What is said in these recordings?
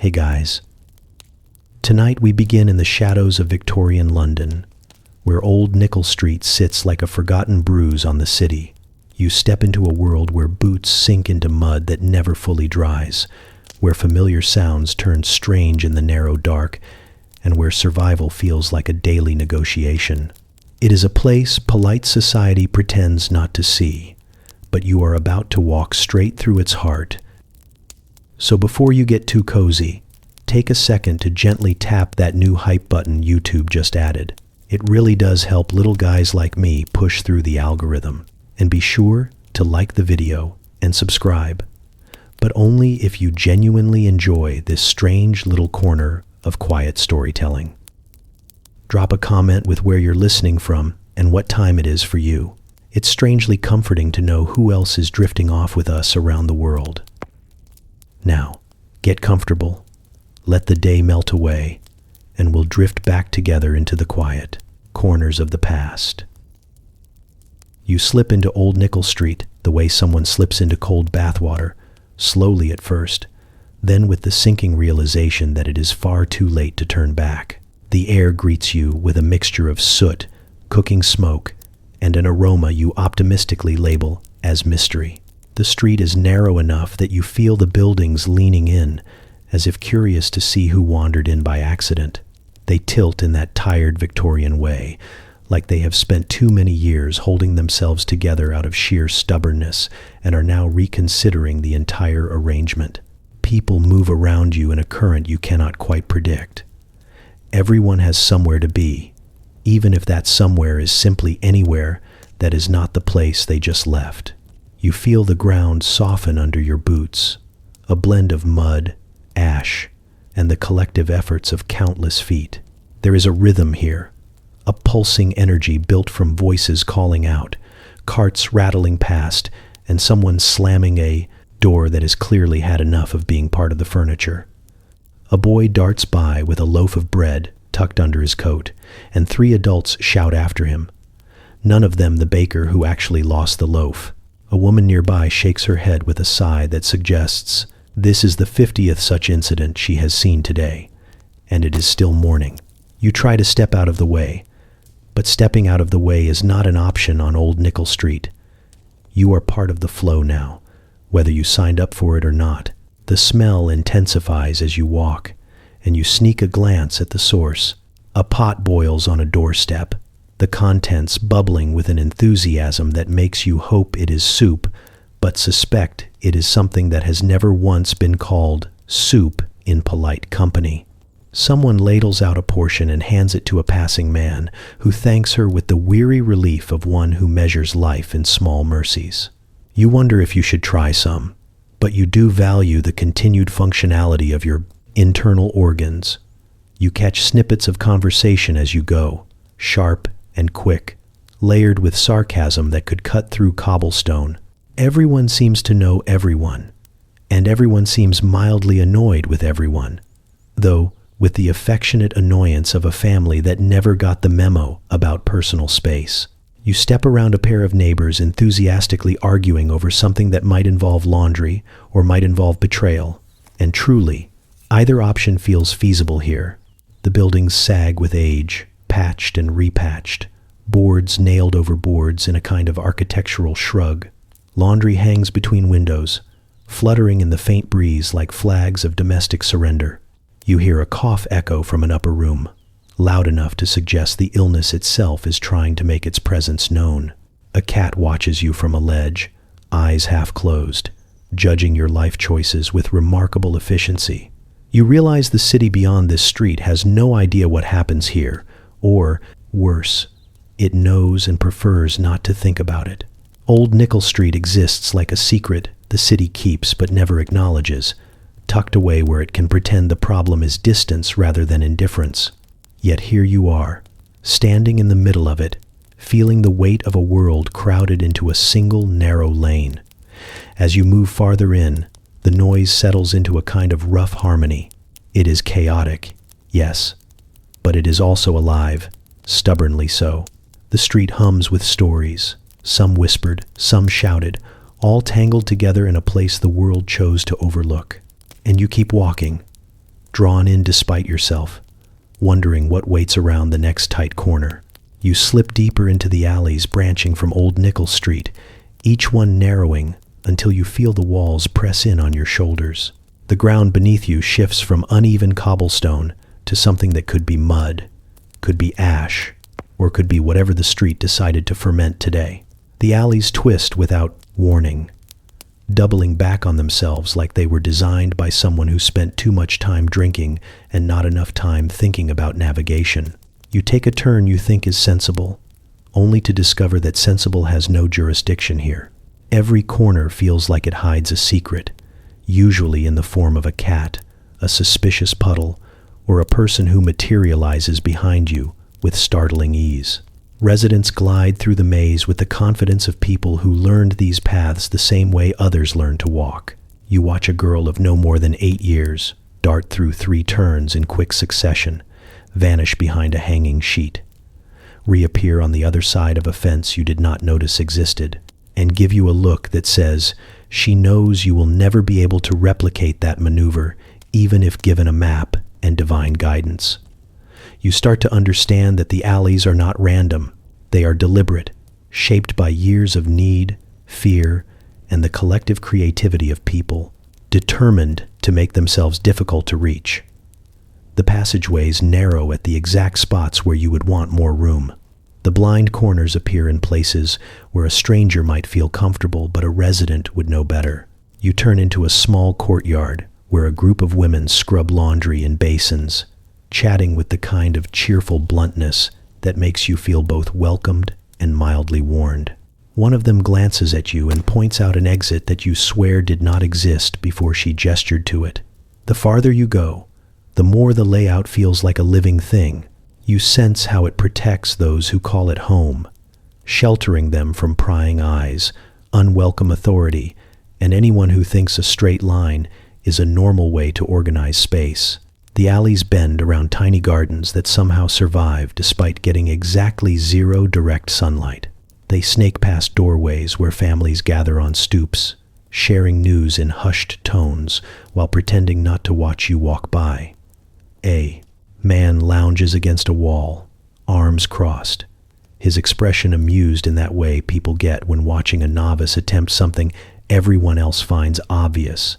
Hey guys. Tonight we begin in the shadows of Victorian London, where old Nichol Street sits like a forgotten bruise on the city. You step into a world where boots sink into mud that never fully dries, where familiar sounds turn strange in the narrow dark, and where survival feels like a daily negotiation. It is a place polite society pretends not to see, but you are about to walk straight through its heart. So before you get too cozy, take a second to gently tap that new hype button YouTube just added. It really does help little guys like me push through the algorithm. And be sure to like the video and subscribe, but only if you genuinely enjoy this strange little corner of quiet storytelling. Drop a comment with where you're listening from and what time it is for you. It's strangely comforting to know who else is drifting off with us around the world. Now, get comfortable, let the day melt away, and we'll drift back together into the quiet corners of the past. You slip into Old Nichol Street the way someone slips into cold bathwater, slowly at first, then with the sinking realization that it is far too late to turn back. The air greets you with a mixture of soot, cooking smoke, and an aroma you optimistically label as mystery. The street is narrow enough that you feel the buildings leaning in, as if curious to see who wandered in by accident. They tilt in that tired Victorian way, like they have spent too many years holding themselves together out of sheer stubbornness and are now reconsidering the entire arrangement. People move around you in a current you cannot quite predict. Everyone has somewhere to be, even if that somewhere is simply anywhere that is not the place they just left. You feel the ground soften under your boots, a blend of mud, ash, and the collective efforts of countless feet. There is a rhythm here, a pulsing energy built from voices calling out, carts rattling past, and someone slamming a door that has clearly had enough of being part of the furniture. A boy darts by with a loaf of bread tucked under his coat, and 3 adults shout after him, none of them the baker who actually lost the loaf. A woman nearby shakes her head with a sigh that suggests this is the 50th such incident she has seen today, and it is still morning. You try to step out of the way, but stepping out of the way is not an option on Old Nichol Street. You are part of the flow now, whether you signed up for it or not. The smell intensifies as you walk, and you sneak a glance at the source. A pot boils on a doorstep, the contents bubbling with an enthusiasm that makes you hope it is soup, but suspect it is something that has never once been called soup in polite company. Someone ladles out a portion and hands it to a passing man, who thanks her with the weary relief of one who measures life in small mercies. You wonder if you should try some, but you do value the continued functionality of your internal organs. You catch snippets of conversation as you go, sharp and quick, layered with sarcasm that could cut through cobblestone. Everyone seems to know everyone, and everyone seems mildly annoyed with everyone, though with the affectionate annoyance of a family that never got the memo about personal space. You step around a pair of neighbors enthusiastically arguing over something that might involve laundry or might involve betrayal, and truly, either option feels feasible here. The buildings sag with age, patched and repatched, boards nailed over boards in a kind of architectural shrug. Laundry hangs between windows, fluttering in the faint breeze like flags of domestic surrender. You hear a cough echo from an upper room, loud enough to suggest the illness itself is trying to make its presence known. A cat watches you from a ledge, eyes half closed, judging your life choices with remarkable efficiency. You realize the city beyond this street has no idea what happens here, or, worse, it knows and prefers not to think about it. Old Nichol Street exists like a secret the city keeps but never acknowledges, tucked away where it can pretend the problem is distance rather than indifference. Yet here you are, standing in the middle of it, feeling the weight of a world crowded into a single narrow lane. As you move farther in, the noise settles into a kind of rough harmony. It is chaotic, yes, but it is also alive, stubbornly so. The street hums with stories, some whispered, some shouted, all tangled together in a place the world chose to overlook. And you keep walking, drawn in despite yourself, wondering what waits around the next tight corner. You slip deeper into the alleys branching from Old Nichol Street, each one narrowing until you feel the walls press in on your shoulders. The ground beneath you shifts from uneven cobblestone to something that could be mud, could be ash, or could be whatever the street decided to ferment today. The alleys twist without warning, doubling back on themselves like they were designed by someone who spent too much time drinking and not enough time thinking about navigation. You take a turn you think is sensible, only to discover that sensible has no jurisdiction here. Every corner feels like it hides a secret, usually in the form of a cat, a suspicious puddle, or a person who materializes behind you with startling ease. Residents glide through the maze with the confidence of people who learned these paths the same way others learn to walk. You watch a girl of no more than 8 years dart through 3 turns in quick succession, vanish behind a hanging sheet, reappear on the other side of a fence you did not notice existed, and give you a look that says she knows you will never be able to replicate that maneuver, even if given a map and divine guidance. You start to understand that the alleys are not random. They are deliberate, shaped by years of need, fear, and the collective creativity of people, determined to make themselves difficult to reach. The passageways narrow at the exact spots where you would want more room. The blind corners appear in places where a stranger might feel comfortable, but a resident would know better. You turn into a small courtyard where a group of women scrub laundry in basins, chatting with the kind of cheerful bluntness that makes you feel both welcomed and mildly warned. One of them glances at you and points out an exit that you swear did not exist before she gestured to it. The farther you go, the more the layout feels like a living thing. You sense how it protects those who call it home, sheltering them from prying eyes, unwelcome authority, and anyone who thinks a straight line is a normal way to organize space. The alleys bend around tiny gardens that somehow survive despite getting exactly 0 direct sunlight. They snake past doorways where families gather on stoops, sharing news in hushed tones while pretending not to watch you walk by. A man lounges against a wall, arms crossed, his expression amused in that way people get when watching a novice attempt something everyone else finds obvious.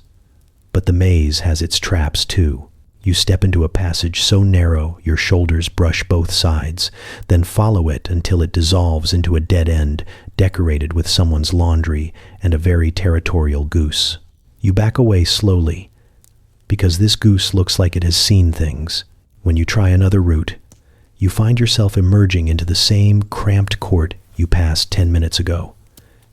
But the maze has its traps too. You step into a passage so narrow your shoulders brush both sides, then follow it until it dissolves into a dead end decorated with someone's laundry and a very territorial goose. You back away slowly, because this goose looks like it has seen things. When you try another route, you find yourself emerging into the same cramped court you passed 10 minutes ago,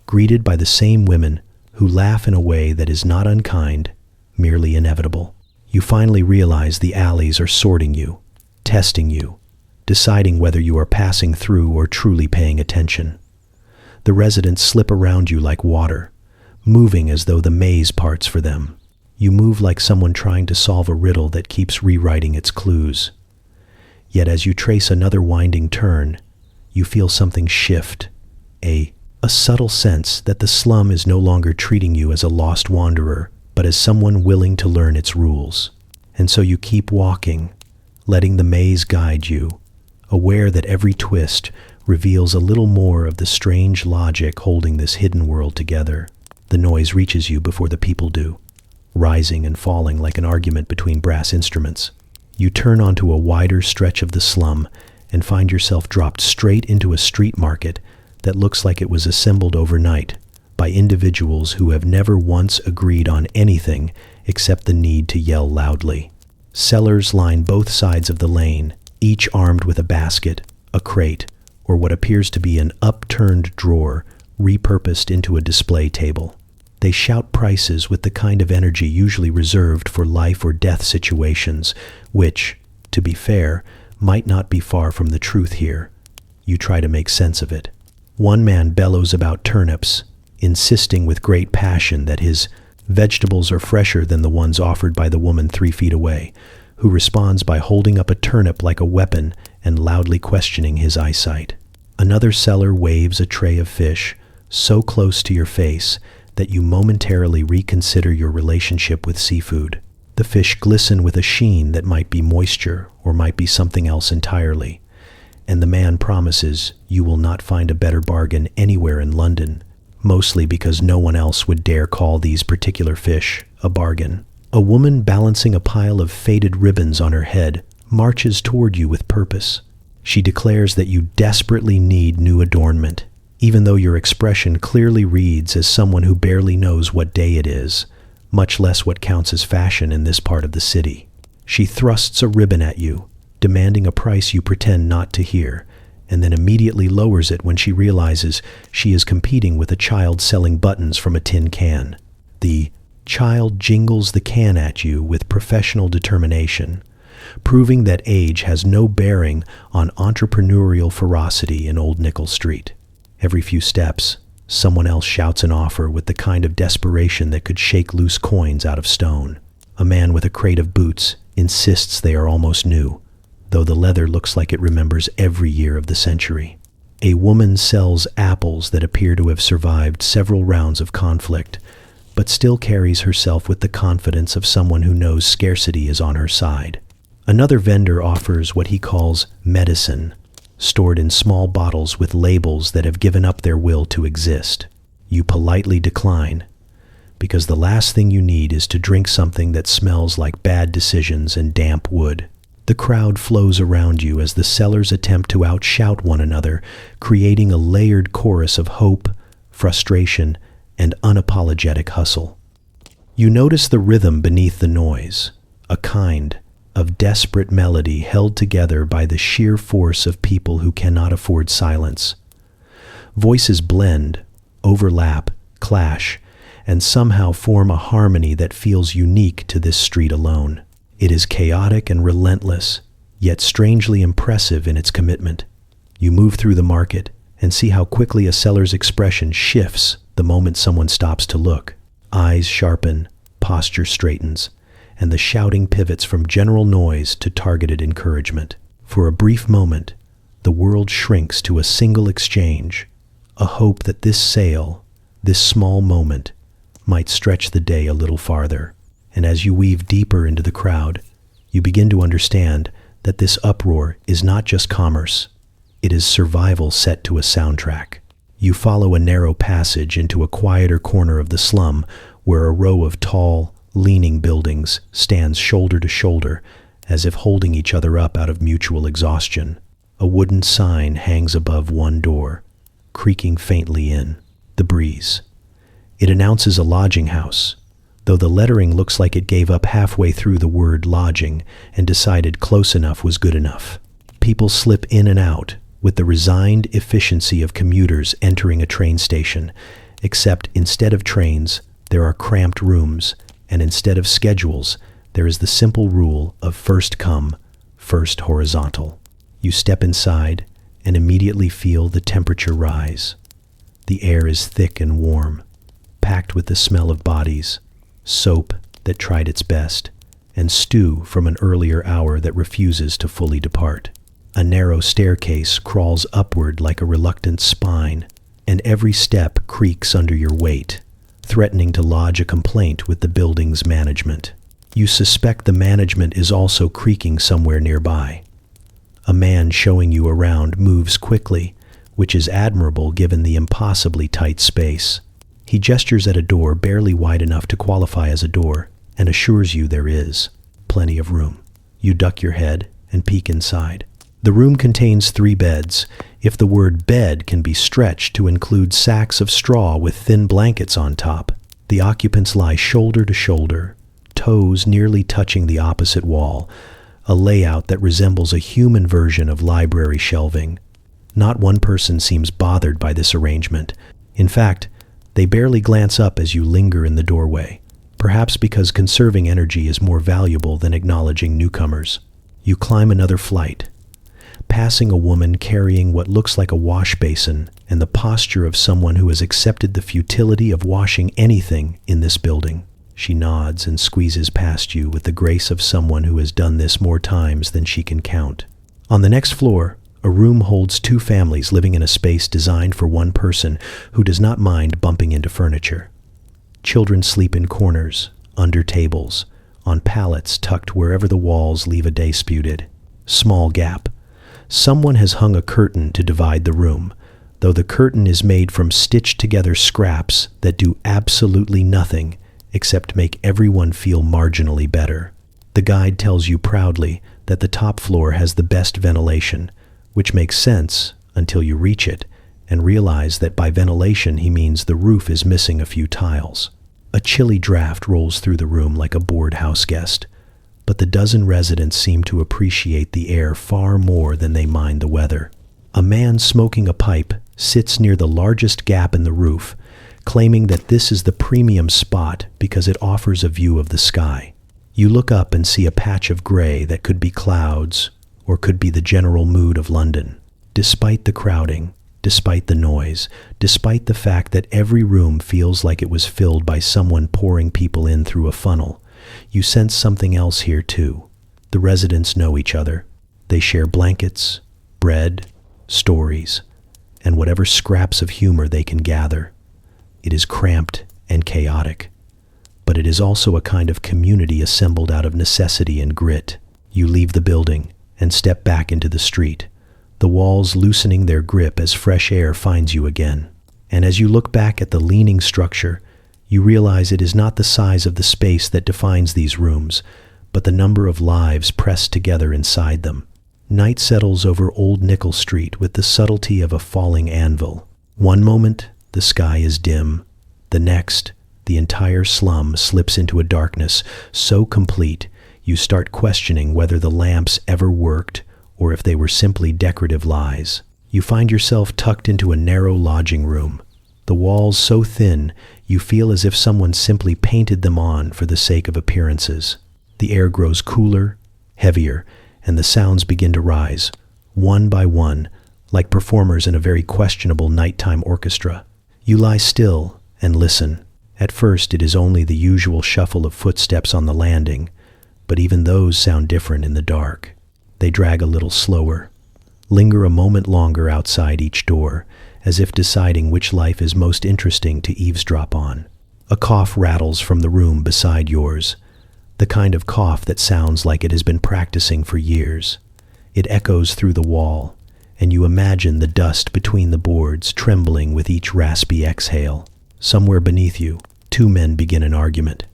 greeted by the same women who laugh in a way that is not unkind, merely inevitable. You finally realize the alleys are sorting you, testing you, deciding whether you are passing through or truly paying attention. The residents slip around you like water, moving as though the maze parts for them. You move like someone trying to solve a riddle that keeps rewriting its clues. Yet as you trace another winding turn, you feel something shift, a subtle sense that the slum is no longer treating you as a lost wanderer, but as someone willing to learn its rules. And so you keep walking, letting the maze guide you, aware that every twist reveals a little more of the strange logic holding this hidden world together. The noise reaches you before the people do, rising and falling like an argument between brass instruments. You turn onto a wider stretch of the slum and find yourself dropped straight into a street market that looks like it was assembled overnight by individuals who have never once agreed on anything except the need to yell loudly. Sellers line both sides of the lane, each armed with a basket, a crate, or what appears to be an upturned drawer repurposed into a display table. They shout prices with the kind of energy usually reserved for life or death situations, which, to be fair, might not be far from the truth here. You try to make sense of it. One man bellows about turnips, insisting with great passion that his vegetables are fresher than the ones offered by the woman 3 feet away, who responds by holding up a turnip like a weapon and loudly questioning his eyesight. Another seller waves a tray of fish so close to your face that you momentarily reconsider your relationship with seafood. The fish glisten with a sheen that might be moisture or might be something else entirely. And the man promises you will not find a better bargain anywhere in London, mostly because no one else would dare call these particular fish a bargain. A woman balancing a pile of faded ribbons on her head marches toward you with purpose. She declares that you desperately need new adornment, even though your expression clearly reads as someone who barely knows what day it is, much less what counts as fashion in this part of the city. She thrusts a ribbon at you, demanding a price you pretend not to hear, and then immediately lowers it when she realizes she is competing with a child selling buttons from a tin can. The child jingles the can at you with professional determination, proving that age has no bearing on entrepreneurial ferocity in Old Nichol Street. Every few steps, someone else shouts an offer with the kind of desperation that could shake loose coins out of stone. A man with a crate of boots insists they are almost new, though the leather looks like it remembers every year of the century. A woman sells apples that appear to have survived several rounds of conflict, but still carries herself with the confidence of someone who knows scarcity is on her side. Another vendor offers what he calls medicine, stored in small bottles with labels that have given up their will to exist. You politely decline, because the last thing you need is to drink something that smells like bad decisions and damp wood. The crowd flows around you as the sellers attempt to outshout one another, creating a layered chorus of hope, frustration, and unapologetic hustle. You notice the rhythm beneath the noise, a kind of desperate melody held together by the sheer force of people who cannot afford silence. Voices blend, overlap, clash, and somehow form a harmony that feels unique to this street alone. It is chaotic and relentless, yet strangely impressive in its commitment. You move through the market and see how quickly a seller's expression shifts the moment someone stops to look. Eyes sharpen, posture straightens, and the shouting pivots from general noise to targeted encouragement. For a brief moment, the world shrinks to a single exchange, a hope that this sale, this small moment, might stretch the day a little farther. And as you weave deeper into the crowd, you begin to understand that this uproar is not just commerce, it is survival set to a soundtrack. You follow a narrow passage into a quieter corner of the slum where a row of tall, leaning buildings stands shoulder to shoulder as if holding each other up out of mutual exhaustion. A wooden sign hangs above one door, creaking faintly in the breeze. It announces a lodging house, though the lettering looks like it gave up halfway through the word lodging and decided close enough was good enough. People slip in and out with the resigned efficiency of commuters entering a train station, except instead of trains, there are cramped rooms, and instead of schedules, there is the simple rule of first come, first horizontal. You step inside and immediately feel the temperature rise. The air is thick and warm, packed with the smell of bodies, soap that tried its best, and stew from an earlier hour that refuses to fully depart. A narrow staircase crawls upward like a reluctant spine, and every step creaks under your weight, threatening to lodge a complaint with the building's management. You suspect the management is also creaking somewhere nearby. A man showing you around moves quickly, which is admirable given the impossibly tight space. He gestures at a door barely wide enough to qualify as a door and assures you there is plenty of room. You duck your head and peek inside. The room contains 3 beds, if the word bed can be stretched to include sacks of straw with thin blankets on top. The occupants lie shoulder to shoulder, toes nearly touching the opposite wall, a layout that resembles a human version of library shelving. Not one person seems bothered by this arrangement. In fact, they barely glance up as you linger in the doorway, perhaps because conserving energy is more valuable than acknowledging newcomers. You climb another flight, passing a woman carrying what looks like a wash basin and the posture of someone who has accepted the futility of washing anything in this building. She nods and squeezes past you with the grace of someone who has done this more times than she can count. On the next floor, a room holds 2 families living in a space designed for one person who does not mind bumping into furniture. Children sleep in corners, under tables, on pallets tucked wherever the walls leave a disputed, small gap. Someone has hung a curtain to divide the room, though the curtain is made from stitched-together scraps that do absolutely nothing except make everyone feel marginally better. The guide tells you proudly that the top floor has the best ventilation, which makes sense until you reach it and realize that by ventilation he means the roof is missing a few tiles. A chilly draft rolls through the room like a bored house guest, but the dozen residents seem to appreciate the air far more than they mind the weather. A man smoking a pipe sits near the largest gap in the roof, claiming that this is the premium spot because it offers a view of the sky. You look up and see a patch of gray that could be clouds or could be the general mood of London. Despite the crowding, despite the noise, despite the fact that every room feels like it was filled by someone pouring people in through a funnel, you sense something else here too. The residents know each other. They share blankets, bread, stories, and whatever scraps of humor they can gather. It is cramped and chaotic, but it is also a kind of community assembled out of necessity and grit. You leave the building and step back into the street, the walls loosening their grip as fresh air finds you again. And as you look back at the leaning structure, you realize it is not the size of the space that defines these rooms, but the number of lives pressed together inside them. Night settles over Old Nichol Street with the subtlety of a falling anvil. One moment, the sky is dim. The next, the entire slum slips into a darkness so complete you start questioning whether the lamps ever worked or if they were simply decorative lies. You find yourself tucked into a narrow lodging room, the walls so thin you feel as if someone simply painted them on for the sake of appearances. The air grows cooler, heavier, and the sounds begin to rise, one by one, like performers in a very questionable nighttime orchestra. You lie still and listen. At first, it is only the usual shuffle of footsteps on the landing, but even those sound different in the dark. They drag a little slower, linger a moment longer outside each door, as if deciding which life is most interesting to eavesdrop on. A cough rattles from the room beside yours, the kind of cough that sounds like it has been practicing for years. It echoes through the wall, and you imagine the dust between the boards trembling with each raspy exhale. Somewhere beneath you, two men begin an argument.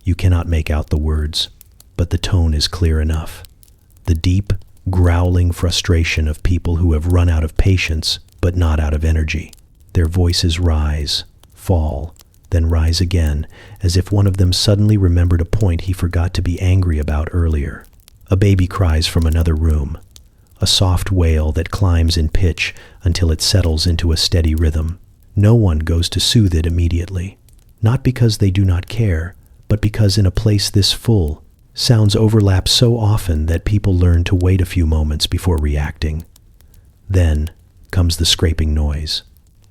You cannot make out the words, but the tone is clear enough. The deep, growling frustration of people who have run out of patience, but not out of energy. Their voices rise, fall, then rise again, as if one of them suddenly remembered a point he forgot to be angry about earlier. A baby cries from another room, a soft wail that climbs in pitch until it settles into a steady rhythm. No one goes to soothe it immediately, not because they do not care, but because in a place this full, sounds overlap so often that people learn to wait a few moments before reacting. Then comes the scraping noise.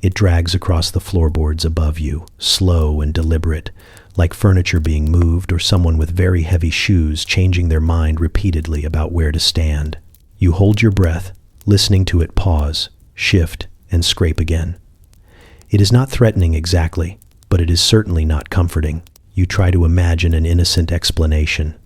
It drags across the floorboards above you, slow and deliberate, like furniture being moved or someone with very heavy shoes changing their mind repeatedly about where to stand. You hold your breath, listening to it pause, shift, and scrape again. It is not threatening exactly, but it is certainly not comforting. You try to imagine an innocent explanation,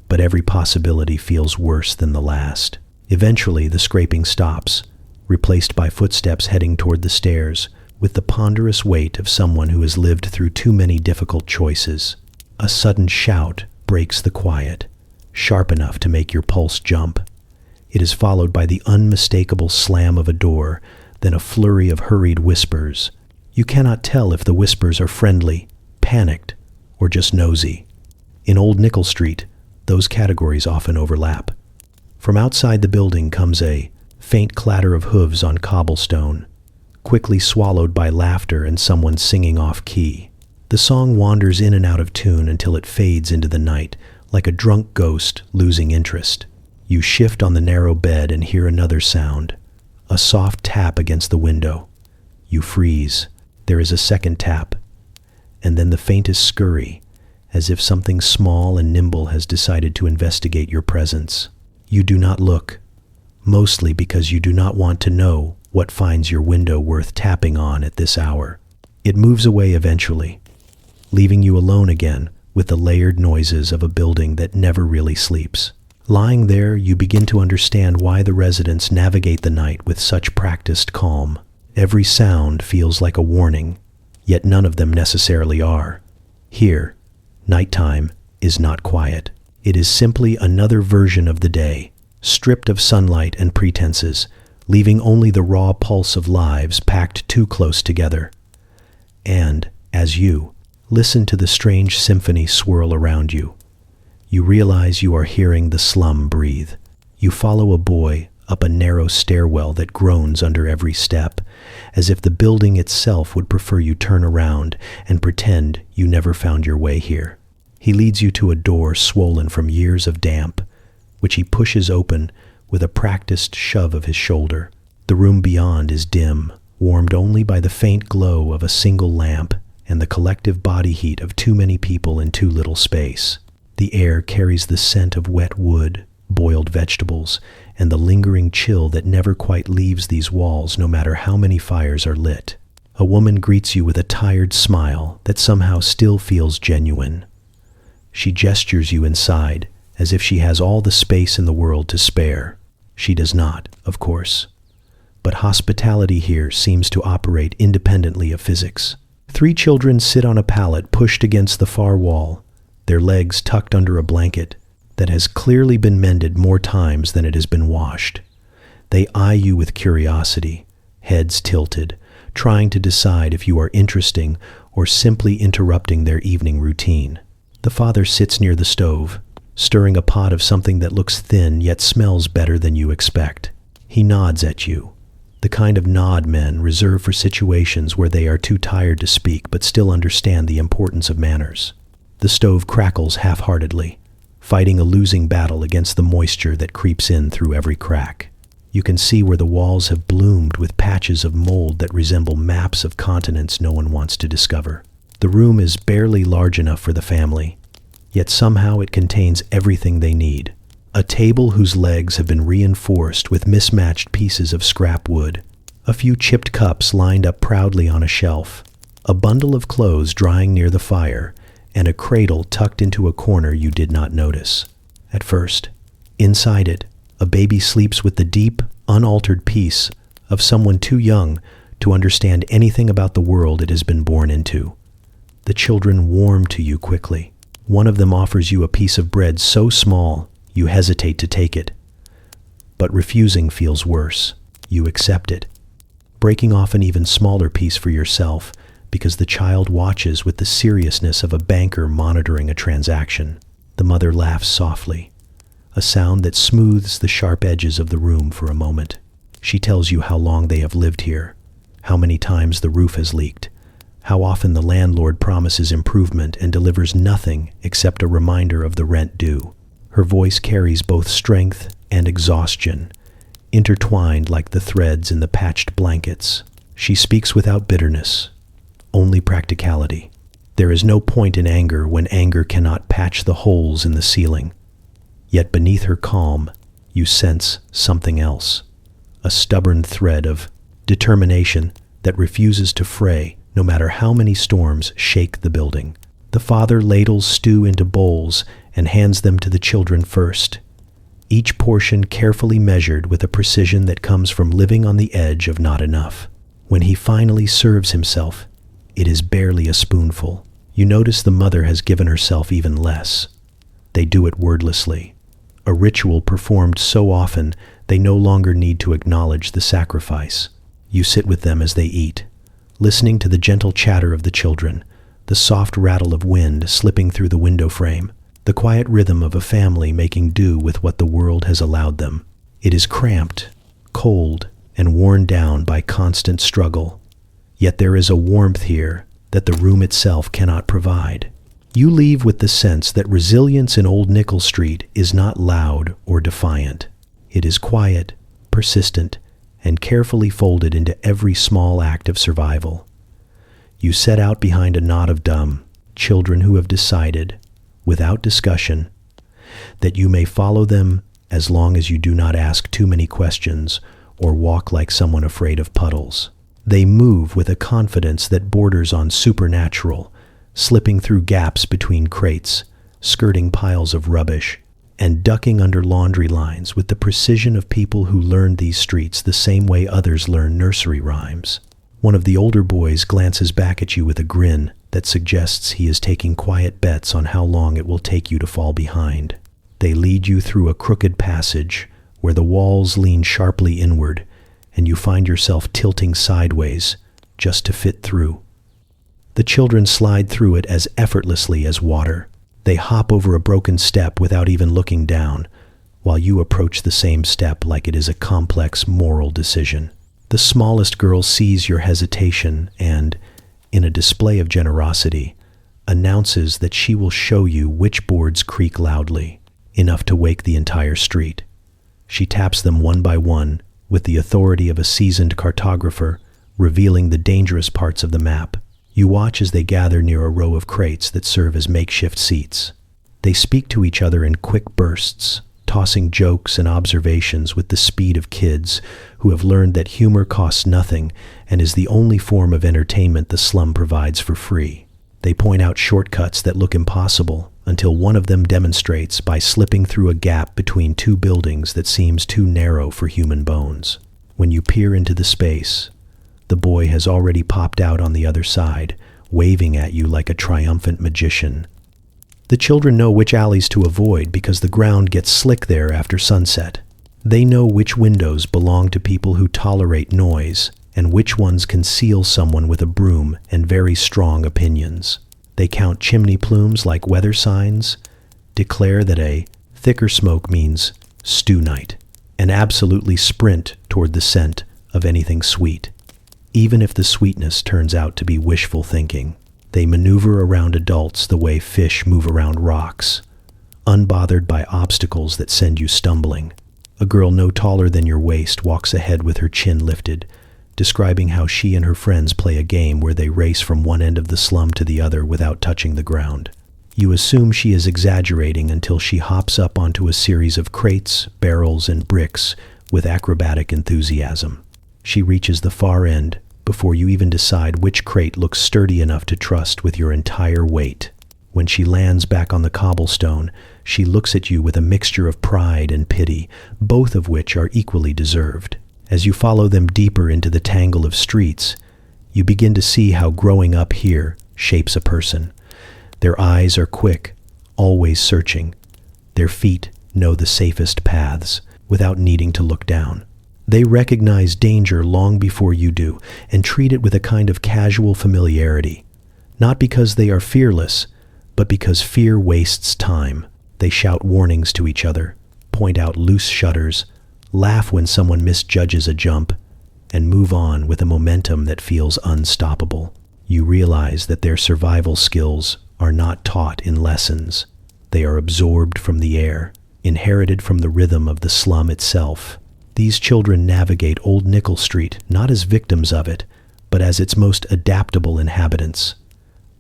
but every possibility feels worse than the last. Eventually, the scraping stops, replaced by footsteps heading toward the stairs, with the ponderous weight of someone who has lived through too many difficult choices. A sudden shout breaks the quiet, sharp enough to make your pulse jump. It is followed by the unmistakable slam of a door, then a flurry of hurried whispers. You cannot tell if the whispers are friendly, panicked, or just nosy. In Old Nichol Street, those categories often overlap. From outside the building comes a faint clatter of hooves on cobblestone, quickly swallowed by laughter and someone singing off-key. The song wanders in and out of tune until it fades into the night, like a drunk ghost losing interest. You shift on the narrow bed and hear another sound, a soft tap against the window. You freeze. There is a second tap, and then the faintest scurry, as if something small and nimble has decided to investigate your presence. You do not look, mostly because you do not want to know what finds your window worth tapping on at this hour. It moves away eventually, leaving you alone again with the layered noises of a building that never really sleeps. Lying there, you begin to understand why the residents navigate the night with such practiced calm. Every sound feels like a warning, yet none of them necessarily are. Here, nighttime is not quiet. It is simply another version of the day, stripped of sunlight and pretenses, leaving only the raw pulse of lives packed too close together. And, as you listen to the strange symphony swirl around you, you realize you are hearing the slum breathe. You follow a boy up a narrow stairwell that groans under every step, as if the building itself would prefer you turn around and pretend you never found your way here. He leads you to a door swollen from years of damp, which he pushes open with a practiced shove of his shoulder. The room beyond is dim, warmed only by the faint glow of a single lamp and the collective body heat of too many people in too little space. The air carries the scent of wet wood, boiled vegetables, and the lingering chill that never quite leaves these walls no matter how many fires are lit. A woman greets you with a tired smile that somehow still feels genuine. She gestures you inside as if she has all the space in the world to spare. She does not, of course. But hospitality here seems to operate independently of physics. 3 children sit on a pallet pushed against the far wall, their legs tucked under a blanket that has clearly been mended more times than it has been washed. They eye you with curiosity, heads tilted, trying to decide if you are interesting or simply interrupting their evening routine. The father sits near the stove, stirring a pot of something that looks thin yet smells better than you expect. He nods at you, the kind of nod men reserve for situations where they are too tired to speak but still understand the importance of manners. The stove crackles half-heartedly, fighting a losing battle against the moisture that creeps in through every crack. You can see where the walls have bloomed with patches of mold that resemble maps of continents no one wants to discover. The room is barely large enough for the family, yet somehow it contains everything they need. A table whose legs have been reinforced with mismatched pieces of scrap wood, a few chipped cups lined up proudly on a shelf, a bundle of clothes drying near the fire, and a cradle tucked into a corner you did not notice at first. Inside it, a baby sleeps with the deep, unaltered peace of someone too young to understand anything about the world it has been born into. The children warm to you quickly. One of them offers you a piece of bread so small you hesitate to take it. But refusing feels worse. You accept it, breaking off an even smaller piece for yourself because the child watches with the seriousness of a banker monitoring a transaction. The mother laughs softly, a sound that smooths the sharp edges of the room for a moment. She tells you how long they have lived here, how many times the roof has leaked, how often the landlord promises improvement and delivers nothing except a reminder of the rent due. Her voice carries both strength and exhaustion, intertwined like the threads in the patched blankets. She speaks without bitterness, only practicality. There is no point in anger when anger cannot patch the holes in the ceiling. Yet beneath her calm, you sense something else, a stubborn thread of determination that refuses to fray no matter how many storms shake the building. The father ladles stew into bowls and hands them to the children first, each portion carefully measured with a precision that comes from living on the edge of not enough. When he finally serves himself, it is barely a spoonful. You notice the mother has given herself even less. They do it wordlessly, a ritual performed so often they no longer need to acknowledge the sacrifice. You sit with them as they eat, listening to the gentle chatter of the children, the soft rattle of wind slipping through the window frame, the quiet rhythm of a family making do with what the world has allowed them. It is cramped, cold, and worn down by constant struggle. Yet there is a warmth here that the room itself cannot provide. You leave with the sense that resilience in Old Nichol Street is not loud or defiant. It is quiet, persistent, and carefully folded into every small act of survival. You set out behind a knot of dumb children who have decided, without discussion, that you may follow them as long as you do not ask too many questions or walk like someone afraid of puddles. They move with a confidence that borders on supernatural, slipping through gaps between crates, skirting piles of rubbish, and ducking under laundry lines with the precision of people who learned these streets the same way others learn nursery rhymes. One of the older boys glances back at you with a grin that suggests he is taking quiet bets on how long it will take you to fall behind. They lead you through a crooked passage where the walls lean sharply inward, and you find yourself tilting sideways just to fit through. The children slide through it as effortlessly as water. They hop over a broken step without even looking down, while you approach the same step like it is a complex moral decision. The smallest girl sees your hesitation and, in a display of generosity, announces that she will show you which boards creak loudly, enough to wake the entire street. She taps them one by one with the authority of a seasoned cartographer, revealing the dangerous parts of the map. You watch as they gather near a row of crates that serve as makeshift seats. They speak to each other in quick bursts, tossing jokes and observations with the speed of kids who have learned that humor costs nothing and is the only form of entertainment the slum provides for free. They point out shortcuts that look impossible until one of them demonstrates by slipping through a gap between two buildings that seems too narrow for human bones. When you peer into the space, the boy has already popped out on the other side, waving at you like a triumphant magician. The children know which alleys to avoid because the ground gets slick there after sunset. They know which windows belong to people who tolerate noise and which ones conceal someone with a broom and very strong opinions. They count chimney plumes like weather signs, declare that a thicker smoke means stew night, and absolutely sprint toward the scent of anything sweet, even if the sweetness turns out to be wishful thinking. They maneuver around adults the way fish move around rocks, unbothered by obstacles that send you stumbling. A girl no taller than your waist walks ahead with her chin lifted, describing how she and her friends play a game where they race from one end of the slum to the other without touching the ground. You assume she is exaggerating until she hops up onto a series of crates, barrels, and bricks with acrobatic enthusiasm. She reaches the far end before you even decide which crate looks sturdy enough to trust with your entire weight. When she lands back on the cobblestone, she looks at you with a mixture of pride and pity, both of which are equally deserved. As you follow them deeper into the tangle of streets, you begin to see how growing up here shapes a person. Their eyes are quick, always searching. Their feet know the safest paths without needing to look down. They recognize danger long before you do and treat it with a kind of casual familiarity, not because they are fearless, but because fear wastes time. They shout warnings to each other, point out loose shutters, laugh when someone misjudges a jump, and move on with a momentum that feels unstoppable. You realize that their survival skills are not taught in lessons. They are absorbed from the air, inherited from the rhythm of the slum itself. These children navigate Old Nichol Street not as victims of it, but as its most adaptable inhabitants.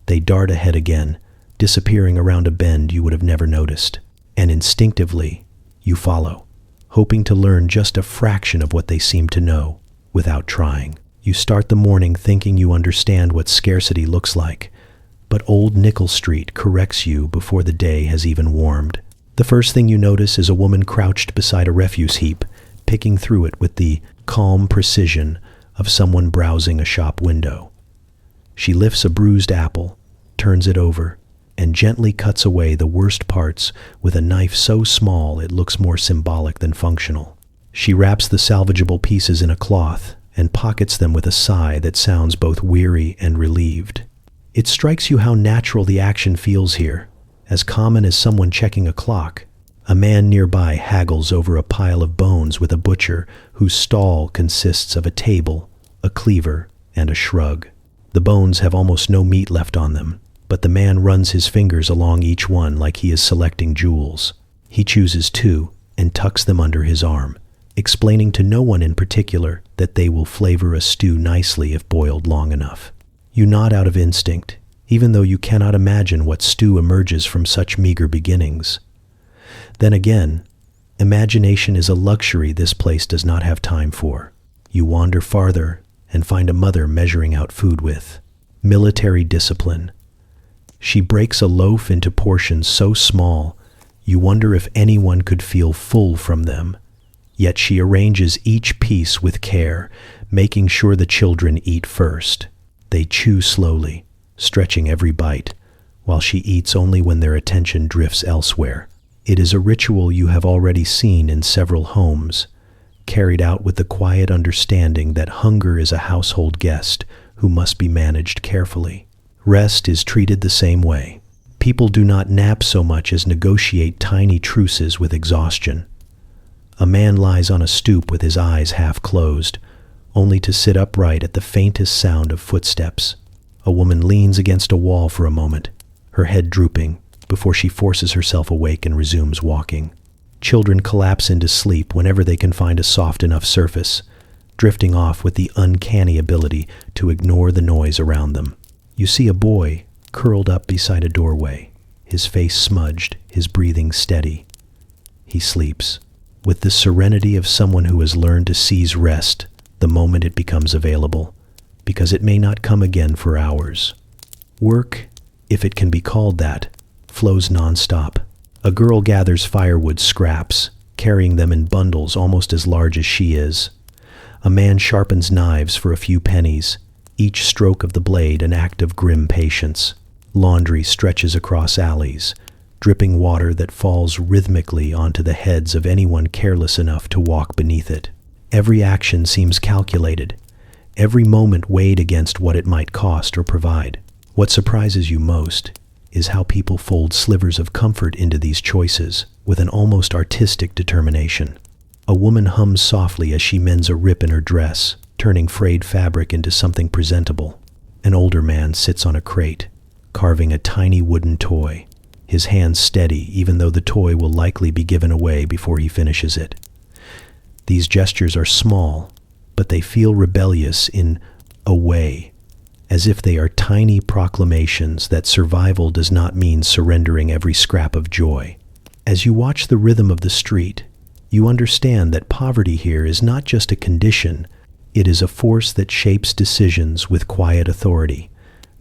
They dart ahead again, disappearing around a bend you would have never noticed, and instinctively, you follow, hoping to learn just a fraction of what they seem to know without trying. You start the morning thinking you understand what scarcity looks like, but Old Nichol Street corrects you before the day has even warmed. The first thing you notice is a woman crouched beside a refuse heap, picking through it with the calm precision of someone browsing a shop window. She lifts a bruised apple, turns it over, and gently cuts away the worst parts with a knife so small it looks more symbolic than functional. She wraps the salvageable pieces in a cloth and pockets them with a sigh that sounds both weary and relieved. It strikes you how natural the action feels here, as common as someone checking a clock. A man nearby haggles over a pile of bones with a butcher whose stall consists of a table, a cleaver, and a shrug. The bones have almost no meat left on them, but the man runs his fingers along each one like he is selecting jewels. He chooses two and tucks them under his arm, explaining to no one in particular that they will flavor a stew nicely if boiled long enough. You nod out of instinct, even though you cannot imagine what stew emerges from such meager beginnings. Then again, imagination is a luxury this place does not have time for. You wander farther and find a mother measuring out food with military discipline. She breaks a loaf into portions so small, you wonder if anyone could feel full from them. Yet she arranges each piece with care, making sure the children eat first. They chew slowly, stretching every bite, while she eats only when their attention drifts elsewhere. It is a ritual you have already seen in several homes, carried out with the quiet understanding that hunger is a household guest who must be managed carefully. Rest is treated the same way. People do not nap so much as negotiate tiny truces with exhaustion. A man lies on a stoop with his eyes half closed, only to sit upright at the faintest sound of footsteps. A woman leans against a wall for a moment, her head drooping, before she forces herself awake and resumes walking. Children collapse into sleep whenever they can find a soft enough surface, drifting off with the uncanny ability to ignore the noise around them. You see a boy curled up beside a doorway, his face smudged, his breathing steady. He sleeps, with the serenity of someone who has learned to seize rest the moment it becomes available, because it may not come again for hours. Work, if it can be called that, flows nonstop. A girl gathers firewood scraps, carrying them in bundles almost as large as she is. A man sharpens knives for a few pennies, each stroke of the blade an act of grim patience. Laundry stretches across alleys, dripping water that falls rhythmically onto the heads of anyone careless enough to walk beneath it. Every action seems calculated, every moment weighed against what it might cost or provide. What surprises you most is how people fold slivers of comfort into these choices with an almost artistic determination. A woman hums softly as she mends a rip in her dress, turning frayed fabric into something presentable. An older man sits on a crate, carving a tiny wooden toy, his hands steady even though the toy will likely be given away before he finishes it. These gestures are small, but they feel rebellious in a way, as if they are tiny proclamations that survival does not mean surrendering every scrap of joy. As you watch the rhythm of the street, you understand that poverty here is not just a condition, it is a force that shapes decisions with quiet authority,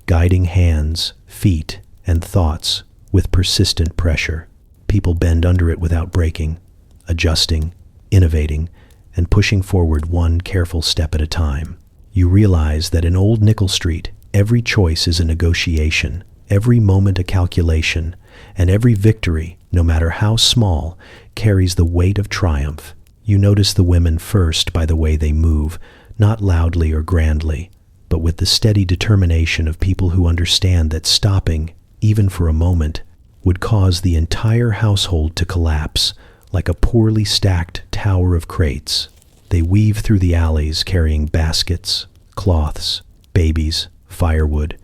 guiding hands, feet, and thoughts with persistent pressure. People bend under it without breaking, adjusting, innovating, and pushing forward one careful step at a time. You realize that in Old Nichol Street, every choice is a negotiation, every moment a calculation, and every victory, no matter how small, carries the weight of triumph. You notice the women first by the way they move, not loudly or grandly, but with the steady determination of people who understand that stopping, even for a moment, would cause the entire household to collapse like a poorly stacked tower of crates. They weave through the alleys carrying baskets, cloths, babies, firewood,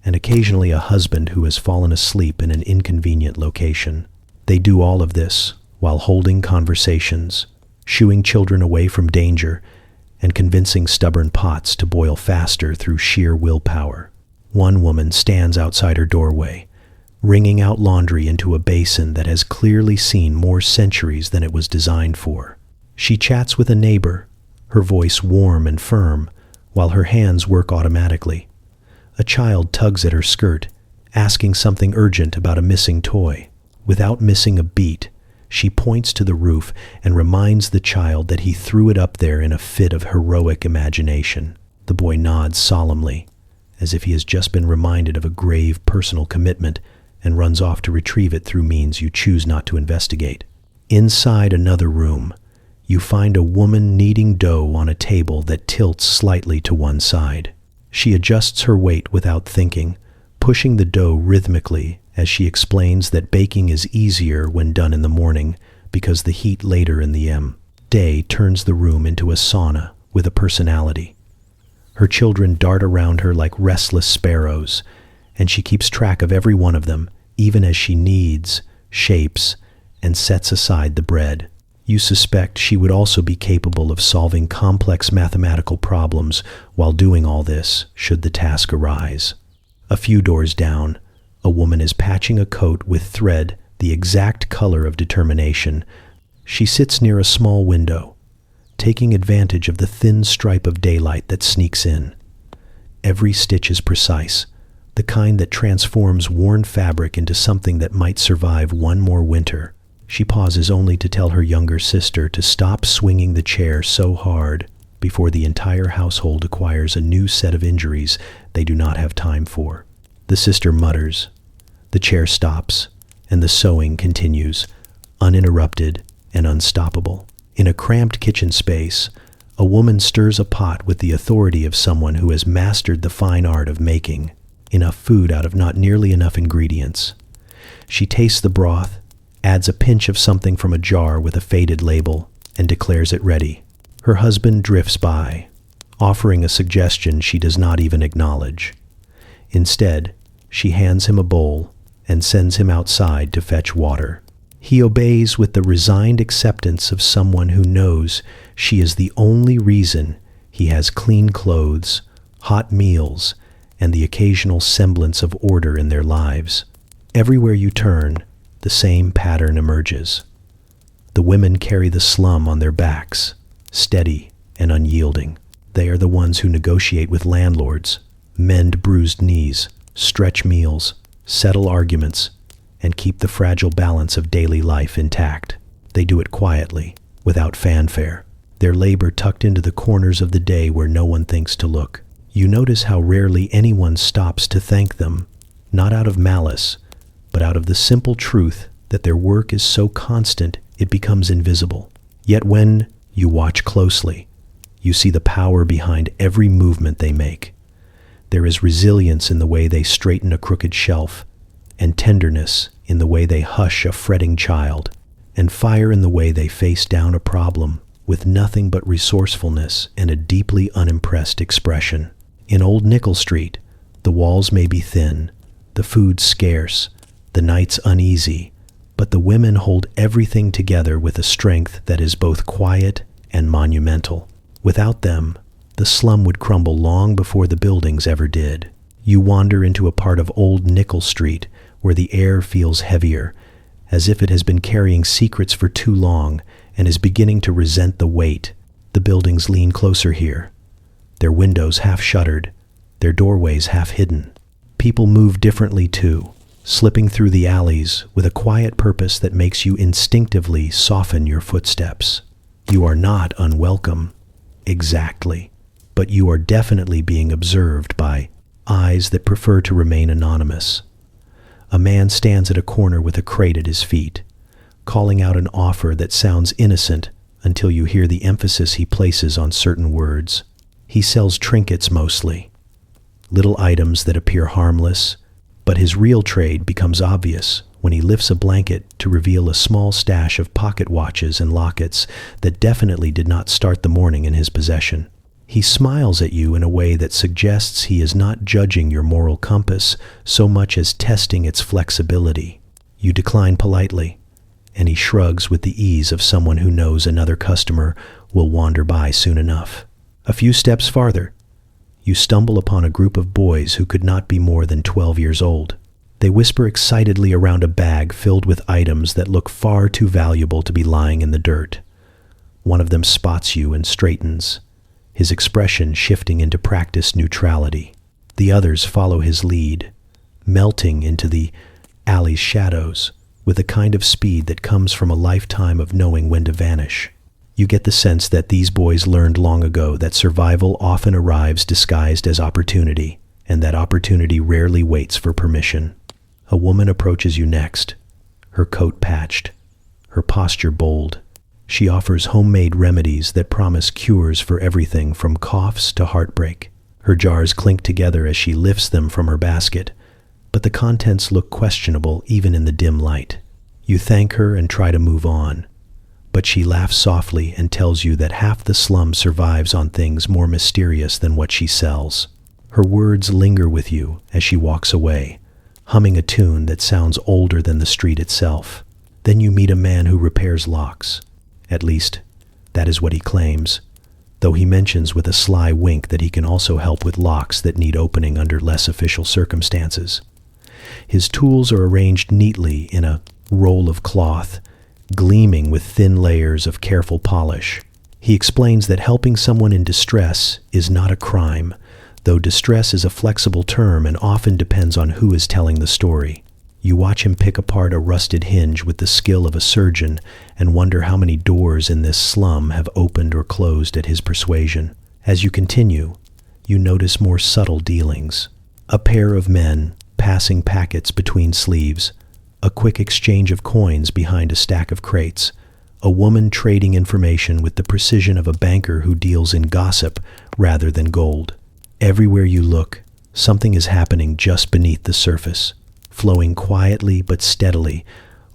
and occasionally a husband who has fallen asleep in an inconvenient location. They do all of this while holding conversations, shooing children away from danger, and convincing stubborn pots to boil faster through sheer willpower. One woman stands outside her doorway, wringing out laundry into a basin that has clearly seen more centuries than it was designed for. She chats with a neighbor, her voice warm and firm, while her hands work automatically. A child tugs at her skirt, asking something urgent about a missing toy. Without missing a beat, she points to the roof and reminds the child that he threw it up there in a fit of heroic imagination. The boy nods solemnly, as if he has just been reminded of a grave personal commitment, and runs off to retrieve it through means you choose not to investigate. Inside another room, you find a woman kneading dough on a table that tilts slightly to one side. She adjusts her weight without thinking, pushing the dough rhythmically as she explains that baking is easier when done in the morning because the heat later in the day turns the room into a sauna with a personality. Her children dart around her like restless sparrows, and she keeps track of every one of them, even as she kneads, shapes, and sets aside the bread. You suspect she would also be capable of solving complex mathematical problems while doing all this, should the task arise. A few doors down, a woman is patching a coat with thread the exact color of determination. She sits near a small window, taking advantage of the thin stripe of daylight that sneaks in. Every stitch is precise, the kind that transforms worn fabric into something that might survive one more winter. She pauses only to tell her younger sister to stop swinging the chair so hard before the entire household acquires a new set of injuries they do not have time for. The sister mutters. The chair stops, and the sewing continues, uninterrupted and unstoppable. In a cramped kitchen space, a woman stirs a pot with the authority of someone who has mastered the fine art of making enough food out of not nearly enough ingredients. She tastes the broth, adds a pinch of something from a jar with a faded label, and declares it ready. Her husband drifts by, offering a suggestion she does not even acknowledge. Instead, she hands him a bowl and sends him outside to fetch water. He obeys with the resigned acceptance of someone who knows she is the only reason he has clean clothes, hot meals, and the occasional semblance of order in their lives. Everywhere you turn, the same pattern emerges. The women carry the slum on their backs, steady and unyielding. They are the ones who negotiate with landlords, mend bruised knees, stretch meals, settle arguments, and keep the fragile balance of daily life intact. They do it quietly, without fanfare, their labor tucked into the corners of the day where no one thinks to look. You notice how rarely anyone stops to thank them, not out of malice, but out of the simple truth that their work is so constant it becomes invisible. Yet when you watch closely, you see the power behind every movement they make. There is resilience in the way they straighten a crooked shelf, and tenderness in the way they hush a fretting child, and fire in the way they face down a problem with nothing but resourcefulness and a deeply unimpressed expression. In Old Nichol Street, the walls may be thin, the food scarce, the nights uneasy, but the women hold everything together with a strength that is both quiet and monumental. Without them, the slum would crumble long before the buildings ever did. You wander into a part of Old Nichol Street where the air feels heavier, as if it has been carrying secrets for too long and is beginning to resent the weight. The buildings lean closer here, their windows half shuttered, their doorways half hidden. People move differently too, slipping through the alleys with a quiet purpose that makes you instinctively soften your footsteps. You are not unwelcome, exactly, but you are definitely being observed by eyes that prefer to remain anonymous. A man stands at a corner with a crate at his feet, calling out an offer that sounds innocent until you hear the emphasis he places on certain words. He sells trinkets mostly, little items that appear harmless, but his real trade becomes obvious when he lifts a blanket to reveal a small stash of pocket watches and lockets that definitely did not start the morning in his possession. He smiles at you in a way that suggests he is not judging your moral compass so much as testing its flexibility. You decline politely, and he shrugs with the ease of someone who knows another customer will wander by soon enough. A few steps farther, you stumble upon a group of boys who could not be more than 12 years old. They whisper excitedly around a bag filled with items that look far too valuable to be lying in the dirt. One of them spots you and straightens, his expression shifting into practiced neutrality. The others follow his lead, melting into the alley's shadows with a kind of speed that comes from a lifetime of knowing when to vanish. You get the sense that these boys learned long ago that survival often arrives disguised as opportunity, and that opportunity rarely waits for permission. A woman approaches you next, her coat patched, her posture bold. She offers homemade remedies that promise cures for everything from coughs to heartbreak. Her jars clink together as she lifts them from her basket, but the contents look questionable even in the dim light. You thank her and try to move on, but she laughs softly and tells you that half the slum survives on things more mysterious than what she sells. Her words linger with you as she walks away, humming a tune that sounds older than the street itself. Then you meet a man who repairs locks. At least, that is what he claims, though he mentions with a sly wink that he can also help with locks that need opening under less official circumstances. His tools are arranged neatly in a roll of cloth, gleaming with thin layers of careful polish. He explains that helping someone in distress is not a crime, though distress is a flexible term and often depends on who is telling the story. You watch him pick apart a rusted hinge with the skill of a surgeon and wonder how many doors in this slum have opened or closed at his persuasion. As you continue, you notice more subtle dealings. A pair of men passing packets between sleeves, a quick exchange of coins behind a stack of crates, a woman trading information with the precision of a banker who deals in gossip rather than gold. Everywhere you look, something is happening just beneath the surface, flowing quietly but steadily,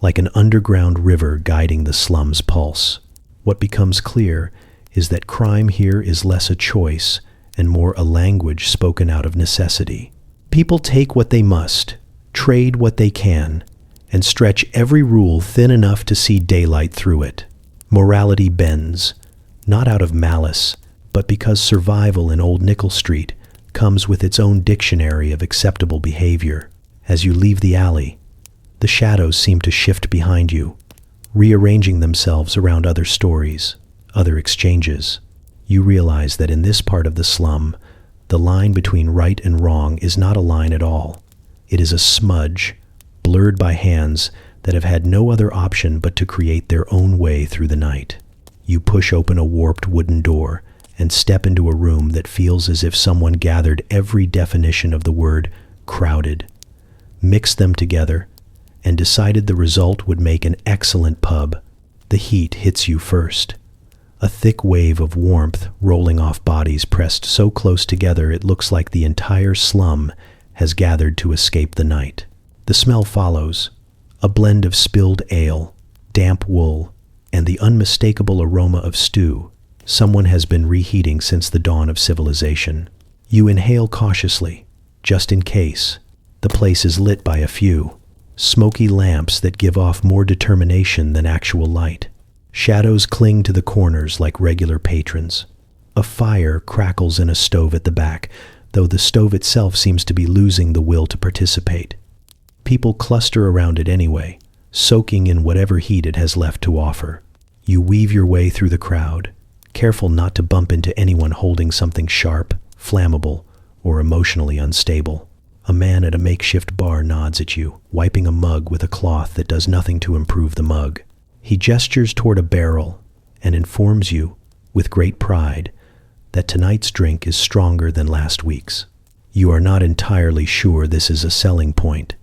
like an underground river guiding the slum's pulse. What becomes clear is that crime here is less a choice and more a language spoken out of necessity. People take what they must, trade what they can, and stretch every rule thin enough to see daylight through it. Morality bends, not out of malice, but because survival in Old Nichol Street comes with its own dictionary of acceptable behavior. As you leave the alley, the shadows seem to shift behind you, rearranging themselves around other stories, other exchanges. You realize that in this part of the slum, the line between right and wrong is not a line at all. It is a smudge, blurred by hands that have had no other option but to create their own way through the night. You push open a warped wooden door and step into a room that feels as if someone gathered every definition of the word crowded, mixed them together, and decided the result would make an excellent pub. The heat hits you first. A thick wave of warmth rolling off bodies pressed so close together it looks like the entire slum has gathered to escape the night. The smell follows, a blend of spilled ale, damp wool, and the unmistakable aroma of stew. Someone has been reheating since the dawn of civilization. You inhale cautiously, just in case. The place is lit by a few smoky lamps that give off more determination than actual light. Shadows cling to the corners like regular patrons. A fire crackles in a stove at the back, though the stove itself seems to be losing the will to participate. People cluster around it anyway, soaking in whatever heat it has left to offer. You weave your way through the crowd, careful not to bump into anyone holding something sharp, flammable, or emotionally unstable. A man at a makeshift bar nods at you, wiping a mug with a cloth that does nothing to improve the mug. He gestures toward a barrel and informs you, with great pride, that tonight's drink is stronger than last week's. You are not entirely sure this is a selling point,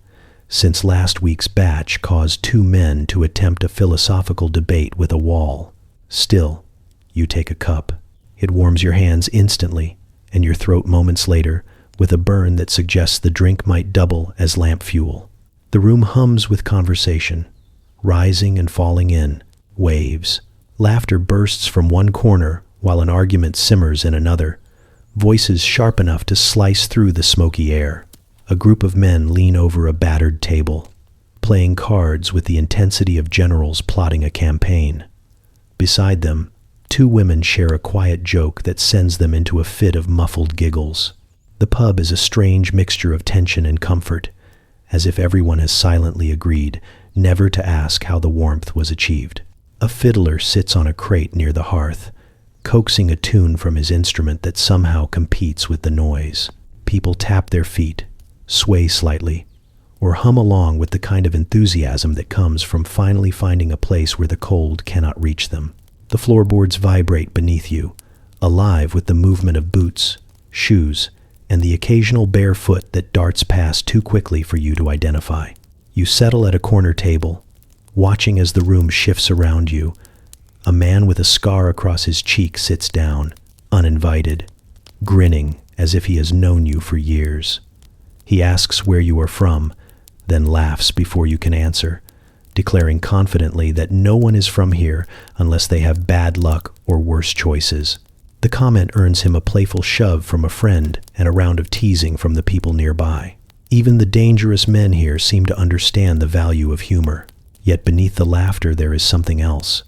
since last week's batch caused two men to attempt a philosophical debate with a wall. Still, you take a cup. It warms your hands instantly, and your throat moments later, with a burn that suggests the drink might double as lamp fuel. The room hums with conversation, rising and falling in waves. Laughter bursts from one corner while an argument simmers in another, voices sharp enough to slice through the smoky air. A group of men lean over a battered table, playing cards with the intensity of generals plotting a campaign. Beside them, two women share a quiet joke that sends them into a fit of muffled giggles. The pub is a strange mixture of tension and comfort, as if everyone has silently agreed never to ask how the warmth was achieved. A fiddler sits on a crate near the hearth, coaxing a tune from his instrument that somehow competes with the noise. People tap their feet, sway slightly, or hum along with the kind of enthusiasm that comes from finally finding a place where the cold cannot reach them. The floorboards vibrate beneath you, alive with the movement of boots, shoes, and the occasional bare foot that darts past too quickly for you to identify. You settle at a corner table, watching as the room shifts around you. A man with a scar across his cheek sits down, uninvited, grinning as if he has known you for years. He asks where you are from, then laughs before you can answer, declaring confidently that no one is from here unless they have bad luck or worse choices. The comment earns him a playful shove from a friend and a round of teasing from the people nearby. Even the dangerous men here seem to understand the value of humor. Yet beneath the laughter there is something else,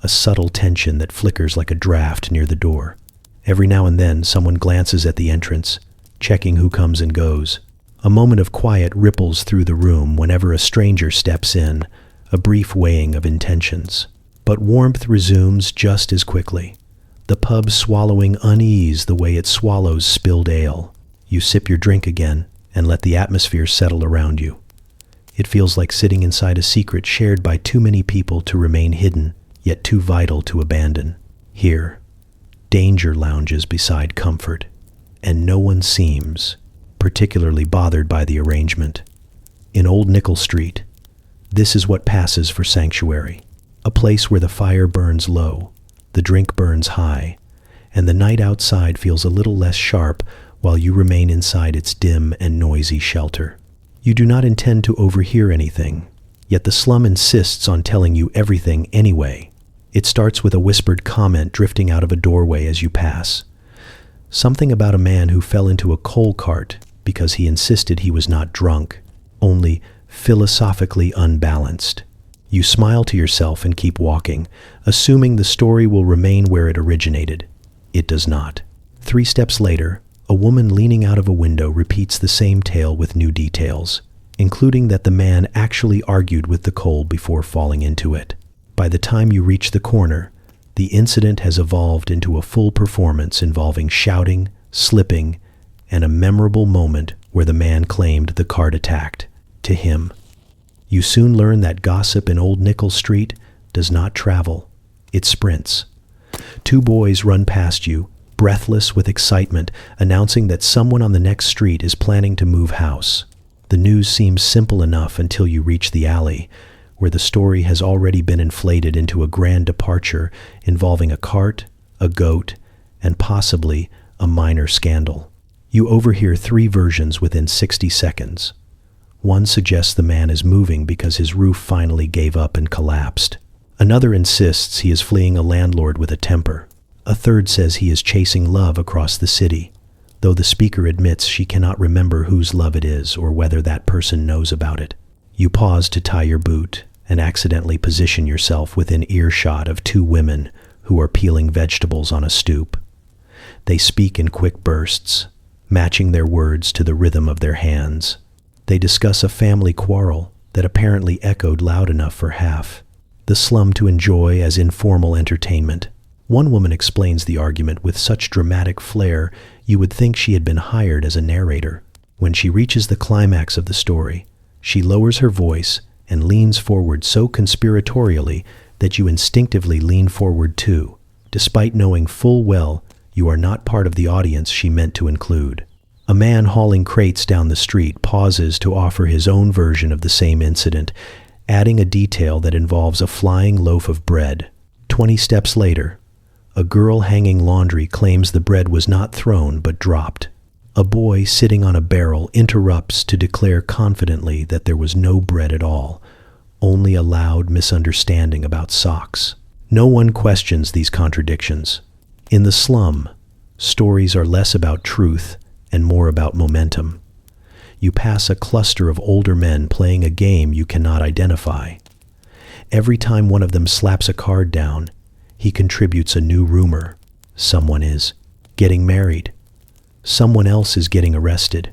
a subtle tension that flickers like a draft near the door. Every now and then someone glances at the entrance, checking who comes and goes. A moment of quiet ripples through the room whenever a stranger steps in, a brief weighing of intentions. But warmth resumes just as quickly, the pub swallowing unease the way it swallows spilled ale. You sip your drink again and let the atmosphere settle around you. It feels like sitting inside a secret shared by too many people to remain hidden, yet too vital to abandon. Here, danger lounges beside comfort, and no one seems particularly bothered by the arrangement. In Old Nichol Street, this is what passes for sanctuary, a place where the fire burns low, the drink burns high, and the night outside feels a little less sharp while you remain inside its dim and noisy shelter. You do not intend to overhear anything, yet the slum insists on telling you everything anyway. It starts with a whispered comment drifting out of a doorway as you pass. Something about a man who fell into a coal cart because he insisted he was not drunk, only philosophically unbalanced. You smile to yourself and keep walking, assuming the story will remain where it originated. It does not. 3 steps later, a woman leaning out of a window repeats the same tale with new details, including that the man actually argued with the coal before falling into it. By the time you reach the corner, the incident has evolved into a full performance involving shouting, slipping, and a memorable moment where the man claimed the cart attacked to him. You soon learn that gossip in Old Nichol Street does not travel, it sprints. 2 boys run past you, breathless with excitement, announcing that someone on the next street is planning to move house. The news seems simple enough until you reach the alley, where the story has already been inflated into a grand departure involving a cart, a goat, and possibly a minor scandal. You overhear 3 versions within 60 seconds. One suggests the man is moving because his roof finally gave up and collapsed. Another insists he is fleeing a landlord with a temper. A third says he is chasing love across the city, though the speaker admits she cannot remember whose love it is or whether that person knows about it. You pause to tie your boot and accidentally position yourself within earshot of 2 women who are peeling vegetables on a stoop. They speak in quick bursts, matching their words to the rhythm of their hands. They discuss a family quarrel that apparently echoed loud enough for half the slum to enjoy as informal entertainment. One woman explains the argument with such dramatic flair you would think she had been hired as a narrator. When she reaches the climax of the story, she lowers her voice and leans forward so conspiratorially that you instinctively lean forward too, despite knowing full well you are not part of the audience she meant to include. A man hauling crates down the street pauses to offer his own version of the same incident, adding a detail that involves a flying loaf of bread. 20 steps later, a girl hanging laundry claims the bread was not thrown but dropped. A boy sitting on a barrel interrupts to declare confidently that there was no bread at all, only a loud misunderstanding about socks. No one questions these contradictions. In the slum, stories are less about truth and more about momentum. You pass a cluster of older men playing a game you cannot identify. Every time one of them slaps a card down, he contributes a new rumor. Someone is getting married. Someone else is getting arrested.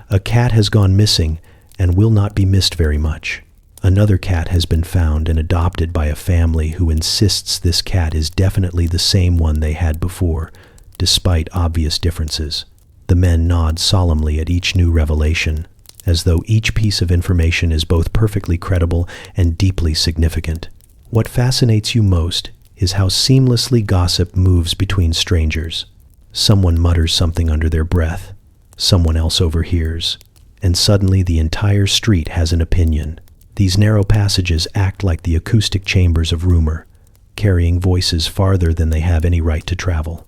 A cat has gone missing and will not be missed very much. Another cat has been found and adopted by a family who insists this cat is definitely the same one they had before, despite obvious differences. The men nod solemnly at each new revelation, as though each piece of information is both perfectly credible and deeply significant. What fascinates you most is how seamlessly gossip moves between strangers. Someone mutters something under their breath, someone else overhears, and suddenly the entire street has an opinion. These narrow passages act like the acoustic chambers of rumor, carrying voices farther than they have any right to travel.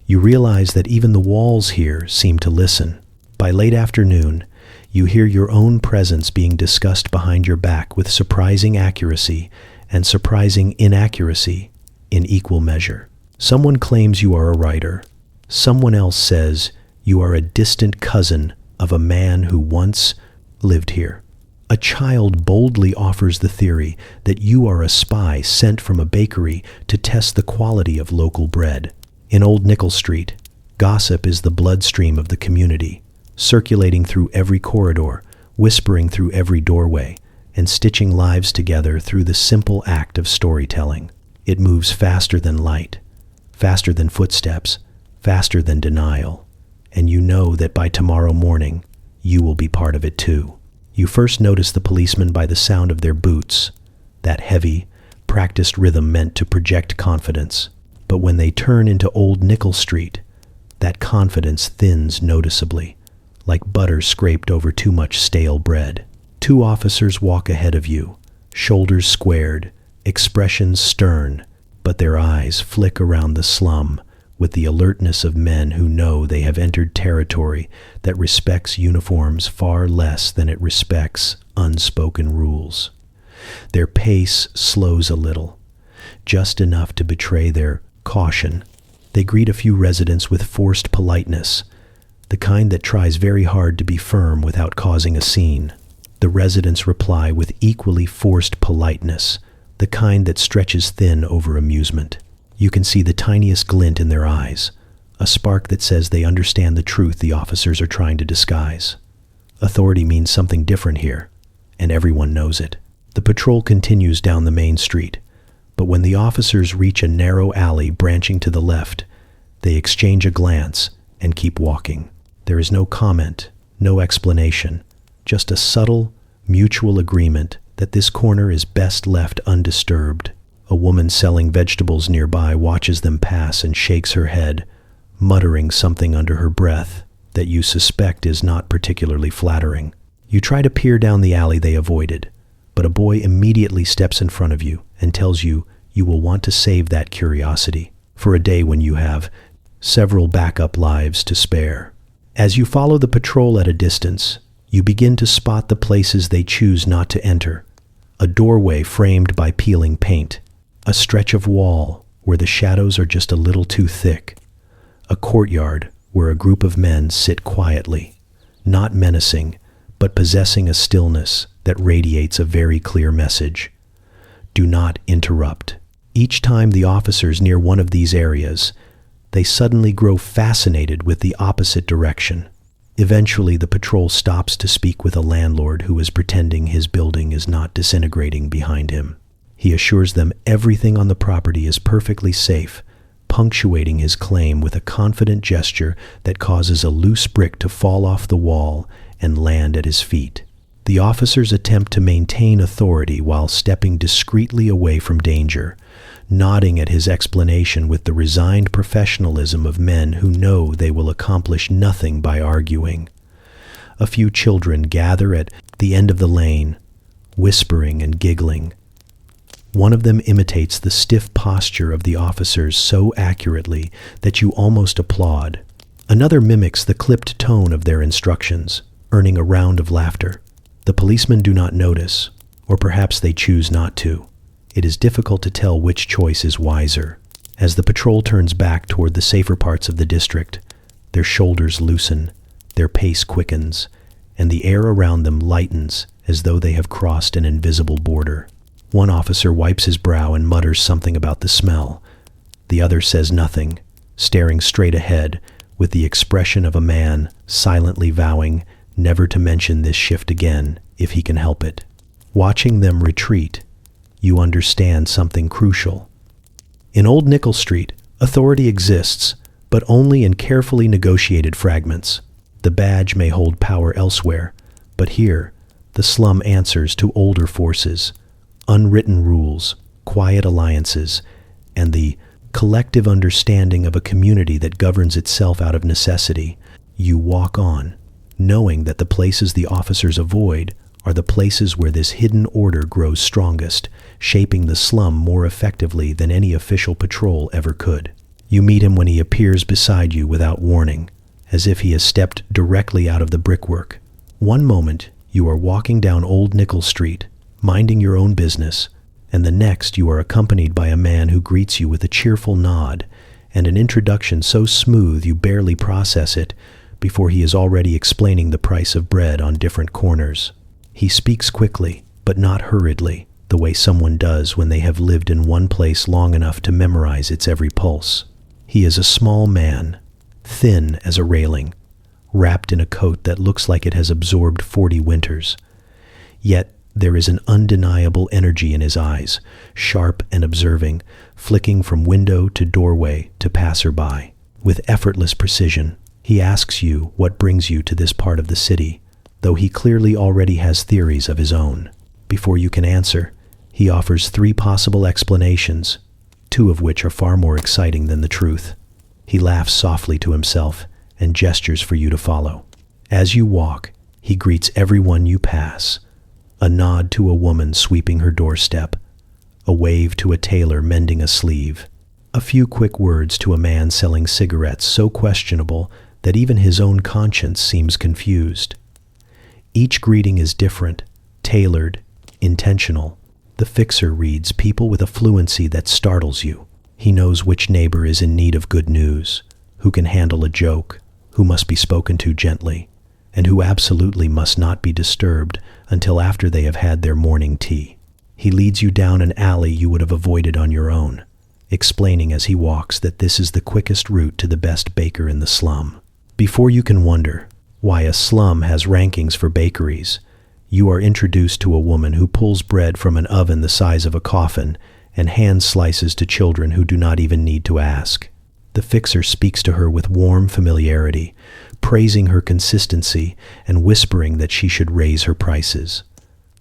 You realize that even the walls here seem to listen. By late afternoon, you hear your own presence being discussed behind your back with surprising accuracy and surprising inaccuracy in equal measure. Someone claims you are a writer. Someone else says you are a distant cousin of a man who once lived here. A child boldly offers the theory that you are a spy sent from a bakery to test the quality of local bread. In Old Nichol Street, gossip is the bloodstream of the community, circulating through every corridor, whispering through every doorway, and stitching lives together through the simple act of storytelling. It moves faster than light, faster than footsteps, faster than denial. and you know that by tomorrow morning, you will be part of it too. You first notice the policemen by the sound of their boots, that heavy, practiced rhythm meant to project confidence. But when they turn into Old Nichol Street, that confidence thins noticeably, like butter scraped over too much stale bread. Two officers walk ahead of you, shoulders squared, expressions stern, but their eyes flick around the slum with the alertness of men who know they have entered territory that respects uniforms far less than it respects unspoken rules. Their pace slows a little, just enough to betray their caution. They greet a few residents with forced politeness, the kind that tries very hard to be firm without causing a scene. The residents reply with equally forced politeness, the kind that stretches thin over amusement. You can see the tiniest glint in their eyes, a spark that says they understand the truth the officers are trying to disguise. Authority means something different here, and everyone knows it. The patrol continues down the main street, but when the officers reach a narrow alley branching to the left, they exchange a glance and keep walking. There is no comment, no explanation, just a subtle, mutual agreement that this corner is best left undisturbed. A woman selling vegetables nearby watches them pass and shakes her head, muttering something under her breath that you suspect is not particularly flattering. You try to peer down the alley they avoided, but a boy immediately steps in front of you and tells you you will want to save that curiosity for a day when you have several backup lives to spare. As you follow the patrol at a distance, you begin to spot the places they choose not to enter. A doorway framed by peeling paint, a stretch of wall where the shadows are just a little too thick, a courtyard where a group of men sit quietly, not menacing, but possessing a stillness that radiates a very clear message. Do not interrupt. Each time the officers near one of these areas, they suddenly grow fascinated with the opposite direction. Eventually, the patrol stops to speak with a landlord who is pretending his building is not disintegrating behind him. He assures them everything on the property is perfectly safe, punctuating his claim with a confident gesture that causes a loose brick to fall off the wall and land at his feet. The officers attempt to maintain authority while stepping discreetly away from danger, nodding at his explanation with the resigned professionalism of men who know they will accomplish nothing by arguing. A few children gather at the end of the lane, whispering and giggling. One of them imitates the stiff posture of the officers so accurately that you almost applaud. Another mimics the clipped tone of their instructions, earning a round of laughter. The policemen do not notice, or perhaps they choose not to. It is difficult to tell which choice is wiser. As the patrol turns back toward the safer parts of the district, their shoulders loosen, their pace quickens, and the air around them lightens as though they have crossed an invisible border. One officer wipes his brow and mutters something about the smell. The other says nothing, staring straight ahead with the expression of a man silently vowing never to mention this shift again if he can help it. Watching them retreat, you understand something crucial. In Old Nichol Street, authority exists, but only in carefully negotiated fragments. The badge may hold power elsewhere, but here, the slum answers to older forces, unwritten rules, quiet alliances, and the collective understanding of a community that governs itself out of necessity. You walk on, knowing that the places the officers avoid are the places where this hidden order grows strongest, shaping the slum more effectively than any official patrol ever could. You meet him when he appears beside you without warning, as if he has stepped directly out of the brickwork. One moment, you are walking down Old Nichol Street, minding your own business, and the next you are accompanied by a man who greets you with a cheerful nod and an introduction so smooth you barely process it before he is already explaining the price of bread on different corners. He speaks quickly, but not hurriedly, the way someone does when they have lived in one place long enough to memorize its every pulse. He is a small man, thin as a railing, wrapped in a coat that looks like it has absorbed 40 winters. Yet there is an undeniable energy in his eyes, sharp and observing, flicking from window to doorway to passerby. With effortless precision, He asks you what brings you to this part of the city, though he clearly already has theories of his own. Before you can answer, he offers 3 possible explanations, 2 of which are far more exciting than the truth. He laughs softly to himself and gestures for you to follow. As you walk, he greets everyone you pass, a nod to a woman sweeping her doorstep, a wave to a tailor mending a sleeve, a few quick words to a man selling cigarettes so questionable that even his own conscience seems confused. Each greeting is different, tailored, intentional. The fixer reads people with a fluency that startles you. He knows which neighbor is in need of good news, who can handle a joke, who must be spoken to gently, and who absolutely must not be disturbed until after they have had their morning tea. He leads you down an alley you would have avoided on your own, explaining as he walks that this is the quickest route to the best baker in the slum. Before you can wonder why a slum has rankings for bakeries, you are introduced to a woman who pulls bread from an oven the size of a coffin and hands slices to children who do not even need to ask. The fixer speaks to her with warm familiarity, praising her consistency and whispering that she should raise her prices.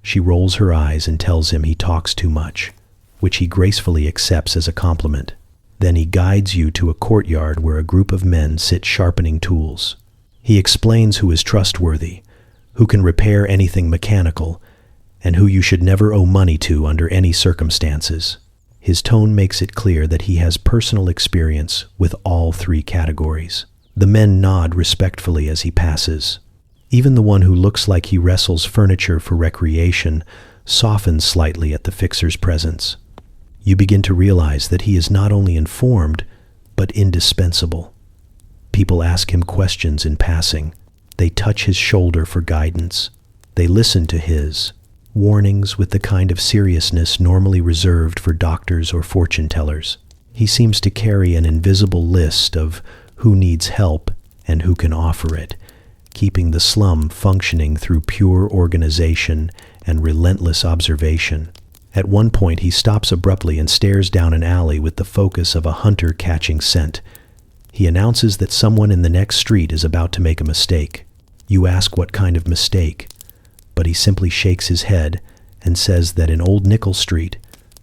She rolls her eyes and tells him he talks too much, which he gracefully accepts as a compliment. Then he guides you to a courtyard where a group of men sit sharpening tools. He explains who is trustworthy, who can repair anything mechanical, and who you should never owe money to under any circumstances. His tone makes it clear that he has personal experience with all 3 categories. The men nod respectfully as he passes. Even the one who looks like he wrestles furniture for recreation softens slightly at the fixer's presence. You begin to realize that he is not only informed, but indispensable. People ask him questions in passing. They touch his shoulder for guidance. They listen to his warnings with the kind of seriousness normally reserved for doctors or fortune tellers. He seems to carry an invisible list of who needs help and who can offer it, keeping the slum functioning through pure organization and relentless observation. At one point, he stops abruptly and stares down an alley with the focus of a hunter catching scent. He announces that someone in the next street is about to make a mistake. You ask what kind of mistake, but he simply shakes his head and says that in Old Nichol Street,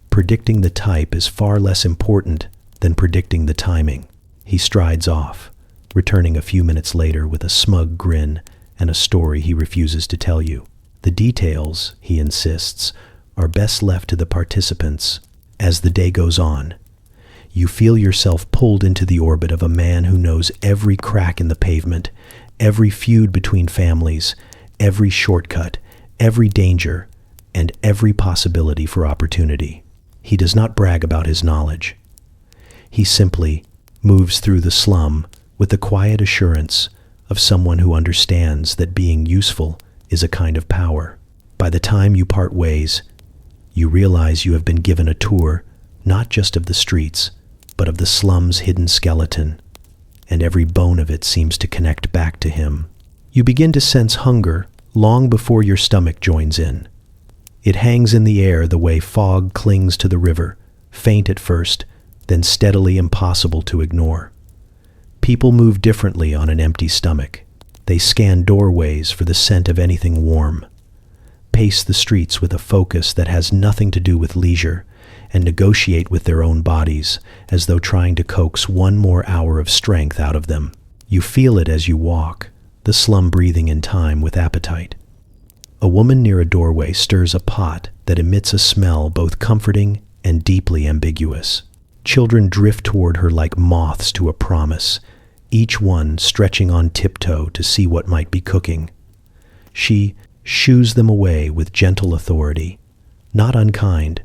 predicting the type is far less important than predicting the timing. He strides off, returning a few minutes later with a smug grin and a story he refuses to tell you. The details, he insists, are best left to the participants. As the day goes on, you feel yourself pulled into the orbit of a man who knows every crack in the pavement, every feud between families, every shortcut, every danger, and every possibility for opportunity. He does not brag about his knowledge. He simply moves through the slum with the quiet assurance of someone who understands that being useful is a kind of power. By the time you part ways, you realize you have been given a tour not just of the streets, but of the slum's hidden skeleton, and every bone of it seems to connect back to him. You begin to sense hunger long before your stomach joins in. It hangs in the air the way fog clings to the river, faint at first, then steadily impossible to ignore. People move differently on an empty stomach. They scan doorways for the scent of anything warm, pace the streets with a focus that has nothing to do with leisure, and negotiate with their own bodies as though trying to coax one more hour of strength out of them. You feel it as you walk, the slum breathing in time with appetite. A woman near a doorway stirs a pot that emits a smell both comforting and deeply ambiguous. Children drift toward her like moths to a promise, each one stretching on tiptoe to see what might be cooking. She shoos them away with gentle authority, not unkind,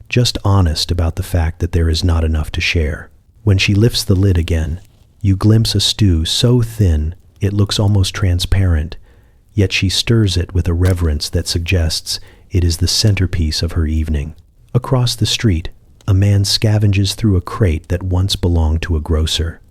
just honest about the fact that there is not enough to share. When she lifts the lid again, you glimpse a stew so thin it looks almost transparent, yet she stirs it with a reverence that suggests it is the centerpiece of her evening. Across the street, a man scavenges through a crate that once belonged to a grocer.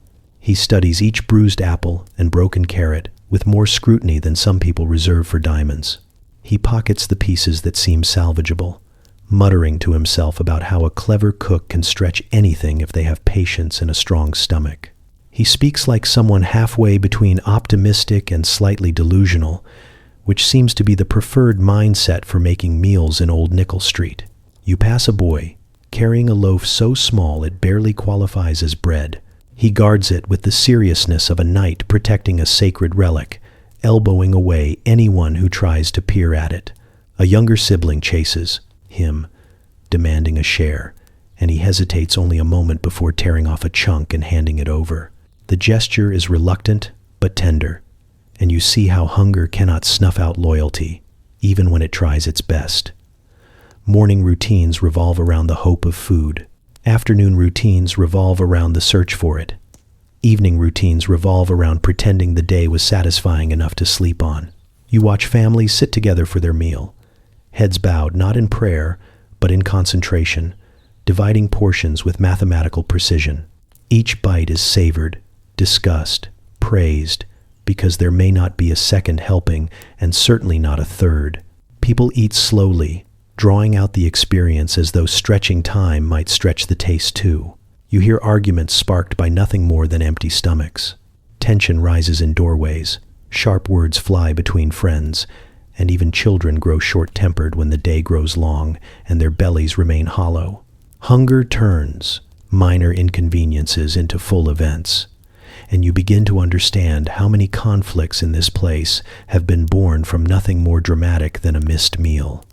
He studies each bruised apple and broken carrot with more scrutiny than some people reserve for diamonds. He pockets the pieces that seem salvageable, muttering to himself about how a clever cook can stretch anything if they have patience and a strong stomach. He speaks like someone halfway between optimistic and slightly delusional, which seems to be the preferred mindset for making meals in Old Nichol Street. You pass a boy, carrying a loaf so small it barely qualifies as bread. He guards it with the seriousness of a knight protecting a sacred relic, elbowing away anyone who tries to peer at it. A younger sibling chases him, demanding a share, and he hesitates only a moment before tearing off a chunk and handing it over. The gesture is reluctant but tender, and you see how hunger cannot snuff out loyalty, even when it tries its best. Morning routines revolve around the hope of food. Afternoon routines revolve around the search for it. Evening routines revolve around pretending the day was satisfying enough to sleep on. You watch families sit together for their meal, heads bowed not in prayer, but in concentration, dividing portions with mathematical precision. Each bite is savored, discussed, praised, because there may not be a second helping and certainly not a third. People eat slowly, drawing out the experience as though stretching time might stretch the taste too. You hear arguments sparked by nothing more than empty stomachs. Tension rises in doorways, sharp words fly between friends, and even children grow short-tempered when the day grows long and their bellies remain hollow. Hunger turns minor inconveniences into full events, and you begin to understand how many conflicts in this place have been born from nothing more dramatic than a missed meal.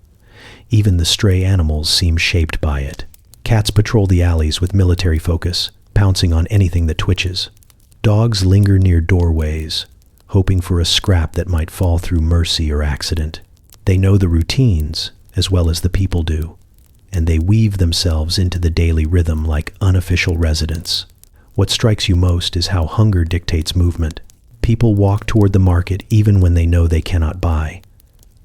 Even the stray animals seem shaped by it. Cats patrol the alleys with military focus, pouncing on anything that twitches. Dogs linger near doorways, hoping for a scrap that might fall through mercy or accident. They know the routines as well as the people do, and they weave themselves into the daily rhythm like unofficial residents. What strikes you most is how hunger dictates movement. People walk toward the market even when they know they cannot buy.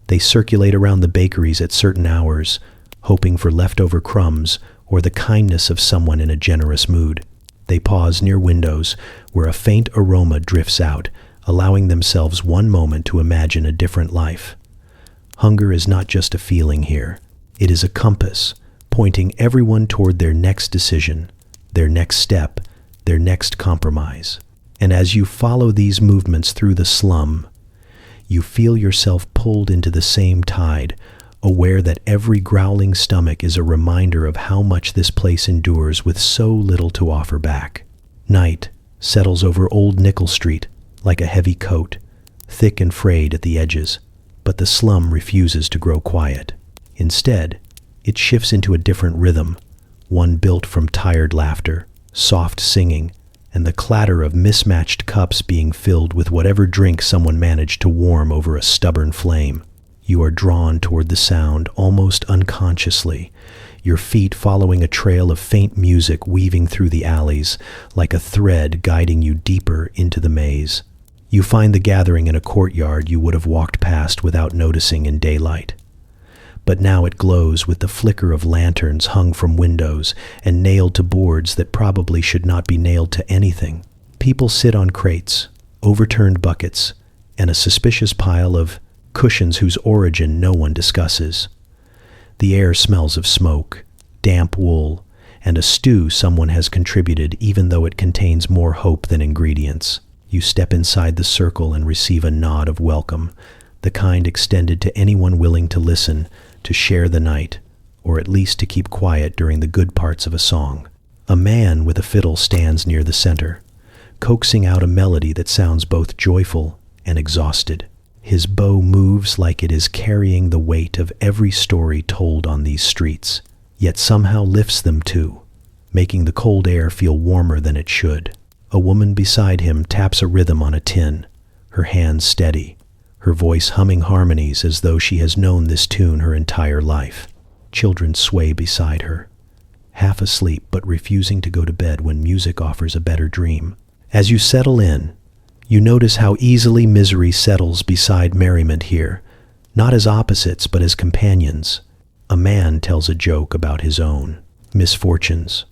They circulate around the bakeries at certain hours, hoping for leftover crumbs or the kindness of someone in a generous mood. They pause near windows where a faint aroma drifts out, allowing themselves one moment to imagine a different life. Hunger is not just a feeling here. It is a compass, pointing everyone toward their next decision, their next step, their next compromise. And as you follow these movements through the slum, you feel yourself pulled into the same tide, aware that every growling stomach is a reminder of how much this place endures with so little to offer back. Night settles over Old Nichol Street like a heavy coat, thick and frayed at the edges, but the slum refuses to grow quiet. Instead, it shifts into a different rhythm, one built from tired laughter, soft singing, and the clatter of mismatched cups being filled with whatever drink someone managed to warm over a stubborn flame. You are drawn toward the sound almost unconsciously, your feet following a trail of faint music weaving through the alleys, like a thread guiding you deeper into the maze. You find the gathering in a courtyard you would have walked past without noticing in daylight. But now it glows with the flicker of lanterns hung from windows and nailed to boards that probably should not be nailed to anything. People sit on crates, overturned buckets, and a suspicious pile of cushions whose origin no one discusses. The air smells of smoke, damp wool, and a stew someone has contributed even though it contains more hope than ingredients. You step inside the circle and receive a nod of welcome, the kind extended to anyone willing to listen, to share the night, or at least to keep quiet during the good parts of a song. A man with a fiddle stands near the center, coaxing out a melody that sounds both joyful and exhausted. His bow moves like it is carrying the weight of every story told on these streets, yet somehow lifts them too, making the cold air feel warmer than it should. A woman beside him taps a rhythm on a tin, her hands steady, her voice humming harmonies as though she has known this tune her entire life. Children sway beside her, half asleep but refusing to go to bed when music offers a better dream. As you settle in, you notice how easily misery settles beside merriment here, not as opposites but as companions. A man tells a joke about his own misfortunes,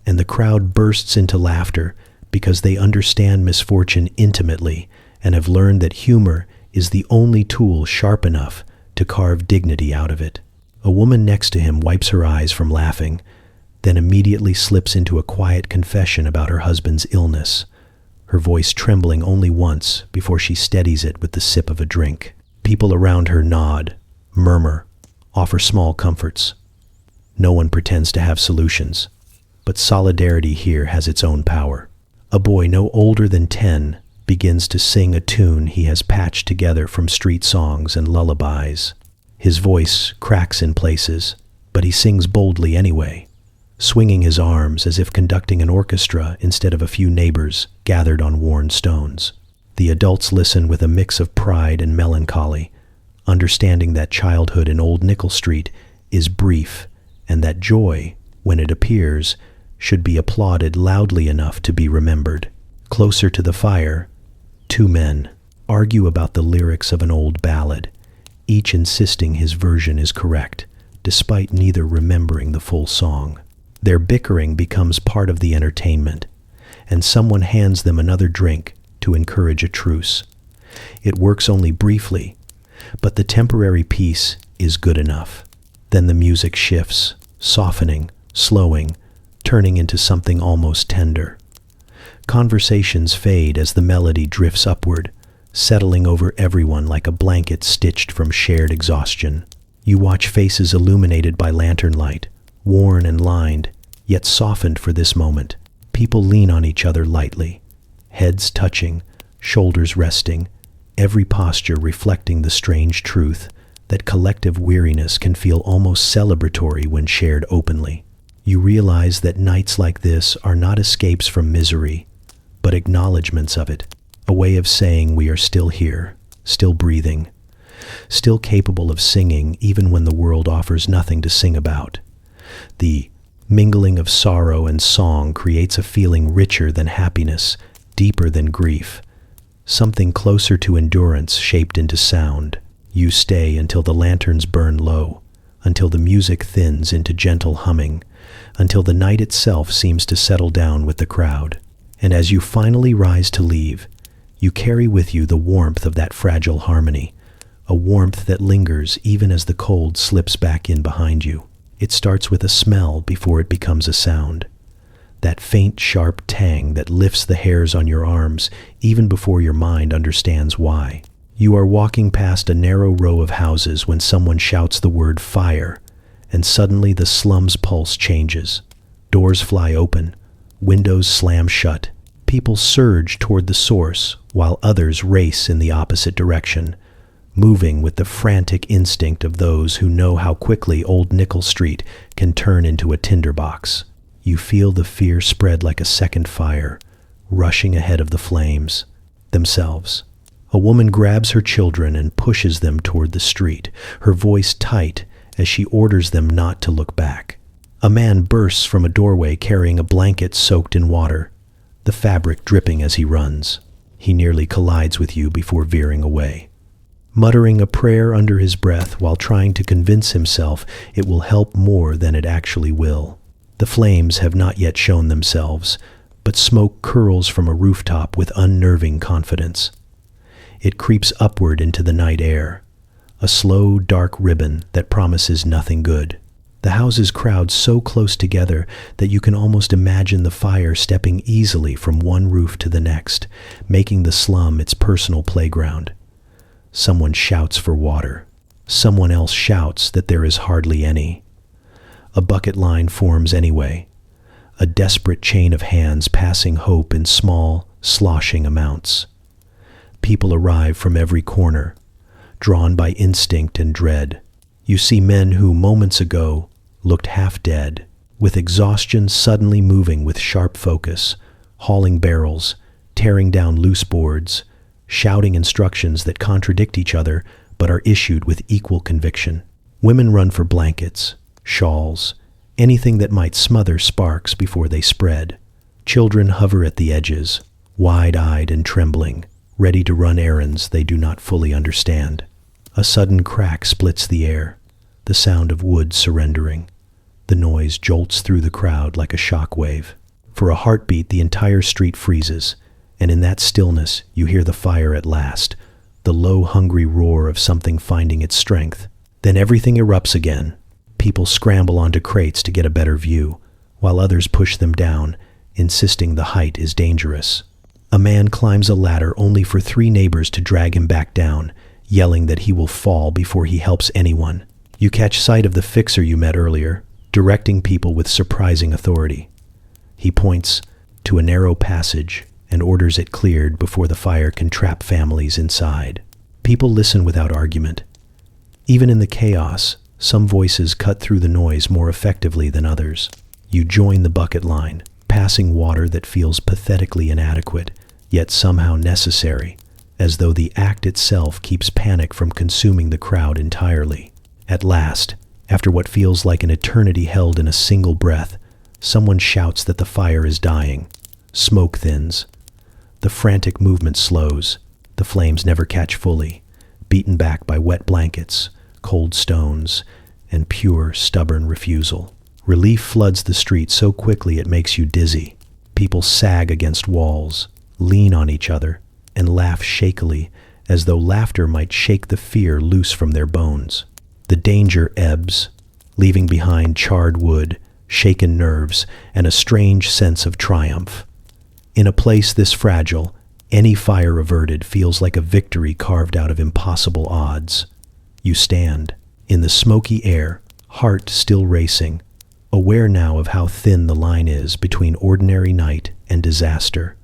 and the crowd bursts into laughter because they understand misfortune intimately and have learned that humor is the only tool sharp enough to carve dignity out of it. A woman next to him wipes her eyes from laughing, then immediately slips into a quiet confession about her husband's illness, her voice trembling only once before she steadies it with the sip of a drink. People around her nod, murmur, offer small comforts. No one pretends to have solutions, but solidarity here has its own power. A boy no older than 10 begins to sing a tune he has patched together from street songs and lullabies. His voice cracks in places, but he sings boldly anyway, swinging his arms as if conducting an orchestra instead of a few neighbors gathered on worn stones. The adults listen with a mix of pride and melancholy, understanding that childhood in Old Nichol Street is brief and that joy, when it appears, should be applauded loudly enough to be remembered. Closer to the fire, 2 men argue about the lyrics of an old ballad, each insisting his version is correct, despite neither remembering the full song. Their bickering becomes part of the entertainment, and someone hands them another drink to encourage a truce. It works only briefly, but the temporary peace is good enough. Then the music shifts, softening, slowing, turning into something almost tender. Conversations fade as the melody drifts upward, settling over everyone like a blanket stitched from shared exhaustion. You watch faces illuminated by lantern light, worn and lined, yet softened for this moment. People lean on each other lightly, heads touching, shoulders resting, every posture reflecting the strange truth that collective weariness can feel almost celebratory when shared openly. You realize that nights like this are not escapes from misery, but acknowledgments of it, a way of saying we are still here, still breathing, still capable of singing even when the world offers nothing to sing about. The mingling of sorrow and song creates a feeling richer than happiness, deeper than grief, something closer to endurance shaped into sound. You stay until the lanterns burn low, until the music thins into gentle humming, until the night itself seems to settle down with the crowd. And as you finally rise to leave, you carry with you the warmth of that fragile harmony, a warmth that lingers even as the cold slips back in behind you. It starts with a smell before it becomes a sound. That faint, sharp tang that lifts the hairs on your arms even before your mind understands why. You are walking past a narrow row of houses when someone shouts the word fire, and suddenly the slum's pulse changes. Doors fly open, windows slam shut. People surge toward the source while others race in the opposite direction, moving with the frantic instinct of those who know how quickly Old Nichol Street can turn into a tinderbox. You feel the fear spread like a second fire, rushing ahead of the flames themselves. A woman grabs her children and pushes them toward the street, her voice tight as she orders them not to look back. A man bursts from a doorway carrying a blanket soaked in water, the fabric dripping as he runs. He nearly collides with you before veering away, muttering a prayer under his breath while trying to convince himself it will help more than it actually will. The flames have not yet shown themselves, but smoke curls from a rooftop with unnerving confidence. It creeps upward into the night air, a slow, dark ribbon that promises nothing good. The houses crowd so close together that you can almost imagine the fire stepping easily from one roof to the next, making the slum its personal playground. Someone shouts for water. Someone else shouts that there is hardly any. A bucket line forms anyway, a desperate chain of hands passing hope in small, sloshing amounts. People arrive from every corner, drawn by instinct and dread. You see men who moments ago looked half dead, with exhaustion suddenly moving with sharp focus, hauling barrels, tearing down loose boards, shouting instructions that contradict each other but are issued with equal conviction. Women run for blankets, shawls, anything that might smother sparks before they spread. Children hover at the edges, wide-eyed and trembling, ready to run errands they do not fully understand. A sudden crack splits the air, the sound of wood surrendering. The noise jolts through the crowd like a shock wave. For a heartbeat, the entire street freezes, and in that stillness you hear the fire at last, the low, hungry roar of something finding its strength. Then everything erupts again. People scramble onto crates to get a better view, while others push them down, insisting the height is dangerous. A man climbs a ladder only for 3 neighbors to drag him back down, yelling that he will fall before he helps anyone. You catch sight of the fixer you met earlier, directing people with surprising authority. He points to a narrow passage and orders it cleared before the fire can trap families inside. People listen without argument. Even in the chaos, some voices cut through the noise more effectively than others. You join the bucket line, passing water that feels pathetically inadequate, yet somehow necessary, as though the act itself keeps panic from consuming the crowd entirely. At last, after what feels like an eternity held in a single breath, someone shouts that the fire is dying. Smoke thins. The frantic movement slows. The flames never catch fully, beaten back by wet blankets, cold stones, and pure, stubborn refusal. Relief floods the street so quickly it makes you dizzy. People sag against walls, lean on each other, and laugh shakily, as though laughter might shake the fear loose from their bones. The danger ebbs, leaving behind charred wood, shaken nerves, and a strange sense of triumph. In a place this fragile, any fire averted feels like a victory carved out of impossible odds. You stand, in the smoky air, heart still racing, aware now of how thin the line is between ordinary night and disaster,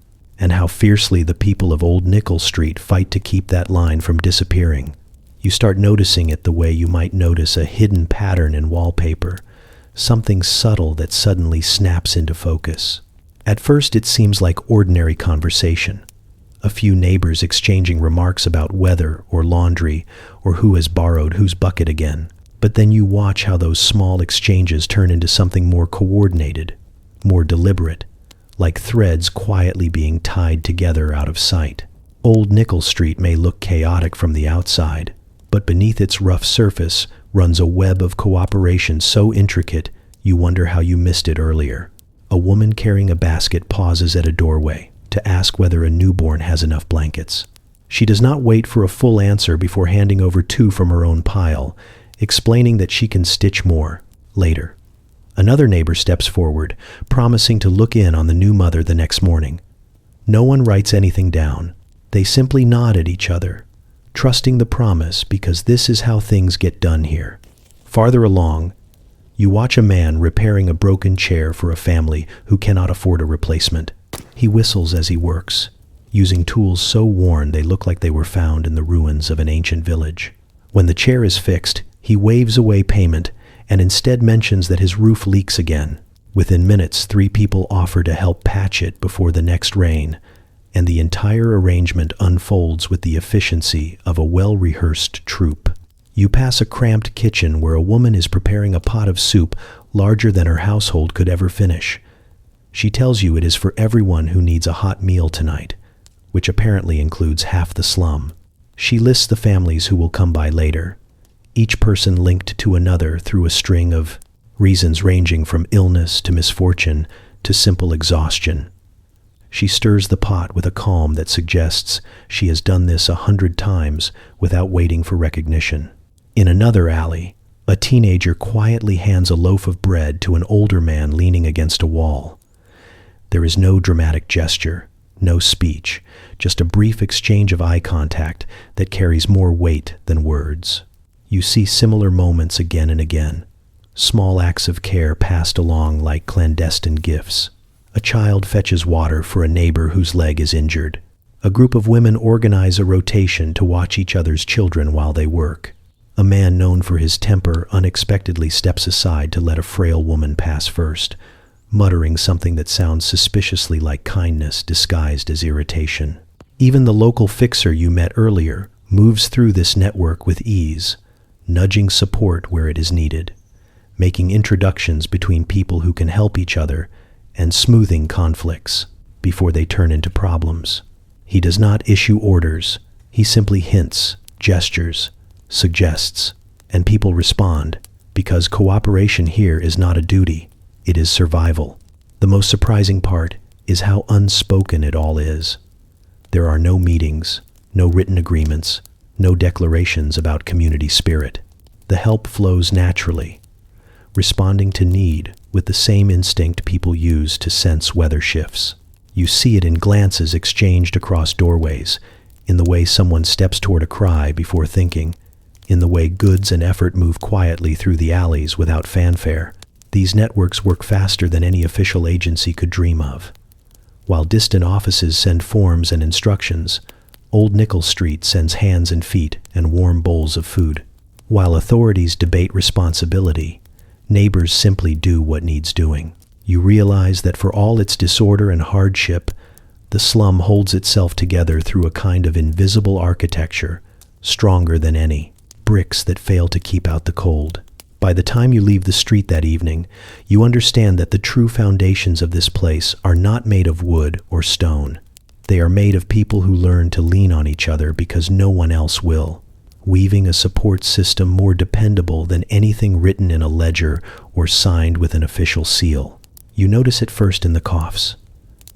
and how fiercely the people of Old Nichol Street fight to keep that line from disappearing. You start noticing it the way you might notice a hidden pattern in wallpaper, something subtle that suddenly snaps into focus. At first it seems like ordinary conversation, a few neighbors exchanging remarks about weather or laundry or who has borrowed whose bucket again. But then you watch how those small exchanges turn into something more coordinated, more deliberate, like threads quietly being tied together out of sight. Old Nichol Street may look chaotic from the outside, but beneath its rough surface runs a web of cooperation so intricate you wonder how you missed it earlier. A woman carrying a basket pauses at a doorway to ask whether a newborn has enough blankets. She does not wait for a full answer before handing over 2 from her own pile, explaining that she can stitch more later. Another neighbor steps forward, promising to look in on the new mother the next morning. No one writes anything down. They simply nod at each other, trusting the promise because this is how things get done here. Farther along, you watch a man repairing a broken chair for a family who cannot afford a replacement. He whistles as he works, using tools so worn they look like they were found in the ruins of an ancient village. When the chair is fixed, he waves away payment and instead mentions that his roof leaks again. Within minutes, 3 people offer to help patch it before the next rain, and the entire arrangement unfolds with the efficiency of a well-rehearsed troupe. You pass a cramped kitchen where a woman is preparing a pot of soup larger than her household could ever finish. She tells you it is for everyone who needs a hot meal tonight, which apparently includes half the slum. She lists the families who will come by later, each person linked to another through a string of reasons ranging from illness to misfortune to simple exhaustion. She stirs the pot with a calm that suggests she has done this 100 times without waiting for recognition. In another alley, a teenager quietly hands a loaf of bread to an older man leaning against a wall. There is no dramatic gesture, no speech, just a brief exchange of eye contact that carries more weight than words. You see similar moments again and again, small acts of care passed along like clandestine gifts. A child fetches water for a neighbor whose leg is injured. A group of women organize a rotation to watch each other's children while they work. A man known for his temper unexpectedly steps aside to let a frail woman pass first, muttering something that sounds suspiciously like kindness disguised as irritation. Even the local fixer you met earlier moves through this network with ease, nudging support where it is needed, making introductions between people who can help each other and smoothing conflicts before they turn into problems. He does not issue orders. He simply hints, gestures, suggests, and people respond because cooperation here is not a duty, it is survival. The most surprising part is how unspoken it all is. There are no meetings, no written agreements, no declarations about community spirit. The help flows naturally, responding to need with the same instinct people use to sense weather shifts. You see it in glances exchanged across doorways, in the way someone steps toward a cry before thinking, in the way goods and effort move quietly through the alleys without fanfare. These networks work faster than any official agency could dream of. While distant offices send forms and instructions, Old Nichol Street sends hands and feet and warm bowls of food. While authorities debate responsibility, neighbors simply do what needs doing. You realize that for all its disorder and hardship, the slum holds itself together through a kind of invisible architecture, stronger than any, bricks that fail to keep out the cold. By the time you leave the street that evening, you understand that the true foundations of this place are not made of wood or stone. They are made of people who learn to lean on each other because no one else will, weaving a support system more dependable than anything written in a ledger or signed with an official seal. You notice it first in the coughs.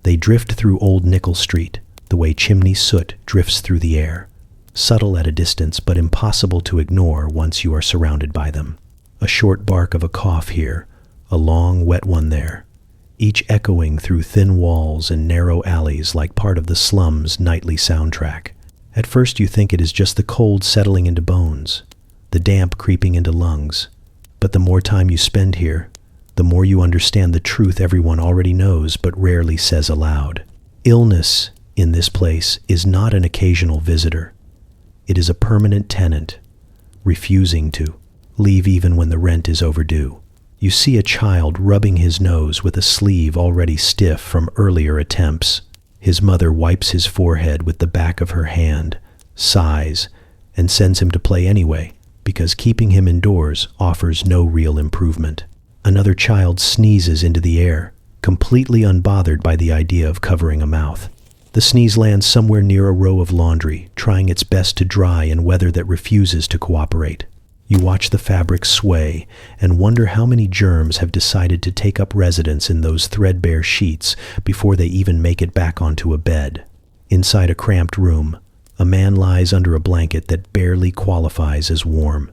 They drift through Old Nichol Street, the way chimney soot drifts through the air, subtle at a distance but impossible to ignore once you are surrounded by them. A short bark of a cough here, a long, wet one there, each echoing through thin walls and narrow alleys like part of the slum's nightly soundtrack. At first you think it is just the cold settling into bones, the damp creeping into lungs. But the more time you spend here, the more you understand the truth everyone already knows but rarely says aloud. Illness in this place is not an occasional visitor. It is a permanent tenant, refusing to leave even when the rent is overdue. You see a child rubbing his nose with a sleeve already stiff from earlier attempts. His mother wipes his forehead with the back of her hand, sighs, and sends him to play anyway, because keeping him indoors offers no real improvement. Another child sneezes into the air, completely unbothered by the idea of covering a mouth. The sneeze lands somewhere near a row of laundry, trying its best to dry in weather that refuses to cooperate. You watch the fabric sway and wonder how many germs have decided to take up residence in those threadbare sheets before they even make it back onto a bed. Inside a cramped room, a man lies under a blanket that barely qualifies as warm.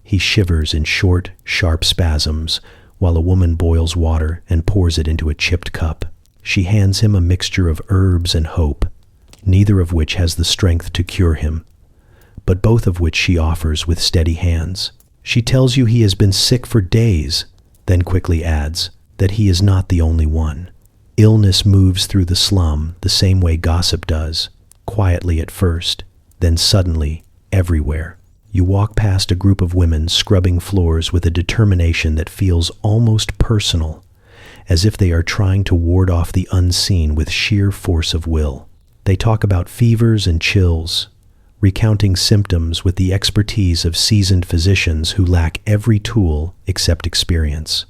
He shivers in short, sharp spasms while a woman boils water and pours it into a chipped cup. She hands him a mixture of herbs and hope, neither of which has the strength to cure him, but both of which she offers with steady hands. She tells you he has been sick for days, then quickly adds that he is not the only one. Illness moves through the slum the same way gossip does, quietly at first, then suddenly, everywhere. You walk past a group of women scrubbing floors with a determination that feels almost personal, as if they are trying to ward off the unseen with sheer force of will. They talk about fevers and chills, recounting symptoms with the expertise of seasoned physicians who lack every tool except experience.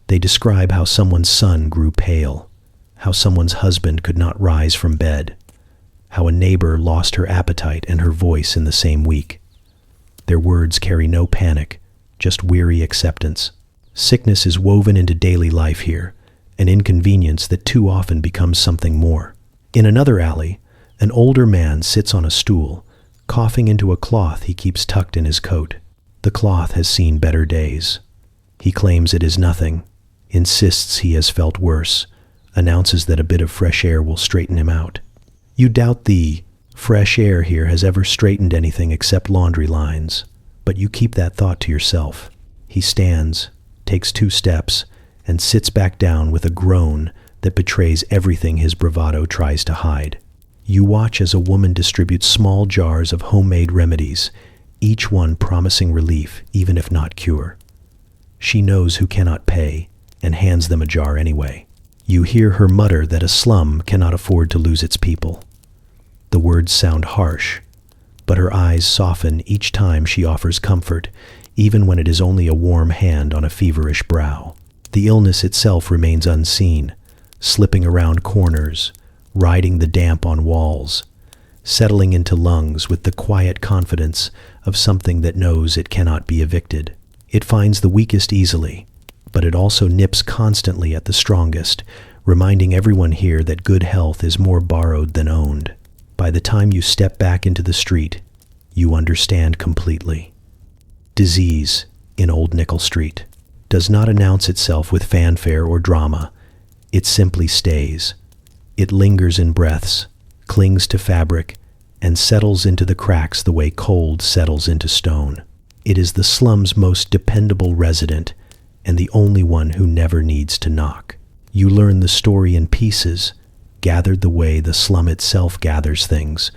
They describe how someone's son grew pale, how someone's husband could not rise from bed, how a neighbor lost her appetite and her voice in the same week. Their words carry no panic, just weary acceptance. Sickness is woven into daily life here, an inconvenience that too often becomes something more. In another alley, an older man sits on a stool, coughing into a cloth he keeps tucked in his coat. The cloth has seen better days. He claims it is nothing, insists he has felt worse, announces that a bit of fresh air will straighten him out. You doubt the fresh air here has ever straightened anything except laundry lines, but you keep that thought to yourself. He stands, takes 2 steps, and sits back down with a groan that betrays everything his bravado tries to hide. You watch as a woman distributes small jars of homemade remedies, each one promising relief, even if not cure. She knows who cannot pay, and hands them a jar anyway. You hear her mutter that a slum cannot afford to lose its people. The words sound harsh, but her eyes soften each time she offers comfort, even when it is only a warm hand on a feverish brow. The illness itself remains unseen, slipping around corners, riding the damp on walls, settling into lungs with the quiet confidence of something that knows it cannot be evicted. It finds the weakest easily, but it also nips constantly at the strongest, reminding everyone here that good health is more borrowed than owned. By the time you step back into the street, you understand completely. Disease in Old Nichol Street does not announce itself with fanfare or drama. It simply stays, It lingers in breaths, clings to fabric, and settles into the cracks the way cold settles into stone. It is the slum's most dependable resident, and the only one who never needs to knock. You learn the story in pieces, gathered the way the slum itself gathers things,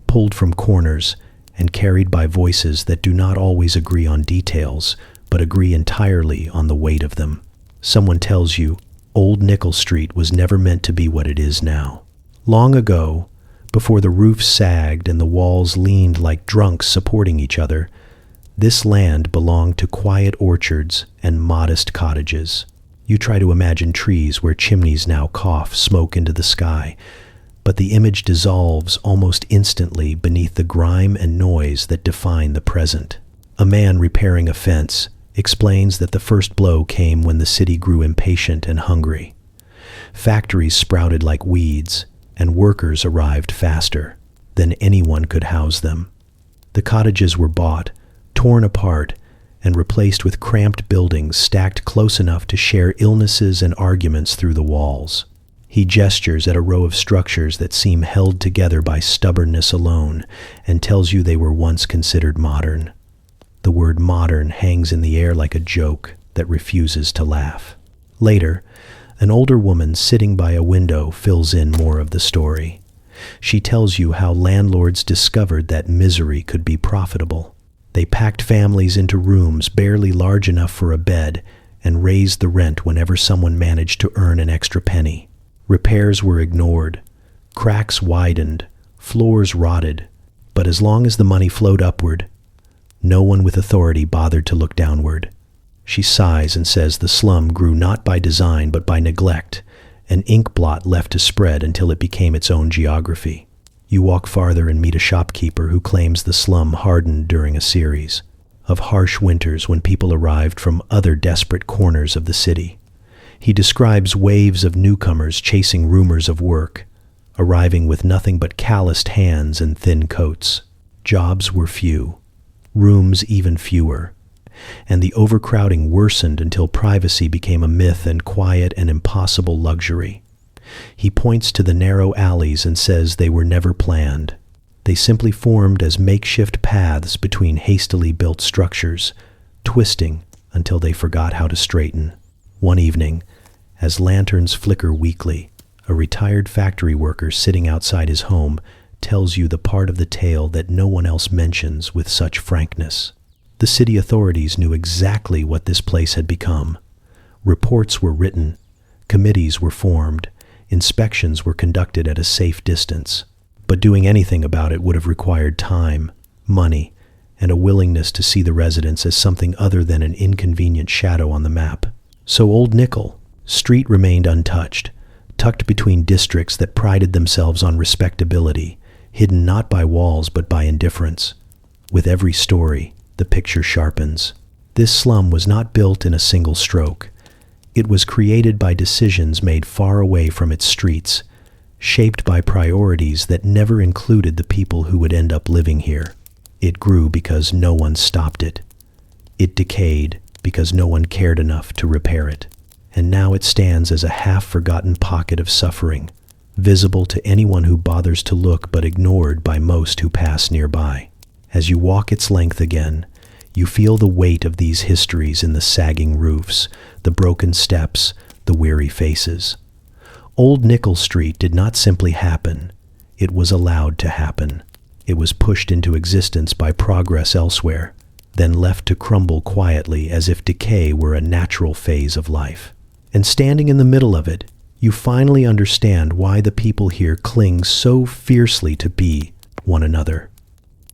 pulled from corners and carried by voices that do not always agree on details, but agree entirely on the weight of them. Someone tells you, Old Nichol Street was never meant to be what it is now. Long ago, before the roofs sagged and the walls leaned like drunks supporting each other, this land belonged to quiet orchards and modest cottages. You try to imagine trees where chimneys now cough smoke into the sky, but the image dissolves almost instantly beneath the grime and noise that define the present. A man repairing a fence explains that the first blow came when the city grew impatient and hungry. Factories sprouted like weeds, and workers arrived faster than anyone could house them. The cottages were bought, torn apart, and replaced with cramped buildings stacked close enough to share illnesses and arguments through the walls. He gestures at a row of structures that seem held together by stubbornness alone and tells you they were once considered modern. The word modern hangs in the air like a joke that refuses to laugh. Later, an older woman sitting by a window fills in more of the story. She tells you how landlords discovered that misery could be profitable. They packed families into rooms barely large enough for a bed and raised the rent whenever someone managed to earn an extra penny. Repairs were ignored, cracks widened, floors rotted, but as long as the money flowed upward, no one with authority bothered to look downward. She sighs and says the slum grew not by design but by neglect, an ink blot left to spread until it became its own geography. You walk farther and meet a shopkeeper who claims the slum hardened during a series of harsh winters when people arrived from other desperate corners of the city. He describes waves of newcomers chasing rumors of work, arriving with nothing but calloused hands and thin coats. Jobs were few, rooms even fewer, and the overcrowding worsened until privacy became a myth and quiet an impossible luxury. He points to the narrow alleys and says they were never planned. They simply formed as makeshift paths between hastily built structures, twisting until they forgot how to straighten. One evening, as lanterns flicker weakly, a retired factory worker sitting outside his home tells you the part of the tale that no one else mentions with such frankness. The city authorities knew exactly what this place had become. Reports were written, committees were formed, inspections were conducted at a safe distance. But doing anything about it would have required time, money, and a willingness to see the residents as something other than an inconvenient shadow on the map. So Old Nichol Street remained untouched, tucked between districts that prided themselves on respectability, hidden not by walls but by indifference. With every story, the picture sharpens. This slum was not built in a single stroke. It was created by decisions made far away from its streets, shaped by priorities that never included the people who would end up living here. It grew because no one stopped it. It decayed because no one cared enough to repair it. And now it stands as a half-forgotten pocket of suffering, visible to anyone who bothers to look but ignored by most who pass nearby. As you walk its length again, you feel the weight of these histories in the sagging roofs, the broken steps, the weary faces. Old Nichol Street did not simply happen. It was allowed to happen. It was pushed into existence by progress elsewhere, then left to crumble quietly as if decay were a natural phase of life. And standing in the middle of it, you finally understand why the people here cling so fiercely to be one another.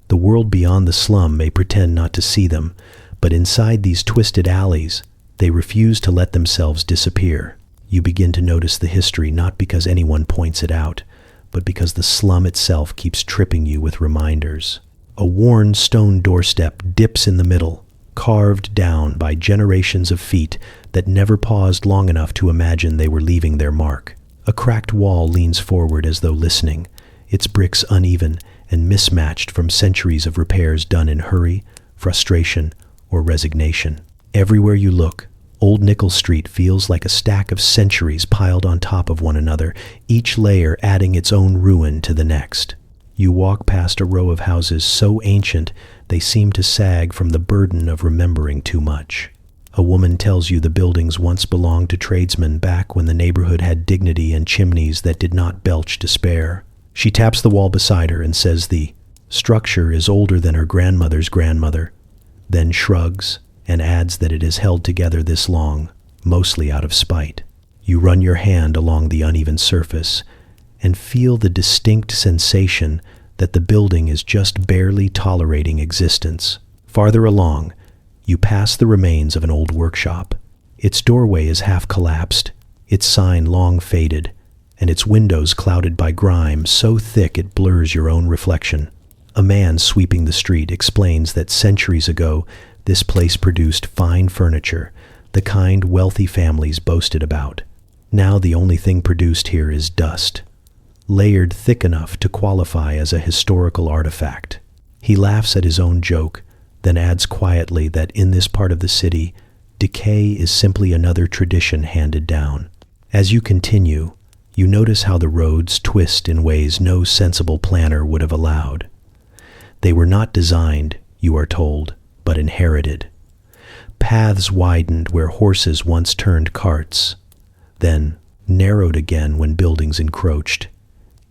The world beyond the slum may pretend not to see them, but inside these twisted alleys, they refuse to let themselves disappear. You begin to notice the history not because anyone points it out, but because the slum itself keeps tripping you with reminders. A worn stone doorstep dips in the middle, carved down by generations of feet that never paused long enough to imagine they were leaving their mark. A cracked wall leans forward as though listening, its bricks uneven and mismatched from centuries of repairs done in hurry, frustration, or resignation. Everywhere you look, Old Nichol Street feels like a stack of centuries piled on top of one another, each layer adding its own ruin to the next. You walk past a row of houses so ancient they seem to sag from the burden of remembering too much. A woman tells you the buildings once belonged to tradesmen back when the neighborhood had dignity and chimneys that did not belch despair. She taps the wall beside her and says the structure is older than her grandmother's grandmother, then shrugs and adds that it has held together this long, mostly out of spite. You run your hand along the uneven surface and feel the distinct sensation that the building is just barely tolerating existence. Farther along, you pass the remains of an old workshop. Its doorway is half collapsed, its sign long faded, and its windows clouded by grime so thick it blurs your own reflection. A man sweeping the street explains that centuries ago, this place produced fine furniture, the kind wealthy families boasted about. Now the only thing produced here is dust, layered thick enough to qualify as a historical artifact. He laughs at his own joke, then adds quietly that in this part of the city, decay is simply another tradition handed down. As you continue, you notice how the roads twist in ways no sensible planner would have allowed. They were not designed, you are told, but inherited. Paths widened where horses once turned carts, then narrowed again when buildings encroached,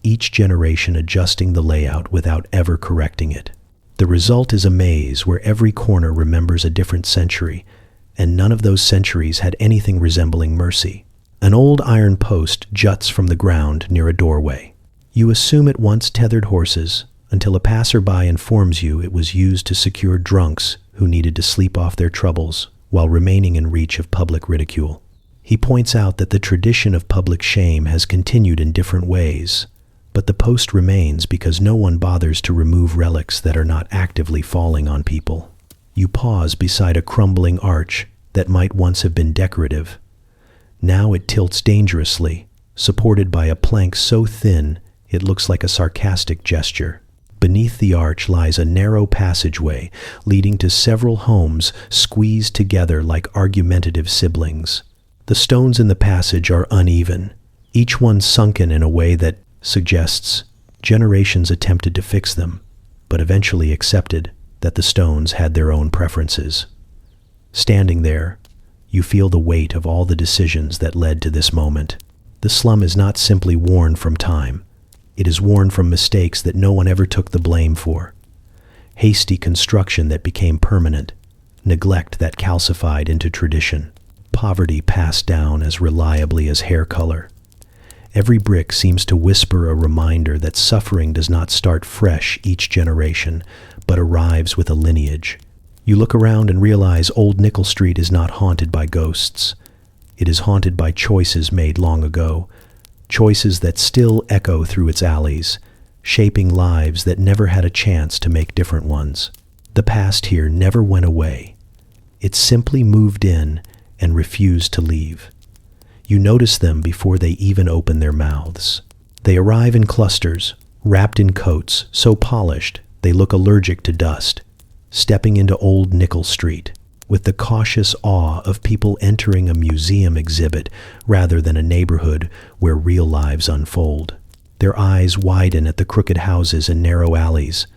each generation adjusting the layout without ever correcting it. The result is a maze where every corner remembers a different century, and none of those centuries had anything resembling mercy. An old iron post juts from the ground near a doorway. You assume it once tethered horses, until a passerby informs you it was used to secure drunks who needed to sleep off their troubles while remaining in reach of public ridicule. He points out that the tradition of public shame has continued in different ways, but the post remains because no one bothers to remove relics that are not actively falling on people. You pause beside a crumbling arch that might once have been decorative. Now it tilts dangerously, supported by a plank so thin it looks like a sarcastic gesture. Beneath the arch lies a narrow passageway leading to several homes squeezed together like argumentative siblings. The stones in the passage are uneven, each one sunken in a way that suggests generations attempted to fix them, but eventually accepted that the stones had their own preferences. Standing there, you feel the weight of all the decisions that led to this moment. The slum is not simply worn from time. It is worn from mistakes that no one ever took the blame for. Hasty construction that became permanent, neglect that calcified into tradition, poverty passed down as reliably as hair color. Every brick seems to whisper a reminder that suffering does not start fresh each generation, but arrives with a lineage. You look around and realize Old Nichol Street is not haunted by ghosts. It is haunted by choices made long ago, choices that still echo through its alleys, shaping lives that never had a chance to make different ones. The past here never went away. It simply moved in and refused to leave. You notice them before they even open their mouths. They arrive in clusters, wrapped in coats so polished they look allergic to dust, stepping into Old Nichol Street with the cautious awe of people entering a museum exhibit rather than a neighborhood where real lives unfold. Their eyes widen at the crooked houses and narrow alleys,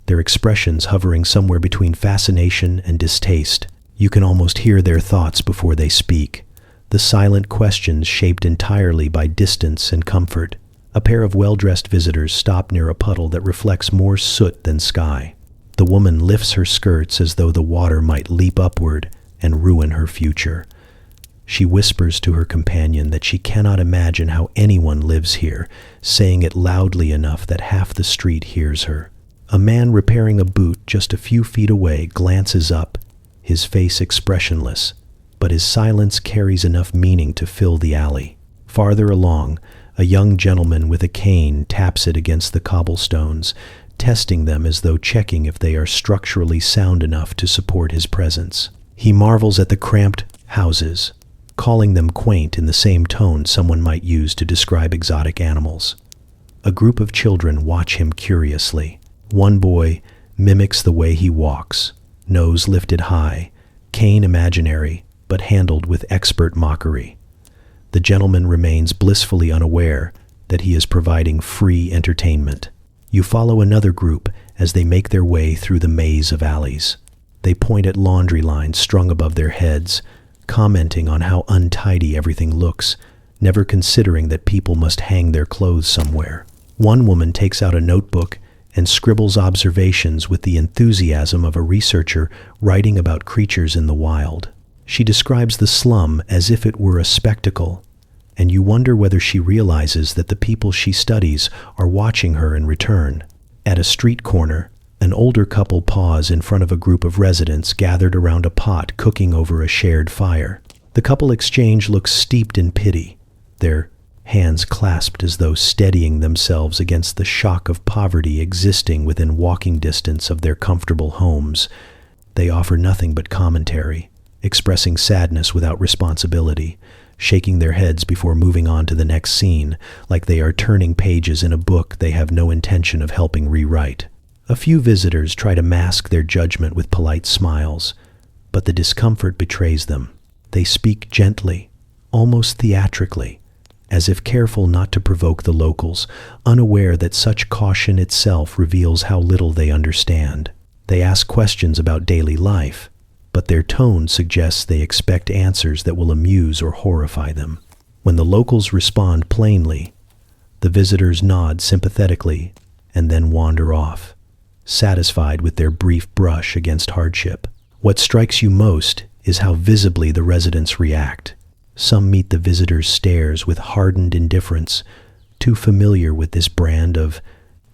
their expressions hovering somewhere between fascination and distaste. You can almost hear their thoughts before they speak, the silent questions shaped entirely by distance and comfort. A pair of well-dressed visitors stop near a puddle that reflects more soot than sky. The woman lifts her skirts as though the water might leap upward and ruin her future. She whispers to her companion that she cannot imagine how anyone lives here, saying it loudly enough that half the street hears her. A man repairing a boot just a few feet away glances up, his face expressionless, but his silence carries enough meaning to fill the alley. Farther along, a young gentleman with a cane taps it against the cobblestones, testing them as though checking if they are structurally sound enough to support his presence. He marvels at the cramped houses, calling them quaint in the same tone someone might use to describe exotic animals. A group of children watch him curiously. One boy mimics the way he walks, nose lifted high, cane imaginary, but handled with expert mockery. The gentleman remains blissfully unaware that he is providing free entertainment. You follow another group as they make their way through the maze of alleys. They point at laundry lines strung above their heads, commenting on how untidy everything looks, never considering that people must hang their clothes somewhere. One woman takes out a notebook and scribbles observations with the enthusiasm of a researcher writing about creatures in the wild. She describes the slum as if it were a spectacle, and you wonder whether she realizes that the people she studies are watching her in return. At a street corner, an older couple pause in front of a group of residents gathered around a pot cooking over a shared fire. The couple exchange looks steeped in pity, their hands clasped as though steadying themselves against the shock of poverty existing within walking distance of their comfortable homes. They offer nothing but commentary, expressing sadness without responsibility, shaking their heads before moving on to the next scene, like they are turning pages in a book they have no intention of helping rewrite. A few visitors try to mask their judgment with polite smiles, but the discomfort betrays them. They speak gently, almost theatrically, as if careful not to provoke the locals, unaware that such caution itself reveals how little they understand. They ask questions about daily life, but their tone suggests they expect answers that will amuse or horrify them. When the locals respond plainly, the visitors nod sympathetically and then wander off, satisfied with their brief brush against hardship. What strikes you most is how visibly the residents react. Some meet the visitors' stares with hardened indifference, too familiar with this brand of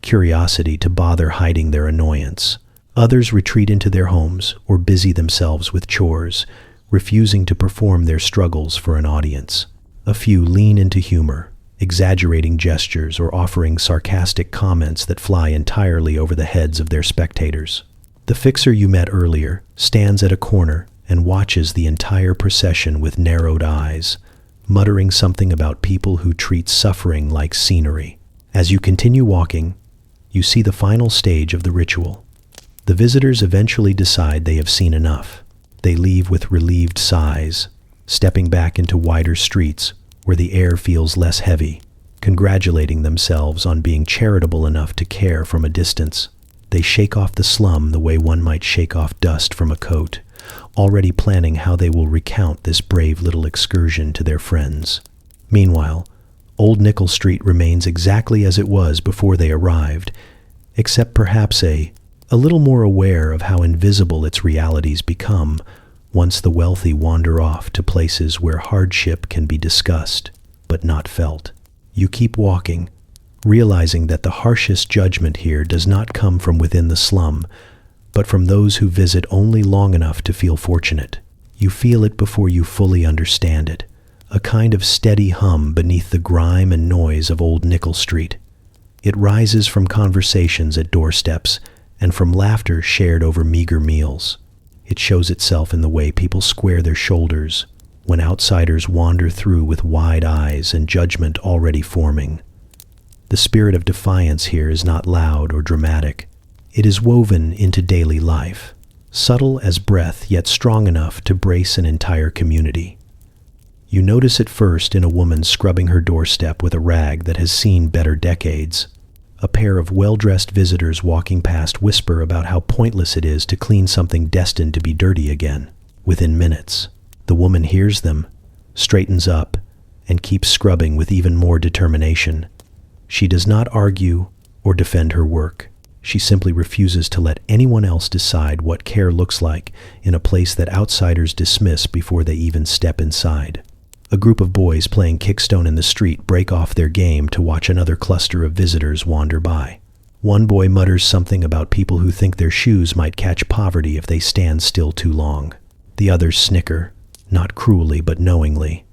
curiosity to bother hiding their annoyance. Others retreat into their homes or busy themselves with chores, refusing to perform their struggles for an audience. A few lean into humor, exaggerating gestures or offering sarcastic comments that fly entirely over the heads of their spectators. The fixer you met earlier stands at a corner and watches the entire procession with narrowed eyes, muttering something about people who treat suffering like scenery. As you continue walking, you see the final stage of the ritual. The visitors eventually decide they have seen enough. They leave with relieved sighs, stepping back into wider streets where the air feels less heavy, congratulating themselves on being charitable enough to care from a distance. They shake off the slum the way one might shake off dust from a coat, already planning how they will recount this brave little excursion to their friends. Meanwhile, Old Nichol Street remains exactly as it was before they arrived, except perhaps a little more aware of how invisible its realities become once the wealthy wander off to places where hardship can be discussed, but not felt. You keep walking, realizing that the harshest judgment here does not come from within the slum, but from those who visit only long enough to feel fortunate. You feel it before you fully understand it, a kind of steady hum beneath the grime and noise of Old Nichol Street. It rises from conversations at doorsteps and from laughter shared over meager meals. It shows itself in the way people square their shoulders when outsiders wander through with wide eyes and judgment already forming. The spirit of defiance here is not loud or dramatic. It is woven into daily life, subtle as breath yet strong enough to brace an entire community. You notice it first in a woman scrubbing her doorstep with a rag that has seen better decades. A pair of well-dressed visitors walking past whisper about how pointless it is to clean something destined to be dirty again. Within minutes, the woman hears them, straightens up, and keeps scrubbing with even more determination. She does not argue or defend her work. She simply refuses to let anyone else decide what care looks like in a place that outsiders dismiss before they even step inside. A group of boys playing kickstone in the street break off their game to watch another cluster of visitors wander by. One boy mutters something about people who think their shoes might catch poverty if they stand still too long. The others snicker, not cruelly but knowingly,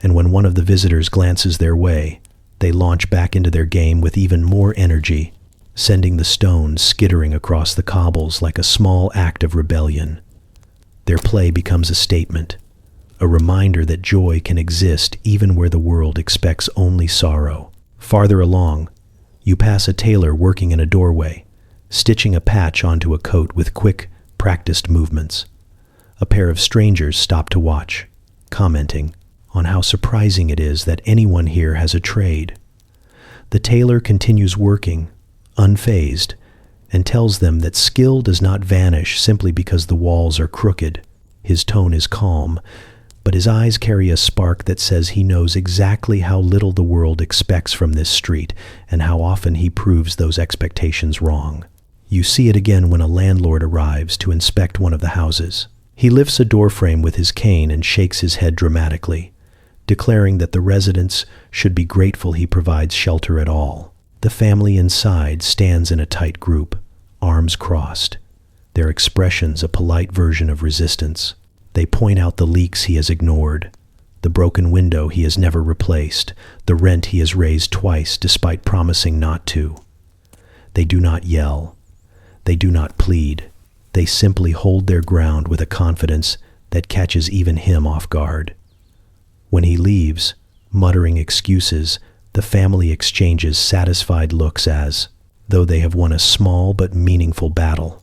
and when one of the visitors glances their way, they launch back into their game with even more energy, sending the stones skittering across the cobbles like a small act of rebellion. Their play becomes a statement, a reminder that joy can exist even where the world expects only sorrow. Farther along, you pass a tailor working in a doorway, stitching a patch onto a coat with quick, practiced movements. A pair of strangers stop to watch, commenting on how surprising it is that anyone here has a trade. The tailor continues working, unfazed, and tells them that skill does not vanish simply because the walls are crooked. His tone is calm, but his eyes carry a spark that says he knows exactly how little the world expects from this street and how often he proves those expectations wrong. You see it again when a landlord arrives to inspect one of the houses. He lifts a doorframe with his cane and shakes his head dramatically, declaring that the residents should be grateful he provides shelter at all. The family inside stands in a tight group, arms crossed, their expressions a polite version of resistance. They point out the leaks he has ignored, the broken window he has never replaced, the rent he has raised twice despite promising not to. They do not yell. They do not plead. They simply hold their ground with a confidence that catches even him off guard. When he leaves, muttering excuses, the family exchanges satisfied looks as though they have won a small but meaningful battle.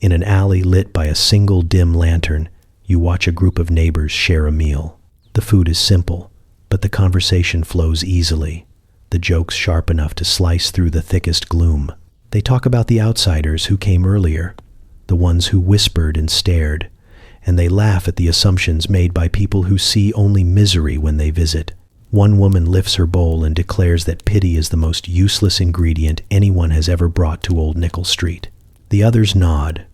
In an alley lit by a single dim lantern, you watch a group of neighbors share a meal. The food is simple, but the conversation flows easily, the jokes sharp enough to slice through the thickest gloom. They talk about the outsiders who came earlier, the ones who whispered and stared, and they laugh at the assumptions made by people who see only misery when they visit. One woman lifts her bowl and declares that pity is the most useless ingredient anyone has ever brought to Old Nichol Street. The others nod,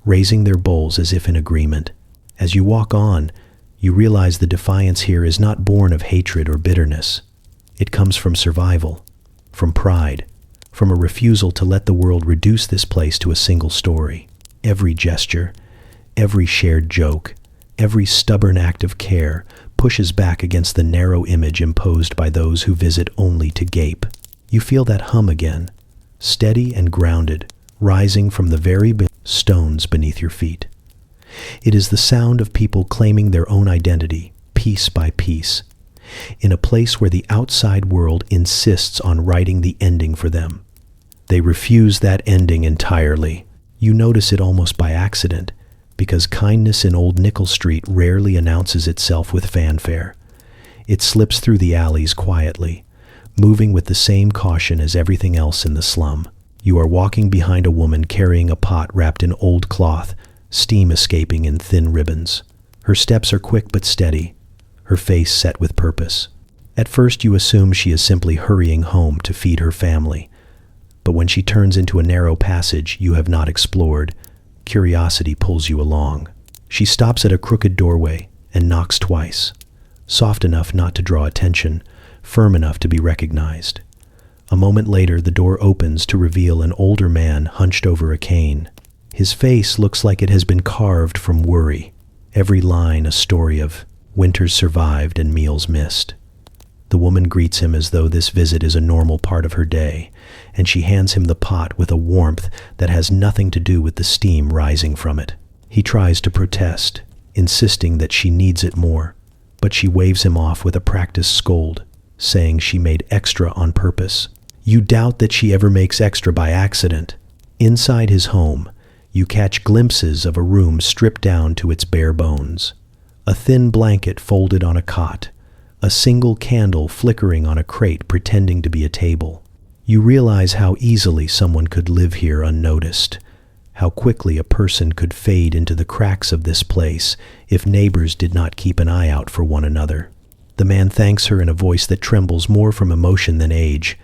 raising their bowls as if in agreement. As you walk on, you realize the defiance here is not born of hatred or bitterness. It comes from survival, from pride, from a refusal to let the world reduce this place to a single story. Every gesture, every shared joke, every stubborn act of care pushes back against the narrow image imposed by those who visit only to gape. You feel that hum again, steady and grounded, rising from the very stones beneath your feet. It is the sound of people claiming their own identity, piece by piece, in a place where the outside world insists on writing the ending for them. They refuse that ending entirely. You notice it almost by accident, because kindness in Old Nichol Street rarely announces itself with fanfare. It slips through the alleys quietly, moving with the same caution as everything else in the slum. You are walking behind a woman carrying a pot wrapped in old cloth, steam escaping in thin ribbons. Her steps are quick but steady, her face set with purpose. At first you assume she is simply hurrying home to feed her family, but when she turns into a narrow passage you have not explored, curiosity pulls you along. She stops at a crooked doorway and knocks twice, soft enough not to draw attention, firm enough to be recognized. A moment later, the door opens to reveal an older man hunched over a cane. His face looks like it has been carved from worry, every line a story of winters survived and meals missed. The woman greets him as though this visit is a normal part of her day, and she hands him the pot with a warmth that has nothing to do with the steam rising from it. He tries to protest, insisting that she needs it more, but she waves him off with a practiced scold, saying she made extra on purpose. You doubt that she ever makes extra by accident. Inside his home, you catch glimpses of a room stripped down to its bare bones. A thin blanket folded on a cot, a single candle flickering on a crate pretending to be a table. You realize how easily someone could live here unnoticed, how quickly a person could fade into the cracks of this place if neighbors did not keep an eye out for one another. The man thanks her in a voice that trembles more from emotion than age,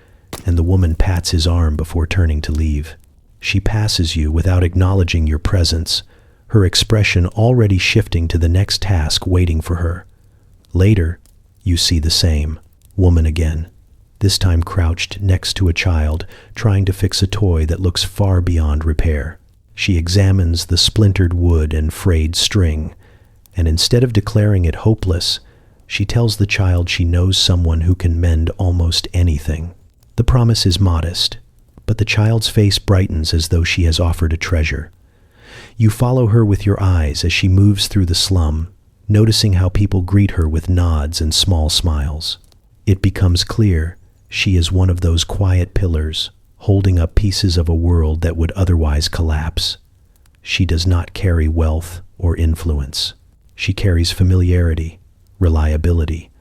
and the woman pats his arm before turning to leave. She passes you without acknowledging your presence, her expression already shifting to the next task waiting for her. Later, you see the same woman again, this time crouched next to a child, trying to fix a toy that looks far beyond repair. She examines the splintered wood and frayed string, and instead of declaring it hopeless, she tells the child she knows someone who can mend almost anything. The promise is modest, but the child's face brightens as though she has offered a treasure. You follow her with your eyes as she moves through the slum, noticing how people greet her with nods and small smiles. It becomes clear she is one of those quiet pillars, holding up pieces of a world that would otherwise collapse. She does not carry wealth or influence. She carries familiarity, reliability,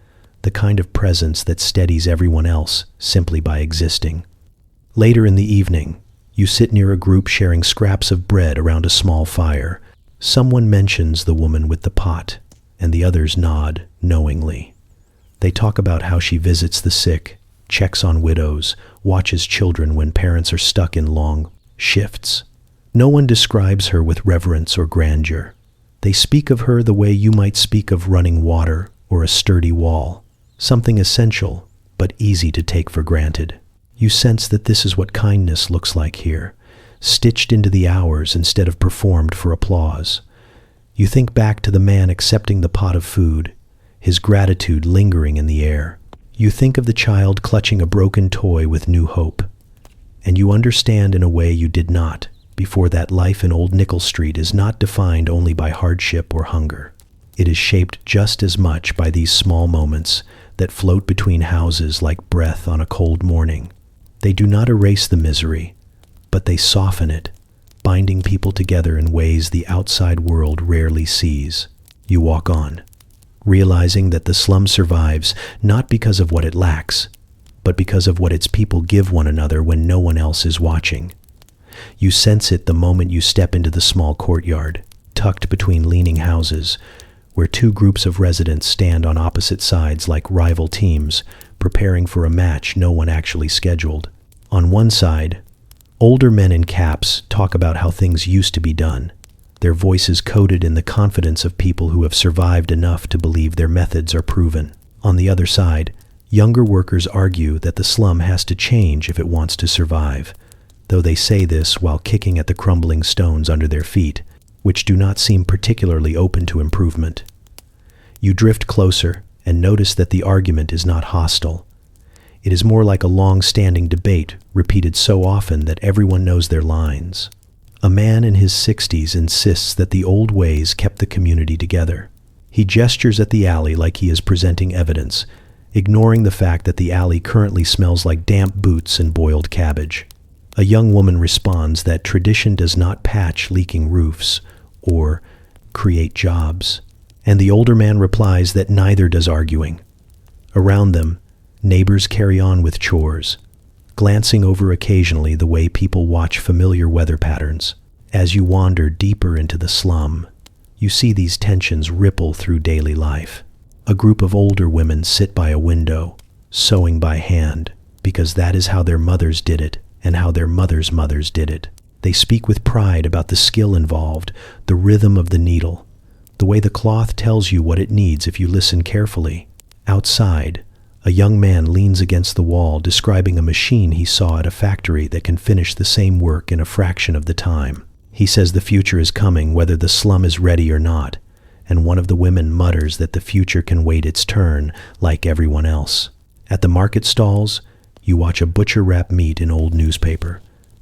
the kind of presence that steadies everyone else simply by existing. Later in the evening, you sit near a group sharing scraps of bread around a small fire. Someone mentions the woman with the pot, and the others nod knowingly. They talk about how she visits the sick, checks on widows, watches children when parents are stuck in long shifts. No one describes her with reverence or grandeur. They speak of her the way you might speak of running water or a sturdy wall, something essential but easy to take for granted. You sense that this is what kindness looks like here, stitched into the hours instead of performed for applause. You think back to the man accepting the pot of food, his gratitude lingering in the air. You think of the child clutching a broken toy with new hope, and you understand in a way you did not before that life in Old Nichol Street is not defined only by hardship or hunger. It is shaped just as much by these small moments that float between houses like breath on a cold morning. They do not erase the misery, but they soften it, binding people together in ways the outside world rarely sees. You walk on, realizing that the slum survives not because of what it lacks, but because of what its people give one another when no one else is watching. You sense it the moment you step into the small courtyard, tucked between leaning houses, where two groups of residents stand on opposite sides like rival teams, preparing for a match no one actually scheduled. On one side, older men in caps talk about how things used to be done, their voices coated in the confidence of people who have survived enough to believe their methods are proven. On the other side, younger workers argue that the slum has to change if it wants to survive, though they say this while kicking at the crumbling stones under their feet, which do not seem particularly open to improvement. You drift closer and notice that the argument is not hostile. It is more like a long-standing debate repeated so often that everyone knows their lines. A man in his 60s insists that the old ways kept the community together. He gestures at the alley like he is presenting evidence, ignoring the fact that the alley currently smells like damp boots and boiled cabbage. A young woman responds that tradition does not patch leaking roofs or create jobs, and the older man replies that neither does arguing. Around them, neighbors carry on with chores, glancing over occasionally the way people watch familiar weather patterns. As you wander deeper into the slum, you see these tensions ripple through daily life. A group of older women sit by a window, sewing by hand, because that is how their mothers did it and how their mothers' mothers did it. They speak with pride about the skill involved, the rhythm of the needle, the way the cloth tells you what it needs if you listen carefully. Outside, a young man leans against the wall describing a machine he saw at a factory that can finish the same work in a fraction of the time. He says the future is coming whether the slum is ready or not, and one of the women mutters that the future can wait its turn like everyone else. At the market stalls, you watch a butcher wrap meat in old newspaper,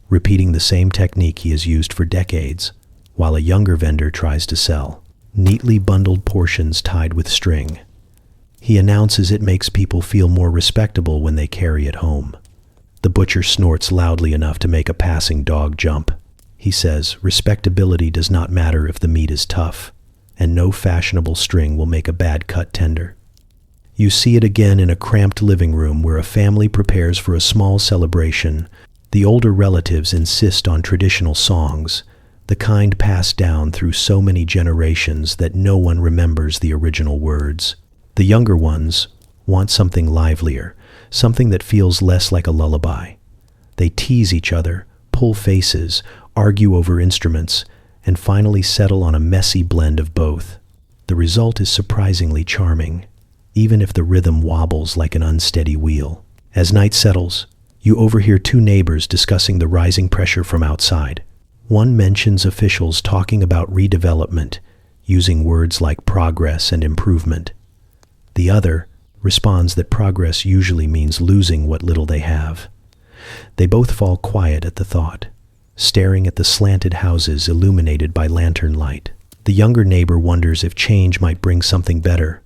repeating the same technique he has used for decades, while a younger vendor tries to sell neatly bundled portions tied with string. He announces it makes people feel more respectable when they carry it home. The butcher snorts loudly enough to make a passing dog jump. He says respectability does not matter if the meat is tough, and no fashionable string will make a bad cut tender. You see it again in a cramped living room where a family prepares for a small celebration. The older relatives insist on traditional songs, the kind passed down through so many generations that no one remembers the original words. The younger ones want something livelier, something that feels less like a lullaby. They tease each other, pull faces, argue over instruments, and finally settle on a messy blend of both. The result is surprisingly charming, even if the rhythm wobbles like an unsteady wheel. As night settles, you overhear two neighbors discussing the rising pressure from outside. One mentions officials talking about redevelopment, using words like progress and improvement. The other responds that progress usually means losing what little they have. They both fall quiet at the thought, staring at the slanted houses illuminated by lantern light. The younger neighbor wonders if change might bring something better,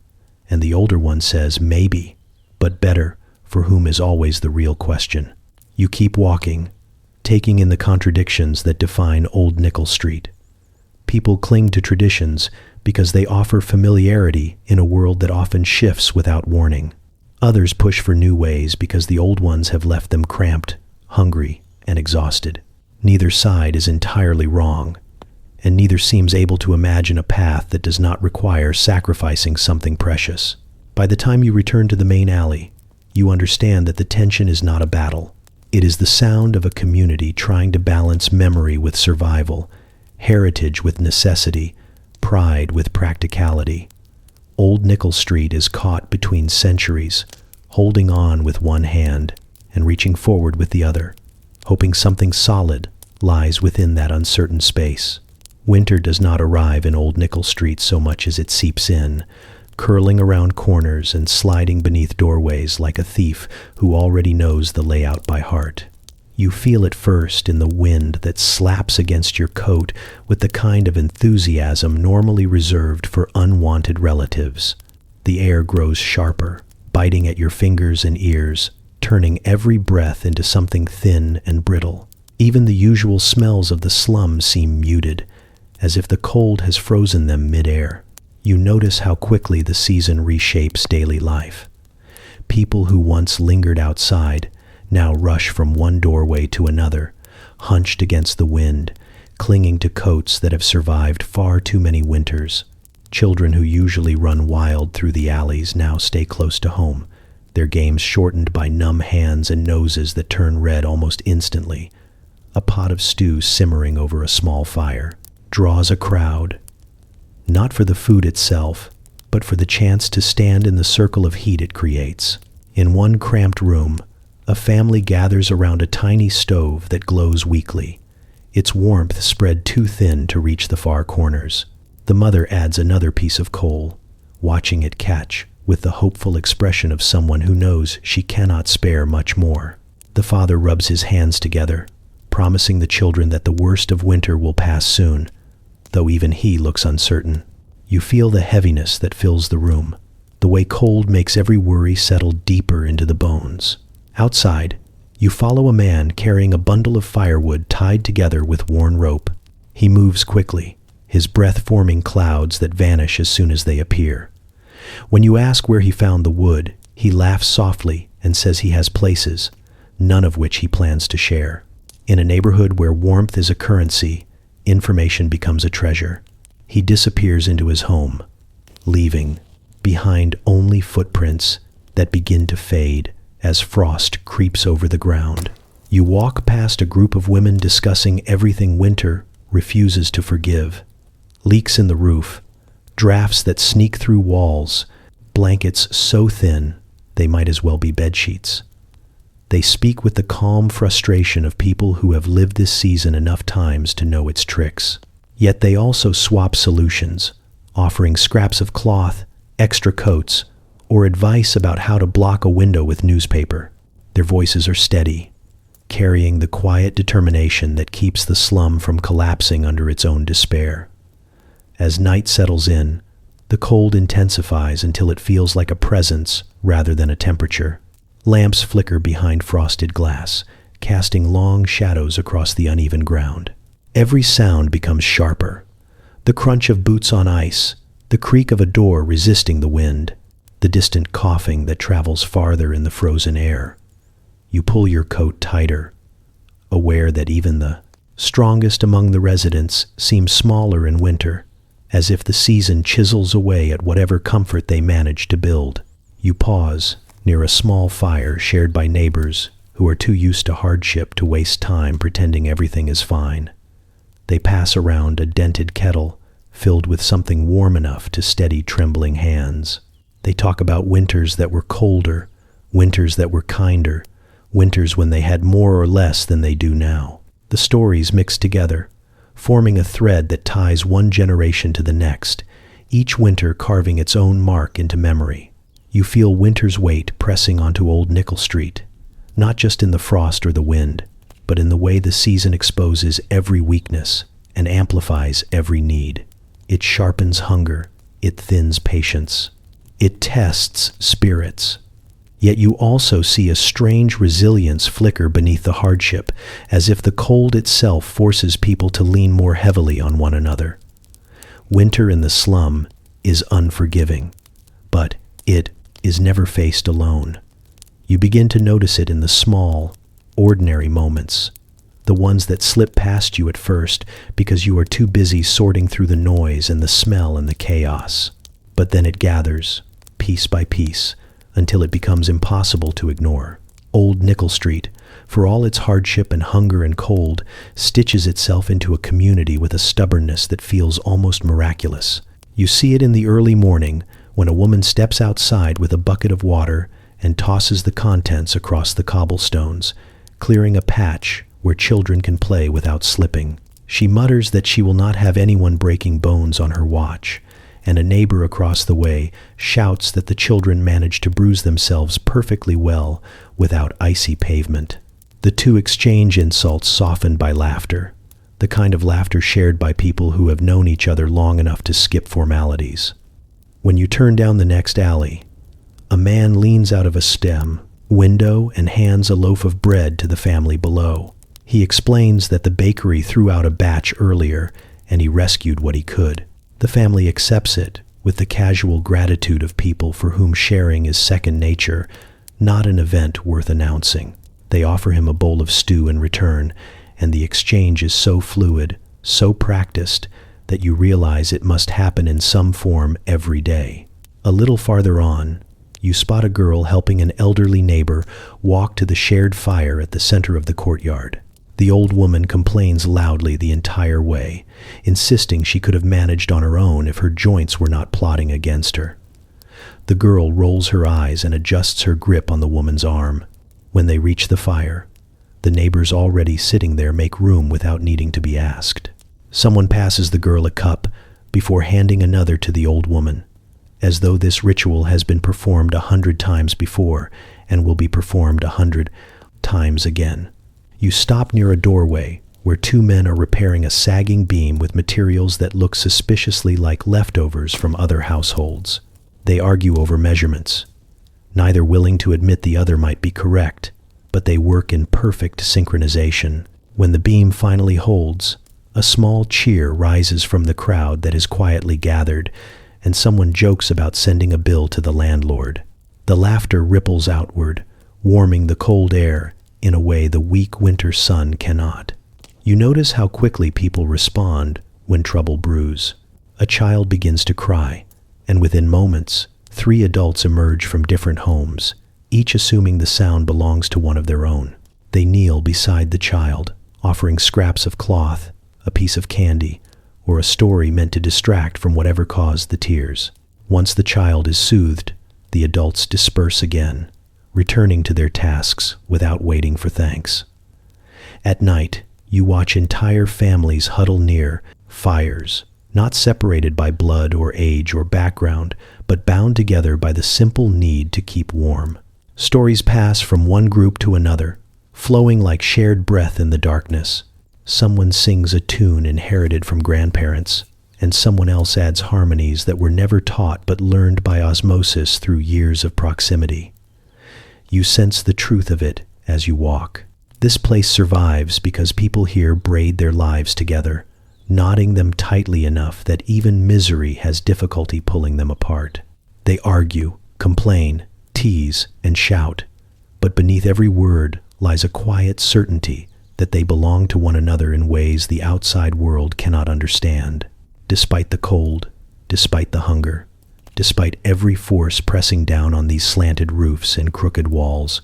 and the older one says maybe, but better, for whom is always the real question. You keep walking, taking in the contradictions that define Old Nichol Street. People cling to traditions because they offer familiarity in a world that often shifts without warning. Others push for new ways because the old ones have left them cramped, hungry, and exhausted. Neither side is entirely wrong, and neither seems able to imagine a path that does not require sacrificing something precious. By the time you return to the main alley, you understand that the tension is not a battle. It is the sound of a community trying to balance memory with survival, heritage with necessity, pride with practicality. Old Nichol Street is caught between centuries, holding on with one hand and reaching forward with the other, hoping something solid lies within that uncertain space. Winter does not arrive in Old Nichol Street so much as it seeps in, curling around corners and sliding beneath doorways like a thief who already knows the layout by heart. You feel it first in the wind that slaps against your coat with the kind of enthusiasm normally reserved for unwanted relatives. The air grows sharper, biting at your fingers and ears, turning every breath into something thin and brittle. Even the usual smells of the slum seem muted, as if the cold has frozen them mid-air. You notice how quickly the season reshapes daily life. People who once lingered outside now rush from one doorway to another, hunched against the wind, clinging to coats that have survived far too many winters. Children who usually run wild through the alleys now stay close to home, their games shortened by numb hands and noses that turn red almost instantly. A pot of stew simmering over a small fire draws a crowd, not for the food itself, but for the chance to stand in the circle of heat it creates. In one cramped room, a family gathers around a tiny stove that glows weakly, its warmth spread too thin to reach the far corners. The mother adds another piece of coal, watching it catch with the hopeful expression of someone who knows she cannot spare much more. The father rubs his hands together, promising the children that the worst of winter will pass soon, though even he looks uncertain. You feel the heaviness that fills the room, the way cold makes every worry settle deeper into the bones. Outside, you follow a man carrying a bundle of firewood tied together with worn rope. He moves quickly, his breath forming clouds that vanish as soon as they appear. When you ask where he found the wood, he laughs softly and says he has places, none of which he plans to share. In a neighborhood where warmth is a currency, information becomes a treasure. He disappears into his home, leaving behind only footprints that begin to fade as frost creeps over the ground. You walk past a group of women discussing everything winter refuses to forgive. Leaks in the roof, drafts that sneak through walls, blankets so thin they might as well be bedsheets. They speak with the calm frustration of people who have lived this season enough times to know its tricks. Yet they also swap solutions, offering scraps of cloth, extra coats, or advice about how to block a window with newspaper. Their voices are steady, carrying the quiet determination that keeps the slum from collapsing under its own despair. As night settles in, the cold intensifies until it feels like a presence rather than a temperature. Lamps flicker behind frosted glass, casting long shadows across the uneven ground. Every sound becomes sharper. The crunch of boots on ice, the creak of a door resisting the wind, the distant coughing that travels farther in the frozen air. You pull your coat tighter, aware that even the strongest among the residents seem smaller in winter, as if the season chisels away at whatever comfort they manage to build. You pause near a small fire shared by neighbors who are too used to hardship to waste time pretending everything is fine. They pass around a dented kettle filled with something warm enough to steady trembling hands. They talk about winters that were colder, winters that were kinder, winters when they had more or less than they do now. The stories mix together, forming a thread that ties one generation to the next, each winter carving its own mark into memory. You feel winter's weight pressing onto Old Nichol Street, not just in the frost or the wind, but in the way the season exposes every weakness and amplifies every need. It sharpens hunger, it thins patience, it tests spirits. Yet you also see a strange resilience flicker beneath the hardship, as if the cold itself forces people to lean more heavily on one another. Winter in the slum is unforgiving, but it is never faced alone. You begin to notice it in the small, ordinary moments, the ones that slip past you at first because you are too busy sorting through the noise and the smell and the chaos. But then it gathers, piece by piece, until it becomes impossible to ignore. Old Nichol Street, for all its hardship and hunger and cold, stitches itself into a community with a stubbornness that feels almost miraculous. You see it in the early morning when a woman steps outside with a bucket of water and tosses the contents across the cobblestones, clearing a patch where children can play without slipping. She mutters that she will not have anyone breaking bones on her watch, and a neighbor across the way shouts that the children manage to bruise themselves perfectly well without icy pavement. The two exchange insults softened by laughter, the kind of laughter shared by people who have known each other long enough to skip formalities. When you turn down the next alley, a man leans out of a stem window and hands a loaf of bread to the family below. He explains that the bakery threw out a batch earlier and he rescued what he could. The family accepts it with the casual gratitude of people for whom sharing is second nature, not an event worth announcing. They offer him a bowl of stew in return, and the exchange is so fluid, so practiced, that you realize it must happen in some form every day. A little farther on, you spot a girl helping an elderly neighbor walk to the shared fire at the center of the courtyard. The old woman complains loudly the entire way, insisting she could have managed on her own if her joints were not plotting against her. The girl rolls her eyes and adjusts her grip on the woman's arm. When they reach the fire, the neighbors already sitting there make room without needing to be asked. Someone passes the girl a cup before handing another to the old woman, as though this ritual has been performed 100 times before and will be performed 100 times again. You stop near a doorway where two men are repairing a sagging beam with materials that look suspiciously like leftovers from other households. They argue over measurements, neither willing to admit the other might be correct, but they work in perfect synchronization. When the beam finally holds, a small cheer rises from the crowd that is quietly gathered, and someone jokes about sending a bill to the landlord. The laughter ripples outward, warming the cold air in a way the weak winter sun cannot. You notice how quickly people respond when trouble brews. A child begins to cry, and within moments, 3 adults emerge from different homes, each assuming the sound belongs to one of their own. They kneel beside the child, offering scraps of cloth, a piece of candy, or a story meant to distract from whatever caused the tears. Once the child is soothed, the adults disperse again, returning to their tasks without waiting for thanks. At night, you watch entire families huddle near fires, not separated by blood or age or background, but bound together by the simple need to keep warm. Stories pass from one group to another, flowing like shared breath in the darkness. Someone sings a tune inherited from grandparents, and someone else adds harmonies that were never taught but learned by osmosis through years of proximity. You sense the truth of it as you walk. This place survives because people here braid their lives together, knotting them tightly enough that even misery has difficulty pulling them apart. They argue, complain, tease, and shout, but beneath every word lies a quiet certainty that they belong to one another in ways the outside world cannot understand. Despite the cold, despite the hunger, despite every force pressing down on these slanted roofs and crooked walls,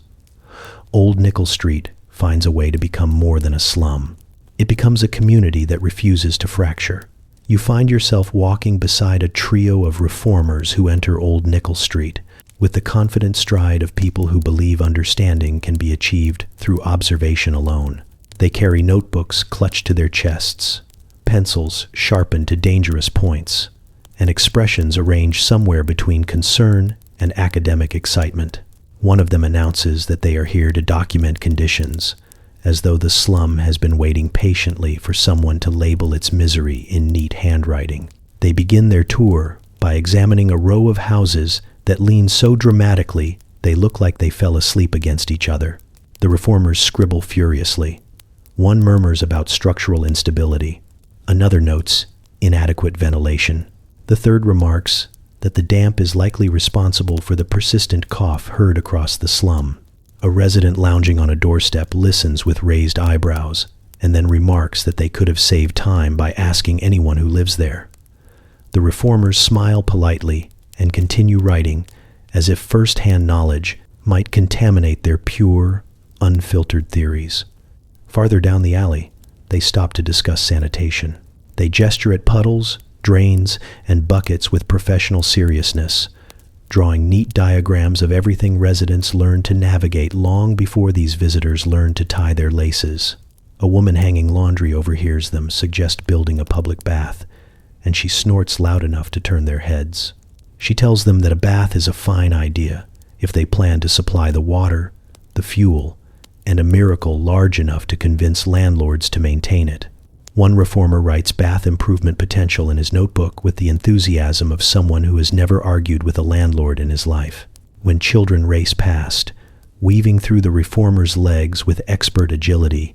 Old Nichol Street finds a way to become more than a slum. It becomes a community that refuses to fracture. You find yourself walking beside a trio of reformers who enter Old Nichol Street with the confident stride of people who believe understanding can be achieved through observation alone. They carry notebooks clutched to their chests, pencils sharpened to dangerous points, and expressions arranged somewhere between concern and academic excitement. One of them announces that they are here to document conditions, as though the slum has been waiting patiently for someone to label its misery in neat handwriting. They begin their tour by examining a row of houses that lean so dramatically they look like they fell asleep against each other. The reformers scribble furiously. One murmurs about structural instability. Another notes inadequate ventilation. The third remarks that the damp is likely responsible for the persistent cough heard across the slum. A resident lounging on a doorstep listens with raised eyebrows and then remarks that they could have saved time by asking anyone who lives there. The reformers smile politely and continue writing as if first-hand knowledge might contaminate their pure, unfiltered theories. Farther down the alley, they stop to discuss sanitation. They gesture at puddles, drains, and buckets with professional seriousness, drawing neat diagrams of everything residents learn to navigate long before these visitors learn to tie their laces. A woman hanging laundry overhears them suggest building a public bath, and she snorts loud enough to turn their heads. She tells them that a bath is a fine idea if they plan to supply the water, the fuel, and a miracle large enough to convince landlords to maintain it. One reformer writes bath improvement potential in his notebook with the enthusiasm of someone who has never argued with a landlord in his life. When children race past, weaving through the reformer's legs with expert agility,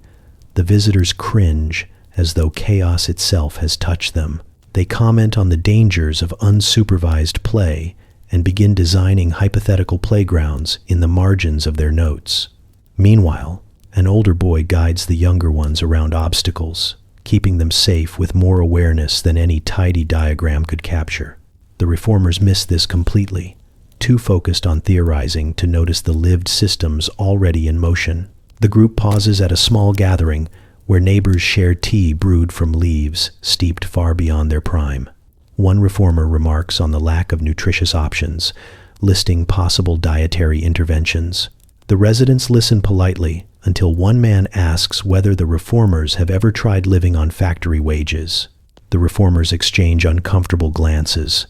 the visitors cringe as though chaos itself has touched them. They comment on the dangers of unsupervised play and begin designing hypothetical playgrounds in the margins of their notes. Meanwhile, an older boy guides the younger ones around obstacles, keeping them safe with more awareness than any tidy diagram could capture. The reformers miss this completely, too focused on theorizing to notice the lived systems already in motion. The group pauses at a small gathering where neighbors share tea brewed from leaves steeped far beyond their prime. One reformer remarks on the lack of nutritious options, listing possible dietary interventions. The residents listen politely until one man asks whether the reformers have ever tried living on factory wages. The reformers exchange uncomfortable glances,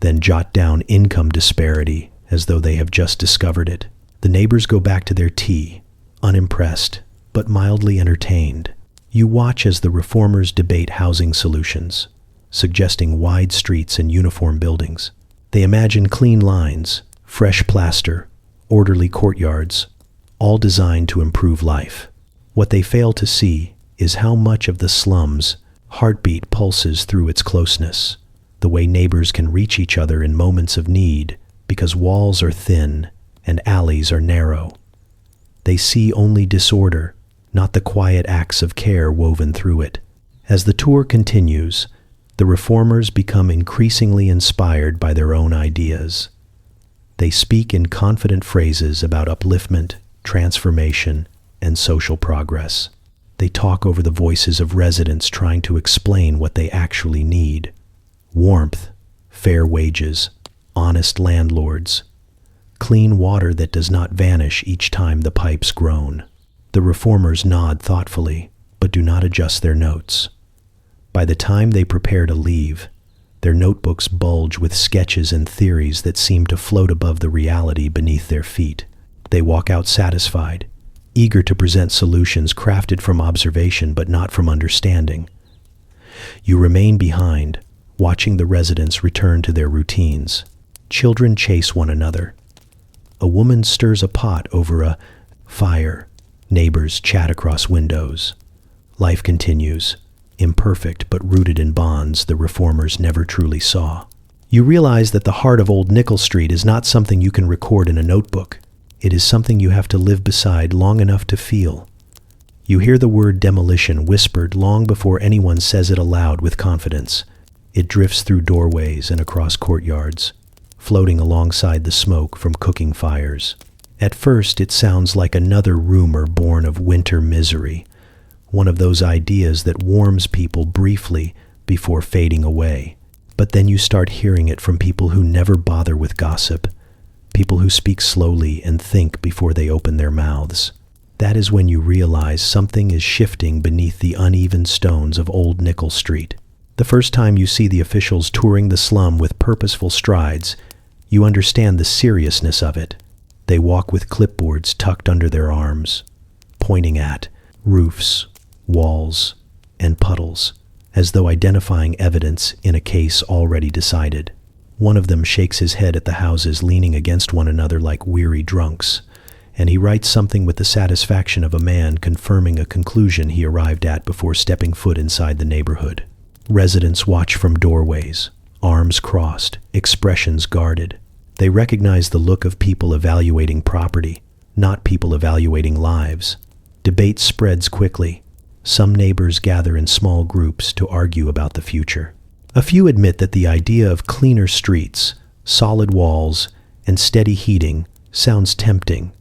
then jot down income disparity as though they have just discovered it. The neighbors go back to their tea, unimpressed, but mildly entertained. You watch as the reformers debate housing solutions, suggesting wide streets and uniform buildings. They imagine clean lines, fresh plaster, orderly courtyards, all designed to improve life. What they fail to see is how much of the slum's heartbeat pulses through its closeness, the way neighbors can reach each other in moments of need because walls are thin and alleys are narrow. They see only disorder, not the quiet acts of care woven through it. As the tour continues, the reformers become increasingly inspired by their own ideas. They speak in confident phrases about upliftment, transformation, and social progress. They talk over the voices of residents trying to explain what they actually need: warmth, fair wages, honest landlords, clean water that does not vanish each time the pipes groan. The reformers nod thoughtfully, but do not adjust their notes. By the time they prepare to leave, their notebooks bulge with sketches and theories that seem to float above the reality beneath their feet. They walk out satisfied, eager to present solutions crafted from observation but not from understanding. You remain behind, watching the residents return to their routines. Children chase one another. A woman stirs a pot over a fire. Neighbors chat across windows. Life continues, imperfect but rooted in bonds the reformers never truly saw. You realize that the heart of Old Nichol Street is not something you can record in a notebook. It is something you have to live beside long enough to feel. You hear the word demolition whispered long before anyone says it aloud with confidence. It drifts through doorways and across courtyards, floating alongside the smoke from cooking fires. At first, it sounds like another rumor born of winter misery, one of those ideas that warms people briefly before fading away. But then you start hearing it from people who never bother with gossip, people who speak slowly and think before they open their mouths. That is when you realize something is shifting beneath the uneven stones of Old Nichol Street. The first time you see the officials touring the slum with purposeful strides, you understand the seriousness of it. They walk with clipboards tucked under their arms, pointing at roofs, walls, and puddles, as though identifying evidence in a case already decided. One of them shakes his head at the houses leaning against one another like weary drunks, and he writes something with the satisfaction of a man confirming a conclusion he arrived at before stepping foot inside the neighborhood. Residents watch from doorways, arms crossed, expressions guarded. They recognize the look of people evaluating property, not people evaluating lives. Debate spreads quickly. Some neighbors gather in small groups to argue about the future. A few admit that the idea of cleaner streets, solid walls, and steady heating sounds tempting,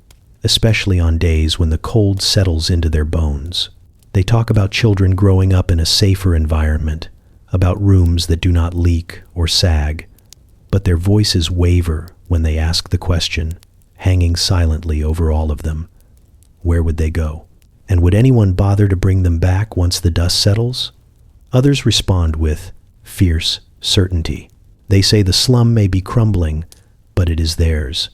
especially on days when the cold settles into their bones. They talk about children growing up in a safer environment, about rooms that do not leak or sag, but their voices waver when they ask the question, hanging silently over all of them. Where would they go? And would anyone bother to bring them back once the dust settles? Others respond with fierce certainty. They say the slum may be crumbling, but it is theirs.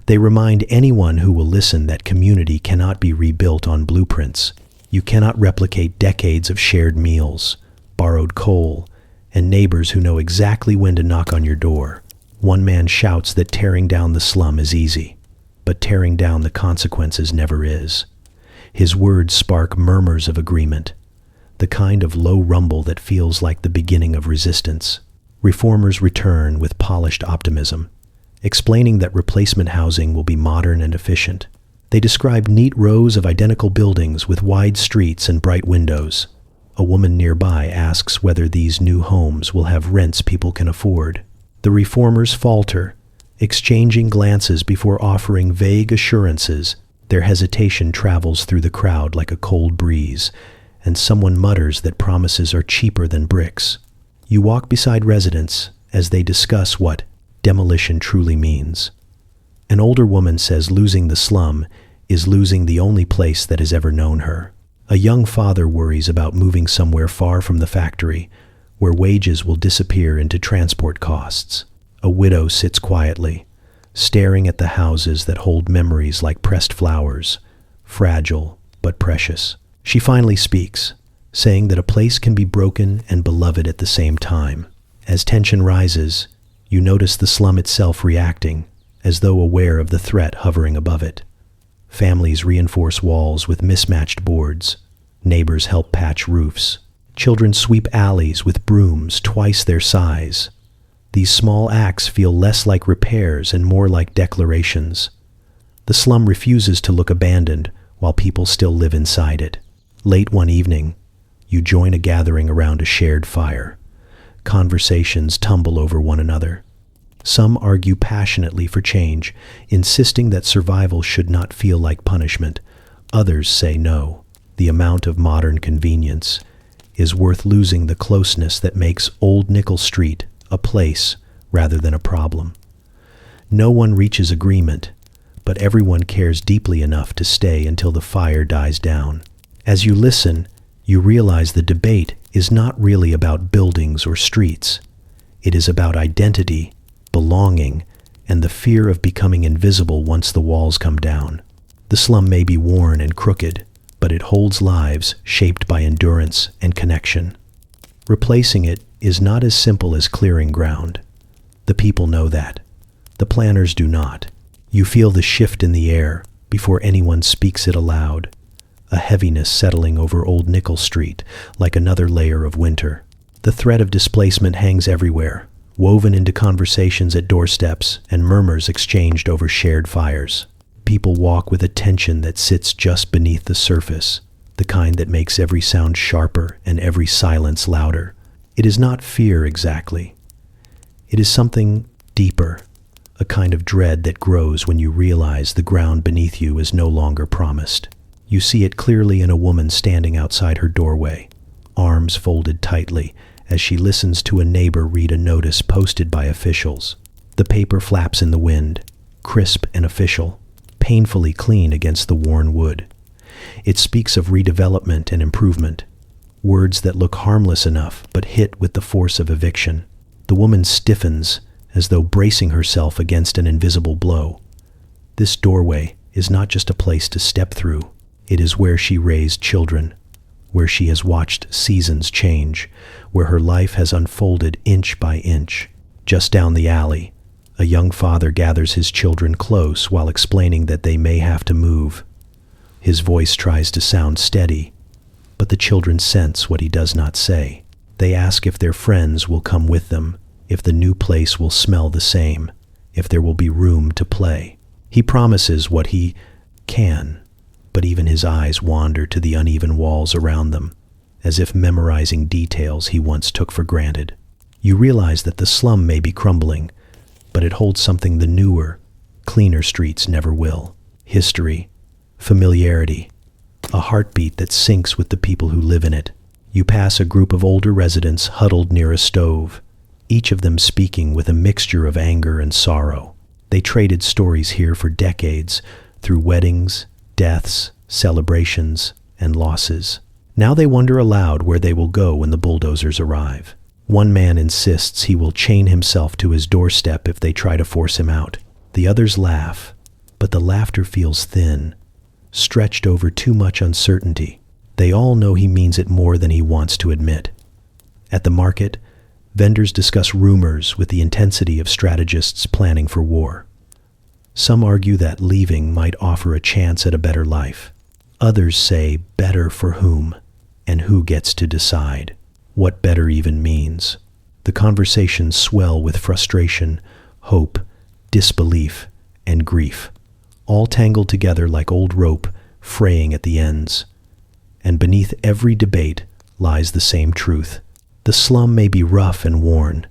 They remind anyone who will listen that community cannot be rebuilt on blueprints. You cannot replicate decades of shared meals, borrowed coal, and neighbors who know exactly when to knock on your door. One man shouts that tearing down the slum is easy, but tearing down the consequences never is. His words spark murmurs of agreement, the kind of low rumble that feels like the beginning of resistance. Reformers return with polished optimism, explaining that replacement housing will be modern and efficient. They describe neat rows of identical buildings with wide streets and bright windows. A woman nearby asks whether these new homes will have rents people can afford. The reformers falter, exchanging glances before offering vague assurances. Their hesitation travels through the crowd like a cold breeze, and someone mutters that promises are cheaper than bricks. You walk beside residents as they discuss what demolition truly means. An older woman says losing the slum is losing the only place that has ever known her. A young father worries about moving somewhere far from the factory, where wages will disappear into transport costs. A widow sits quietly, staring at the houses that hold memories like pressed flowers, fragile but precious. She finally speaks, saying that a place can be broken and beloved at the same time. As tension rises, you notice the slum itself reacting, as though aware of the threat hovering above it. Families reinforce walls with mismatched boards. Neighbors help patch roofs. Children sweep alleys with brooms twice their size. These small acts feel less like repairs and more like declarations. The slum refuses to look abandoned while people still live inside it. Late one evening, you join a gathering around a shared fire. Conversations tumble over one another. Some argue passionately for change, insisting that survival should not feel like punishment. Others say no. The amount of modern convenience is worth losing the closeness that makes Old Nichol Street a place rather than a problem. No one reaches agreement, but everyone cares deeply enough to stay until the fire dies down. As you listen, you realize the debate is not really about buildings or streets. It is about identity, belonging, and the fear of becoming invisible once the walls come down. The slum may be worn and crooked, but it holds lives shaped by endurance and connection. Replacing it is not as simple as clearing ground. The people know that. The planners do not. You feel the shift in the air before anyone speaks it aloud, a heaviness settling over Old Nichol Street like another layer of winter. The threat of displacement hangs everywhere, woven into conversations at doorsteps and murmurs exchanged over shared fires. People walk with a tension that sits just beneath the surface, the kind that makes every sound sharper and every silence louder. It is not fear exactly. It is something deeper, a kind of dread that grows when you realize the ground beneath you is no longer promised. You see it clearly in a woman standing outside her doorway, arms folded tightly as she listens to a neighbor read a notice posted by officials. The paper flaps in the wind, crisp and official, painfully clean against the worn wood. It speaks of redevelopment and improvement, words that look harmless enough but hit with the force of eviction. The woman stiffens as though bracing herself against an invisible blow. This doorway is not just a place to step through. It is where she raised children, where she has watched seasons change, where her life has unfolded inch by inch. Just down the alley, a young father gathers his children close while explaining that they may have to move. His voice tries to sound steady, but the children sense what he does not say. They ask if their friends will come with them, if the new place will smell the same, if there will be room to play. He promises what he can, but even his eyes wander to the uneven walls around them, as if memorizing details he once took for granted. You realize that the slum may be crumbling, but it holds something the newer, cleaner streets never will. History, familiarity, a heartbeat that syncs with the people who live in it. You pass a group of older residents huddled near a stove, each of them speaking with a mixture of anger and sorrow. They traded stories here for decades, through weddings, deaths, celebrations, and losses. Now they wonder aloud where they will go when the bulldozers arrive. One man insists he will chain himself to his doorstep if they try to force him out. The others laugh, but the laughter feels thin, stretched over too much uncertainty. They all know he means it more than he wants to admit. At the market, vendors discuss rumors with the intensity of strategists planning for war. Some argue that leaving might offer a chance at a better life. Others say better for whom, and who gets to decide what better even means. The conversations swell with frustration, hope, disbelief, and grief, all tangled together like old rope fraying at the ends. And beneath every debate lies the same truth. The slum may be rough and worn,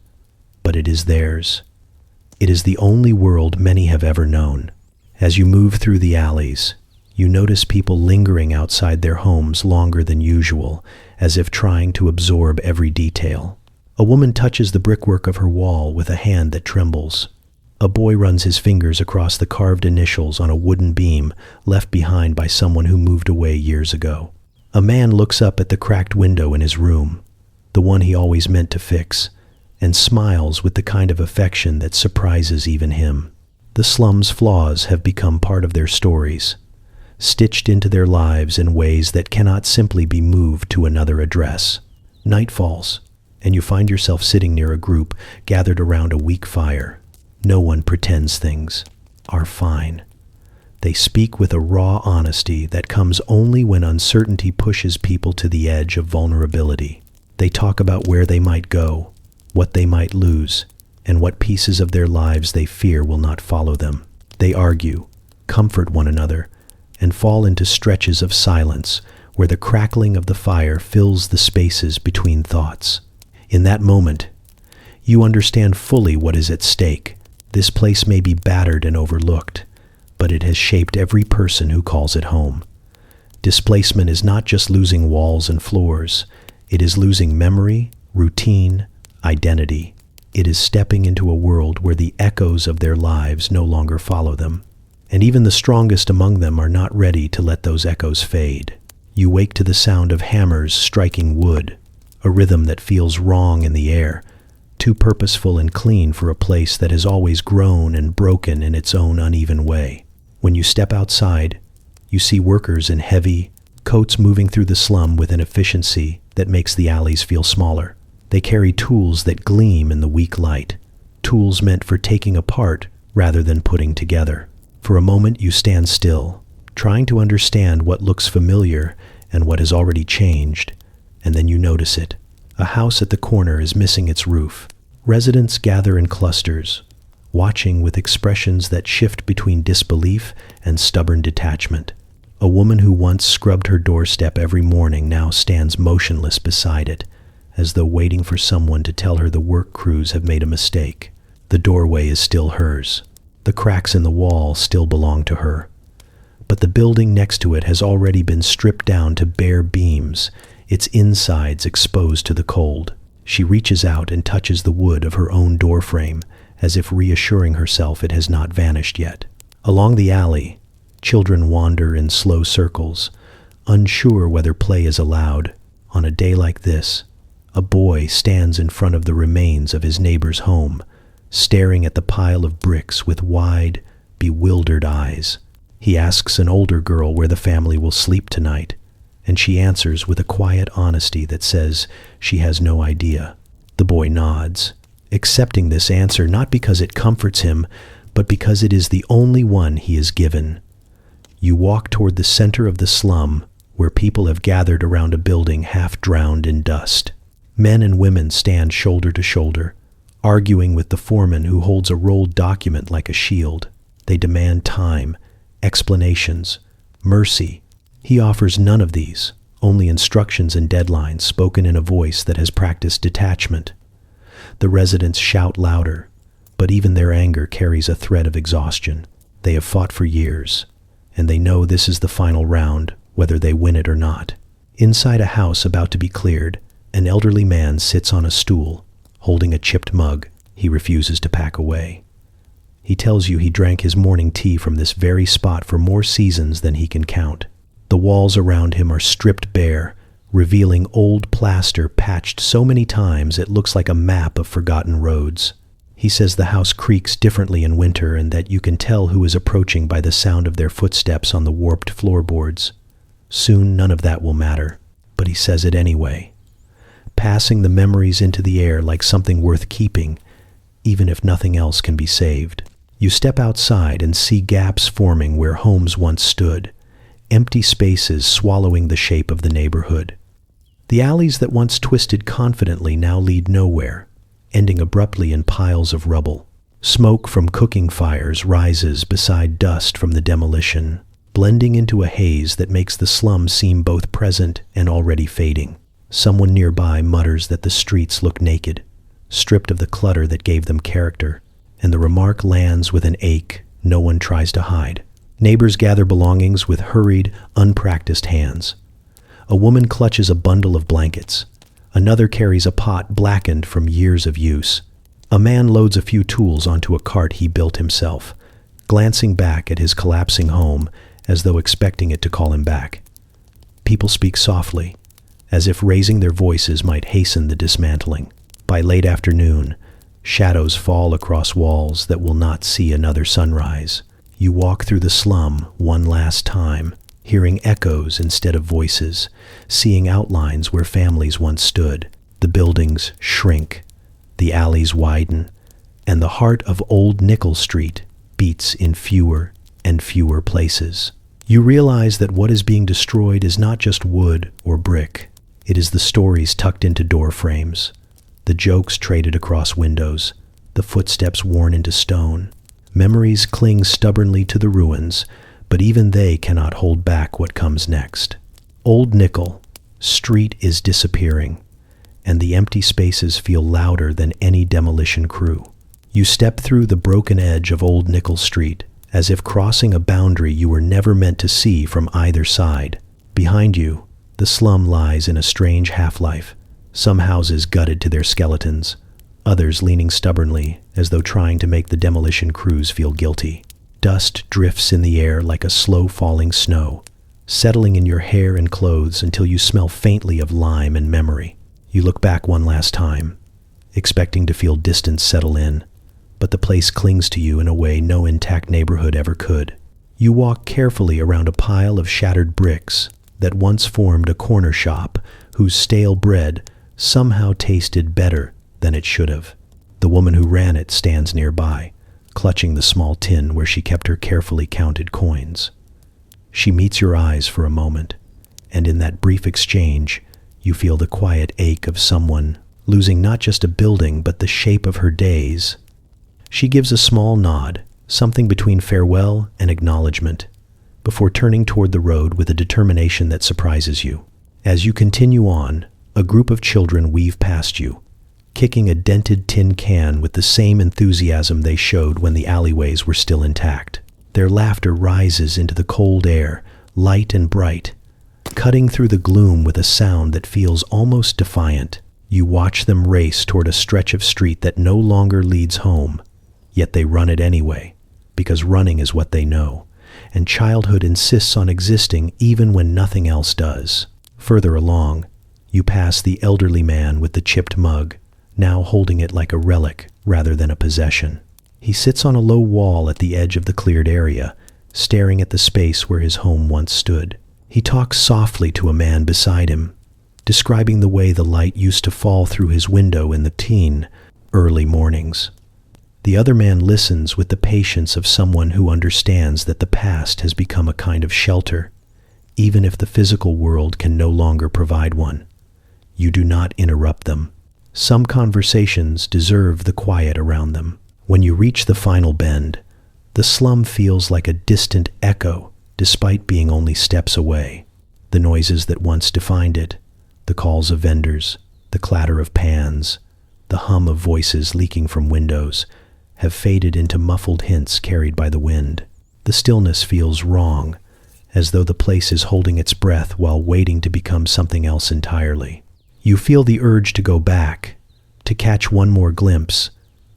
but it is theirs. It is the only world many have ever known. As you move through the alleys, you notice people lingering outside their homes longer than usual, as if trying to absorb every detail. A woman touches the brickwork of her wall with a hand that trembles. A boy runs his fingers across the carved initials on a wooden beam left behind by someone who moved away years ago. A man looks up at the cracked window in his room, the one he always meant to fix, and smiles with the kind of affection that surprises even him. The slum's flaws have become part of their stories, stitched into their lives in ways that cannot simply be moved to another address. Night falls, and you find yourself sitting near a group gathered around a weak fire. No one pretends things are fine. They speak with a raw honesty that comes only when uncertainty pushes people to the edge of vulnerability. They talk about where they might go, what they might lose, and what pieces of their lives they fear will not follow them. They argue, comfort one another, and fall into stretches of silence where the crackling of the fire fills the spaces between thoughts. In that moment, you understand fully what is at stake. This place may be battered and overlooked, but it has shaped every person who calls it home. Displacement is not just losing walls and floors. It is losing memory, routine, identity. It is stepping into a world where the echoes of their lives no longer follow them. And even the strongest among them are not ready to let those echoes fade. You wake to the sound of hammers striking wood, a rhythm that feels wrong in the air, too purposeful and clean for a place that has always grown and broken in its own uneven way. When you step outside, you see workers in heavy coats moving through the slum with an efficiency that makes the alleys feel smaller. They carry tools that gleam in the weak light, tools meant for taking apart rather than putting together. For a moment you stand still, trying to understand what looks familiar and what has already changed, and then you notice it. A house at the corner is missing its roof. Residents gather in clusters, watching with expressions that shift between disbelief and stubborn detachment. A woman who once scrubbed her doorstep every morning now stands motionless beside it, as though waiting for someone to tell her the work crews have made a mistake. The doorway is still hers. The cracks in the wall still belong to her. But the building next to it has already been stripped down to bare beams, its insides exposed to the cold. She reaches out and touches the wood of her own doorframe, as if reassuring herself it has not vanished yet. Along the alley, children wander in slow circles, unsure whether play is allowed. On a day like this, a boy stands in front of the remains of his neighbor's home, staring at the pile of bricks with wide, bewildered eyes. He asks an older girl where the family will sleep tonight, and she answers with a quiet honesty that says she has no idea. The boy nods, accepting this answer not because it comforts him, but because it is the only one he is given. You walk toward the center of the slum, where people have gathered around a building half drowned in dust. Men and women stand shoulder to shoulder, arguing with the foreman who holds a rolled document like a shield. They demand time, explanations, mercy. He offers none of these, only instructions and deadlines spoken in a voice that has practiced detachment. The residents shout louder, but even their anger carries a thread of exhaustion. They have fought for years, and they know this is the final round, whether they win it or not. Inside a house about to be cleared, an elderly man sits on a stool, holding a chipped mug he refuses to pack away. He tells you he drank his morning tea from this very spot for more seasons than he can count. The walls around him are stripped bare, revealing old plaster patched so many times it looks like a map of forgotten roads. He says the house creaks differently in winter and that you can tell who is approaching by the sound of their footsteps on the warped floorboards. Soon none of that will matter, but he says it anyway, passing the memories into the air like something worth keeping, even if nothing else can be saved. You step outside and see gaps forming where homes once stood, empty spaces swallowing the shape of the neighborhood. The alleys that once twisted confidently now lead nowhere, ending abruptly in piles of rubble. Smoke from cooking fires rises beside dust from the demolition, blending into a haze that makes the slum seem both present and already fading. Someone nearby mutters that the streets look naked, stripped of the clutter that gave them character, and the remark lands with an ache no one tries to hide. Neighbors gather belongings with hurried, unpracticed hands. A woman clutches a bundle of blankets. Another carries a pot blackened from years of use. A man loads a few tools onto a cart he built himself, glancing back at his collapsing home as though expecting it to call him back. People speak softly, as if raising their voices might hasten the dismantling. By late afternoon, shadows fall across walls that will not see another sunrise. You walk through the slum one last time, hearing echoes instead of voices, seeing outlines where families once stood. The buildings shrink, the alleys widen, and the heart of old Nichol Street beats in fewer and fewer places. You realize that what is being destroyed is not just wood or brick. It is the stories tucked into door frames, the jokes traded across windows, the footsteps worn into stone. Memories cling stubbornly to the ruins, but even they cannot hold back what comes next. Old Nichol Street is disappearing, and the empty spaces feel louder than any demolition crew. You step through the broken edge of Old Nichol Street, as if crossing a boundary you were never meant to see from either side. Behind you, the slum lies in a strange half-life, some houses gutted to their skeletons, others leaning stubbornly as though trying to make the demolition crews feel guilty. Dust drifts in the air like a slow-falling snow, settling in your hair and clothes until you smell faintly of lime and memory. You look back one last time, expecting to feel distance settle in, but the place clings to you in a way no intact neighborhood ever could. You walk carefully around a pile of shattered bricks that once formed a corner shop whose stale bread somehow tasted better than it should have. The woman who ran it stands nearby, clutching the small tin where she kept her carefully counted coins. She meets your eyes for a moment, and in that brief exchange, you feel the quiet ache of someone losing not just a building but the shape of her days. She gives a small nod, something between farewell and acknowledgement, before turning toward the road with a determination that surprises you. As you continue on, a group of children weave past you, kicking a dented tin can with the same enthusiasm they showed when the alleyways were still intact. Their laughter rises into the cold air, light and bright, cutting through the gloom with a sound that feels almost defiant. You watch them race toward a stretch of street that no longer leads home, yet they run it anyway, because running is what they know, and childhood insists on existing even when nothing else does. Further along, you pass the elderly man with the chipped mug, now holding it like a relic rather than a possession. He sits on a low wall at the edge of the cleared area, staring at the space where his home once stood. He talks softly to a man beside him, describing the way the light used to fall through his window in the early mornings. The other man listens with the patience of someone who understands that the past has become a kind of shelter, even if the physical world can no longer provide one. You do not interrupt them. Some conversations deserve the quiet around them. When you reach the final bend, the slum feels like a distant echo, despite being only steps away. The noises that once defined it, the calls of vendors, the clatter of pans, the hum of voices leaking from windows, have faded into muffled hints carried by the wind. The stillness feels wrong, as though the place is holding its breath while waiting to become something else entirely. You feel the urge to go back, to catch one more glimpse,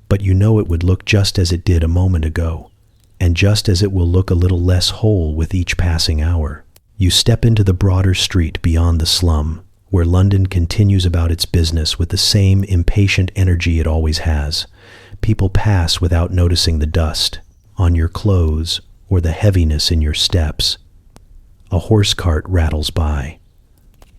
but you know it would look just as it did a moment ago, and just as it will look a little less whole with each passing hour. You step into the broader street beyond the slum, where London continues about its business with the same impatient energy it always has. People pass without noticing the dust on your clothes or the heaviness in your steps. A horse cart rattles by,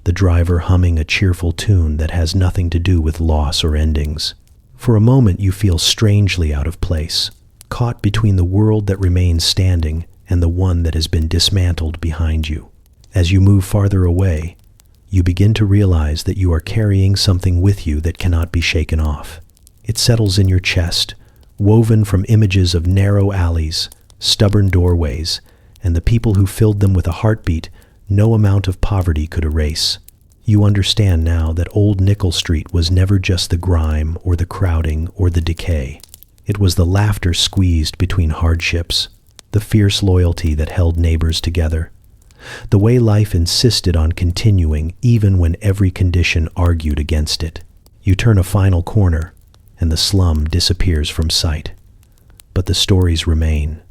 the driver humming a cheerful tune that has nothing to do with loss or endings. For a moment you feel strangely out of place, caught between the world that remains standing and the one that has been dismantled behind you. As you move farther away, you begin to realize that you are carrying something with you that cannot be shaken off. It settles in your chest, woven from images of narrow alleys, stubborn doorways, and the people who filled them with a heartbeat no amount of poverty could erase. You understand now that old Nichol Street was never just the grime or the crowding or the decay. It was the laughter squeezed between hardships, the fierce loyalty that held neighbors together, the way life insisted on continuing even when every condition argued against it. You turn a final corner, and the slum disappears from sight. But the stories remain,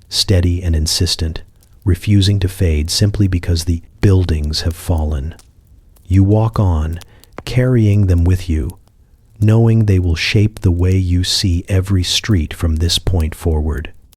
steady and insistent, refusing to fade simply because the buildings have fallen. You walk on, carrying them with you, knowing they will shape the way you see every street from this point forward.